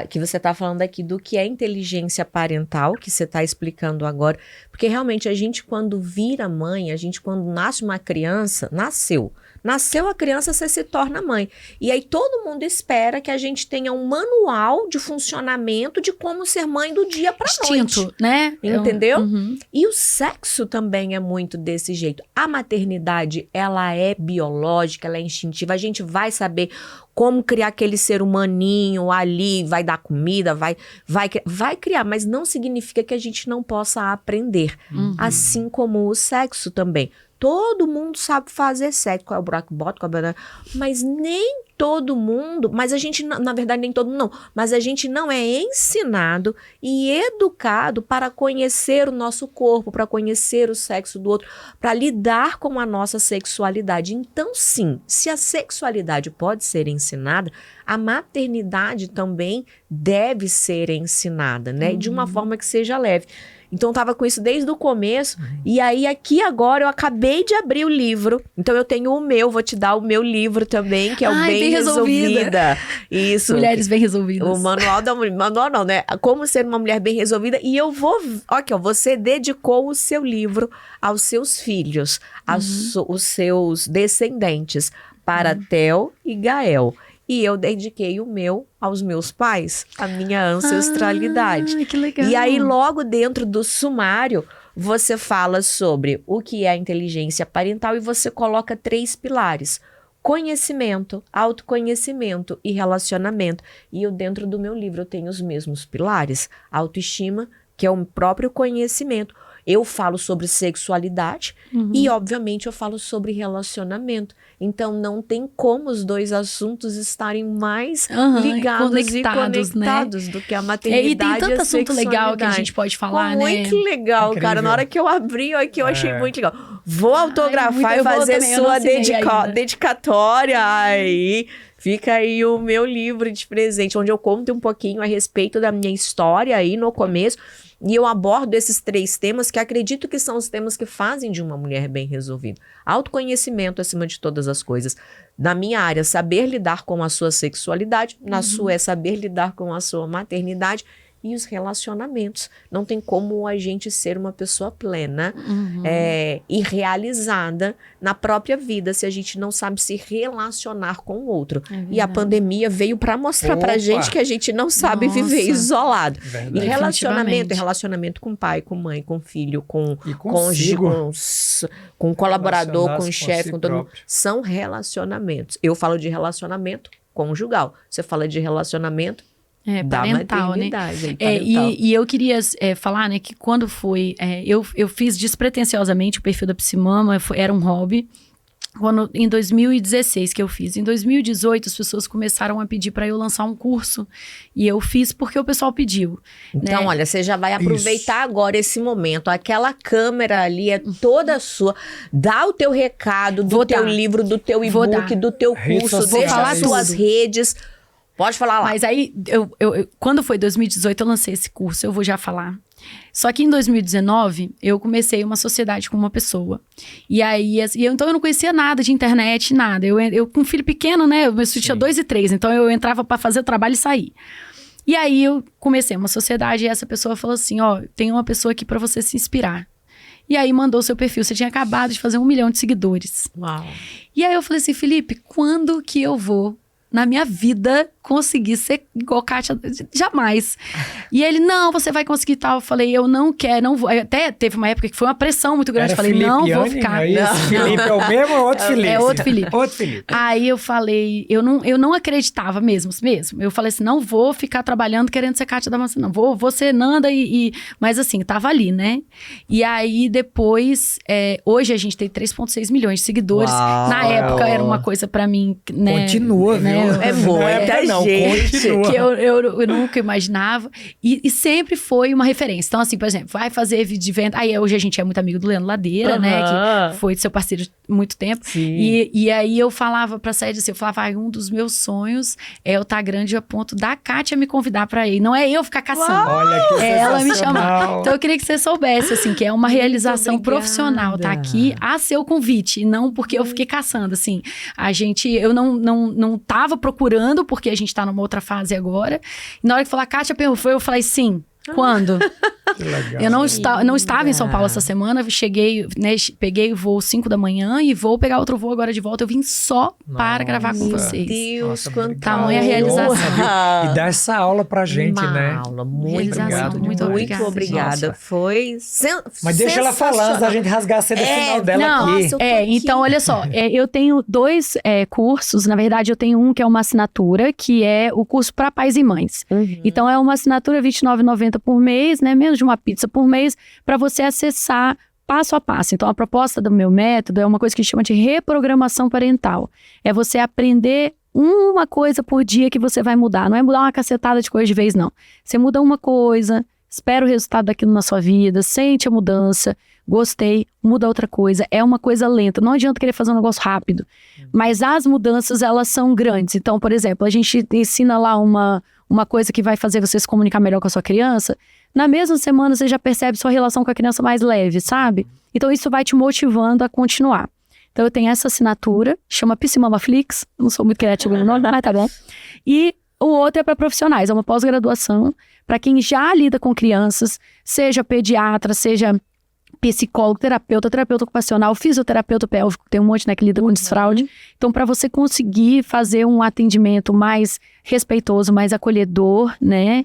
Que você está falando aqui do que é inteligência parental, que você está explicando agora, porque realmente a gente quando vira mãe, a gente quando nasce uma criança, nasceu a criança, você se torna mãe, e aí todo mundo espera que a gente tenha um manual de funcionamento de como ser mãe do dia para noite, né? Entendeu? E o sexo também é muito desse jeito. A maternidade, ela é biológica, ela é instintiva, a gente vai saber como criar aquele ser humaninho ali, vai dar comida, vai criar, mas não significa que a gente não possa aprender. Assim como o sexo também. Todo mundo sabe fazer sexo, qual é o buraco bota, mas nem todo mundo, mas a gente, na verdade nem todo mundo não, mas a gente não é ensinado e educado para conhecer o nosso corpo, para conhecer o sexo do outro, para lidar com a nossa sexualidade. Então sim, se a sexualidade pode ser ensinada, a maternidade também deve ser ensinada, né? De uma forma que seja leve. Então, eu tava com isso desde o começo. E aí, aqui agora, eu acabei de abrir o livro. Então, eu tenho o meu, vou te dar o meu livro também, que é o Bem Resolvida. Isso. Mulheres Bem Resolvidas. O manual da mulher. Manual não, né? Como ser uma mulher bem resolvida. E eu vou... Aqui, ó, você dedicou o seu livro aos seus filhos, os seus descendentes, para Theo e Gael. e eu dediquei o meu aos meus pais, a minha ancestralidade. Ah, que legal. E aí, logo dentro do sumário, você fala sobre o que é a inteligência parental e você coloca 3 pilares: conhecimento, autoconhecimento e relacionamento. E eu, dentro do meu livro, eu tenho os mesmos pilares: autoestima, que é o próprio conhecimento. Eu falo sobre sexualidade e, obviamente, eu falo sobre relacionamento. Então, não tem como os 2 assuntos estarem mais ligados e conectados, né? Do que a maternidade e tem tanto a assunto legal que a gente pode falar, né? Muito legal, Incrível. cara. Na hora que eu abri, aqui eu achei muito legal. Vou autografar eu e vou fazer também, eu sua não assinei ainda. dedicatória aí. Fica aí o meu livro de presente, onde eu conto um pouquinho a respeito da minha história aí no começo. E eu abordo esses 3 temas que acredito que são os temas que fazem de uma mulher bem resolvida. Autoconhecimento acima de todas as coisas. Na minha área, saber lidar com a sua sexualidade. Na sua é saber lidar com a sua maternidade. E os relacionamentos. Não tem como a gente ser uma pessoa plena e realizada na própria vida se a gente não sabe se relacionar com o outro. E a pandemia veio para mostrar pra gente que a gente não sabe viver isolado. Verdade. E relacionamento, Definitivamente. relacionamento com pai, com mãe, com filho, com E cônjuge, consigo. com colaborador, com Relacionar-se chefe, si com todo mundo. próprio. São relacionamentos. Eu falo de relacionamento conjugal. Você fala de relacionamento da parental, né? maternidade. E eu queria falar, né, que quando foi... eu fiz despretensiosamente o perfil da Psimama, era um hobby. Em 2016 que eu fiz. Em 2018, as pessoas começaram a pedir para eu lançar um curso. E eu fiz porque o pessoal pediu. Então, né? olha, você já vai aproveitar agora esse momento. Aquela câmera ali é toda sua. Dá o teu recado do Vou teu dar. livro, do teu Vou e-book, dar. do teu Redes curso. sociais. Deixa Vou as falar suas tudo. redes. Pode falar lá. Mas aí, quando foi 2018, eu lancei esse curso, eu vou já falar. Só que em 2019, eu comecei uma sociedade com uma pessoa. E aí, então eu não conhecia nada de internet, nada. Eu com um filho pequeno, né? Meu filho tinha 2 e 3, então eu entrava para fazer o trabalho e sair. E aí eu comecei uma sociedade e essa pessoa falou assim, ó, tem uma pessoa aqui para você se inspirar. E aí mandou o seu perfil, você tinha acabado de fazer 1 milhão de seguidores. Uau. E aí eu falei assim, Felipe, quando que eu vou, na minha vida, conseguir ser igual Kátia? Jamais. E ele, não, você vai conseguir tal. Eu falei, eu não quero, não vou. Até teve uma época que foi uma pressão muito grande. Eu falei, não vou ficar. Aí esse Felipe é o mesmo ou outro Felipe? É outro Felipe. Outro Felipe. Aí eu falei, eu não acreditava mesmo. Eu falei assim, não vou ficar trabalhando querendo ser Kátia Damasceno, não. Vou ser Nanda mas assim, tava ali, né? E aí depois, hoje a gente tem 3,6 milhões de seguidores. Uau. Na época era uma coisa pra mim, né? Continua, né? viu? É muita Não, gente. continua. Que eu nunca imaginava. E sempre foi uma referência. Então, assim, por exemplo, vai fazer vídeo de venda. Aí hoje a gente é muito amigo do Leandro Ladeira, né? Que foi seu parceiro há muito tempo. E aí eu falava pra sair assim, eu falava, um dos meus sonhos é eu estar grande a ponto da Kátia me convidar pra ir. Não é eu ficar caçando. Olha que É ela me chamar. sensacional. Então eu queria que você soubesse, assim, que é uma realização obrigada. profissional, tá aqui a seu convite, e não porque eu fiquei caçando, assim. Eu não tava procurando, porque a gente tá numa outra fase agora. E na hora que falou, a Kátia perguntou, eu falei, sim. Quando? Que legal. Eu não estava em São Paulo essa semana, cheguei, né, peguei o voo 5 da manhã e vou pegar outro voo agora de volta. Eu vim só para gravar com Nossa. vocês. Deus, Nossa, quanto obrigado. Tamanha realização. E dá essa aula pra gente, uma né? aula muito Realização, obrigado, muito muito obrigada, obrigada. Nossa. Foi Mas deixa ela falar antes da gente rasgar a seda final dela não, aqui. Nossa, eu tô aqui. Então, olha só, eu tenho 2 cursos, na verdade eu tenho um que é uma assinatura, que é o curso para pais e mães. Então é uma assinatura R$ 29,90 por mês, né, menos de uma pizza por mês, para você acessar passo a passo. Então a proposta do meu método é uma coisa que chama de reprogramação parental. É você aprender uma coisa por dia que você vai mudar. Não é mudar uma cacetada de coisa de vez, não. Você muda uma coisa, espera o resultado daquilo na sua vida, sente a mudança, gostei, muda outra coisa. É uma coisa lenta. Não adianta querer fazer um negócio rápido. Mas as mudanças, elas são grandes. Então, por exemplo, a gente ensina lá uma coisa que vai fazer você se comunicar melhor com a sua criança. Na mesma semana, você já percebe sua relação com a criança mais leve, sabe? Então, isso vai te motivando a continuar. Então, eu tenho essa assinatura, chama Psimamaflix. Não sou muito criativa no nome, mas tá bom. E o outro é para profissionais, é uma pós-graduação para quem já lida com crianças, seja pediatra, seja psicólogo, terapeuta ocupacional, fisioterapeuta pélvico, tem um monte, né, que lida com desfraude. Então, para você conseguir fazer um atendimento mais respeitoso, mais acolhedor, né?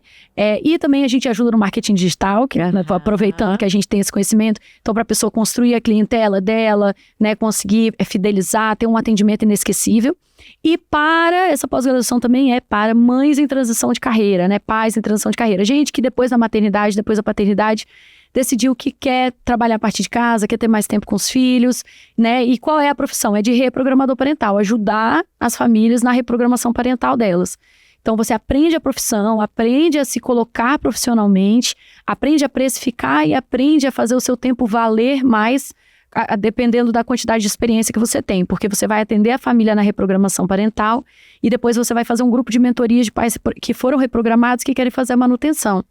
E também a gente ajuda no marketing digital, que, né, aproveitando que a gente tem esse conhecimento. Então, para a pessoa construir a clientela dela, né, conseguir fidelizar, ter um atendimento inesquecível. E para essa pós-graduação também para mães em transição de carreira, né? Pais em transição de carreira. Gente que depois da maternidade, depois da paternidade, decidiu que quer trabalhar a partir de casa, quer ter mais tempo com os filhos, né? E qual é a profissão? É de reprogramador parental, ajudar as famílias na reprogramação parental delas. Então, você aprende a profissão, aprende a se colocar profissionalmente, aprende a precificar e aprende a fazer o seu tempo valer mais, dependendo da quantidade de experiência que você tem, porque você vai atender a família na reprogramação parental e depois você vai fazer um grupo de mentoria de pais que foram reprogramados que querem fazer a manutenção.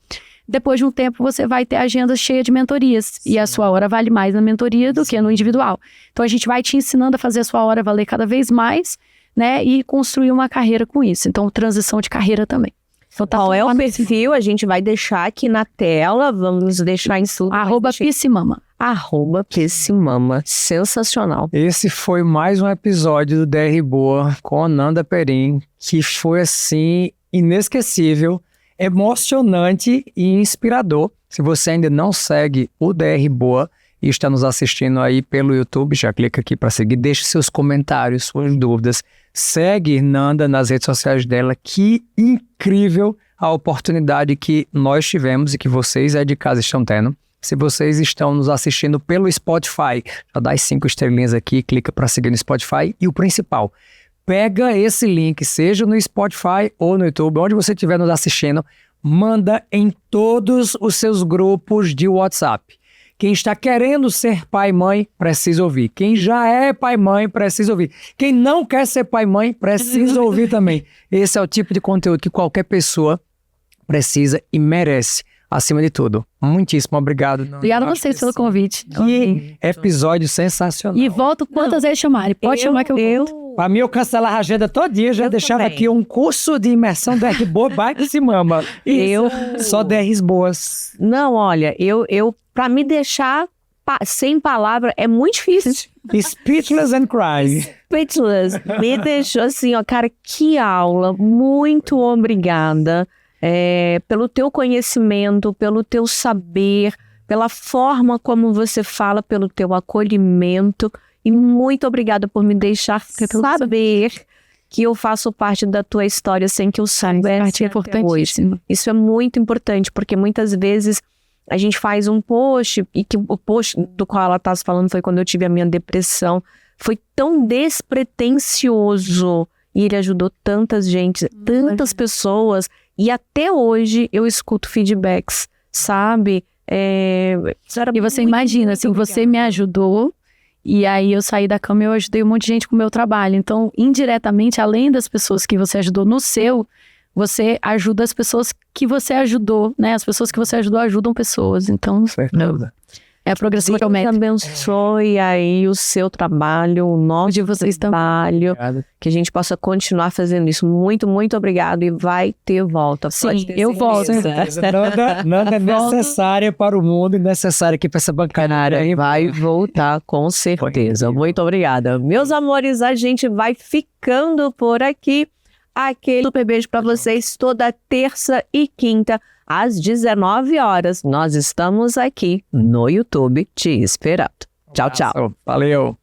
Depois de um tempo, você vai ter a agenda cheia de mentorias. Sim. E a sua hora vale mais na mentoria do que no individual. Então, a gente vai te ensinando a fazer a sua hora valer cada vez mais, né? E construir uma carreira com isso. Então, transição de carreira também. Então, qual é o perfil? A gente vai deixar aqui na tela. Vamos deixar em tudo. @Piscimama. @Piscimama. Sensacional. Esse foi mais um episódio do DR Boa com Nanda Perim, que foi, assim, inesquecível, emocionante e inspirador. Se você ainda não segue o DR Boa e está nos assistindo aí pelo YouTube, já clica aqui para seguir, deixe seus comentários, suas dúvidas. Segue Nanda nas redes sociais dela. Que incrível a oportunidade que nós tivemos e que vocês aí de casa estão tendo. Se vocês estão nos assistindo pelo Spotify, já dá as 5 estrelinhas aqui, clica para seguir no Spotify. E o principal, pega esse link, seja no Spotify ou no YouTube, onde você estiver nos assistindo, manda em todos os seus grupos de WhatsApp. Quem está querendo ser pai e mãe, precisa ouvir. Quem já é pai e mãe, precisa ouvir. Quem não quer ser pai e mãe, precisa ouvir também. Esse é o tipo de conteúdo que qualquer pessoa precisa e merece, acima de tudo. Muitíssimo obrigado. Obrigada a vocês pelo convite. Que episódio sensacional. E volto quantas vezes chamarem. Pode chamar que eu volto. Para mim, eu cancelar a agenda todo dia, já deixava também. aqui um curso de imersão DR Boa, vai que se mama. Só DRs boas. Não, olha, eu para me deixar sem palavra é muito difícil. Speechless and crying. Speechless. Me deixou assim, ó, cara, que aula. Muito obrigada pelo teu conhecimento, pelo teu saber, pela forma como você fala, pelo teu acolhimento. E muito obrigada por me deixar saber que eu faço parte da tua história sem que eu saiba. É importantíssimo. Isso é muito importante, porque muitas vezes a gente faz um post, e que o post do qual ela está falando foi quando eu tive a minha depressão, foi tão despretensioso, e ele ajudou tantas gente, tantas pessoas, e até hoje eu escuto feedbacks, sabe? E você imagina, assim, você me ajudou, e aí eu saí da cama e eu ajudei um monte de gente com o meu trabalho. Então, indiretamente, além das pessoas que você ajudou no seu, você ajuda as pessoas que você ajudou, né? As pessoas que você ajudou ajudam pessoas. Então, é a progressão geométrica. Deus abençoe aí o seu trabalho, o nosso de vocês trabalho. Obrigado. Que a gente possa continuar fazendo isso. Muito, muito obrigado. E vai ter volta. Sim, eu volto. Nanda é necessária para o mundo e necessária aqui para essa bancada. Vai voltar, com certeza. Muito obrigada. Meus amores, a gente vai ficando por aqui. Aquele super beijo para vocês toda terça e quinta, às 19 horas. Nós estamos aqui no YouTube te esperando. Tchau, tchau. Valeu.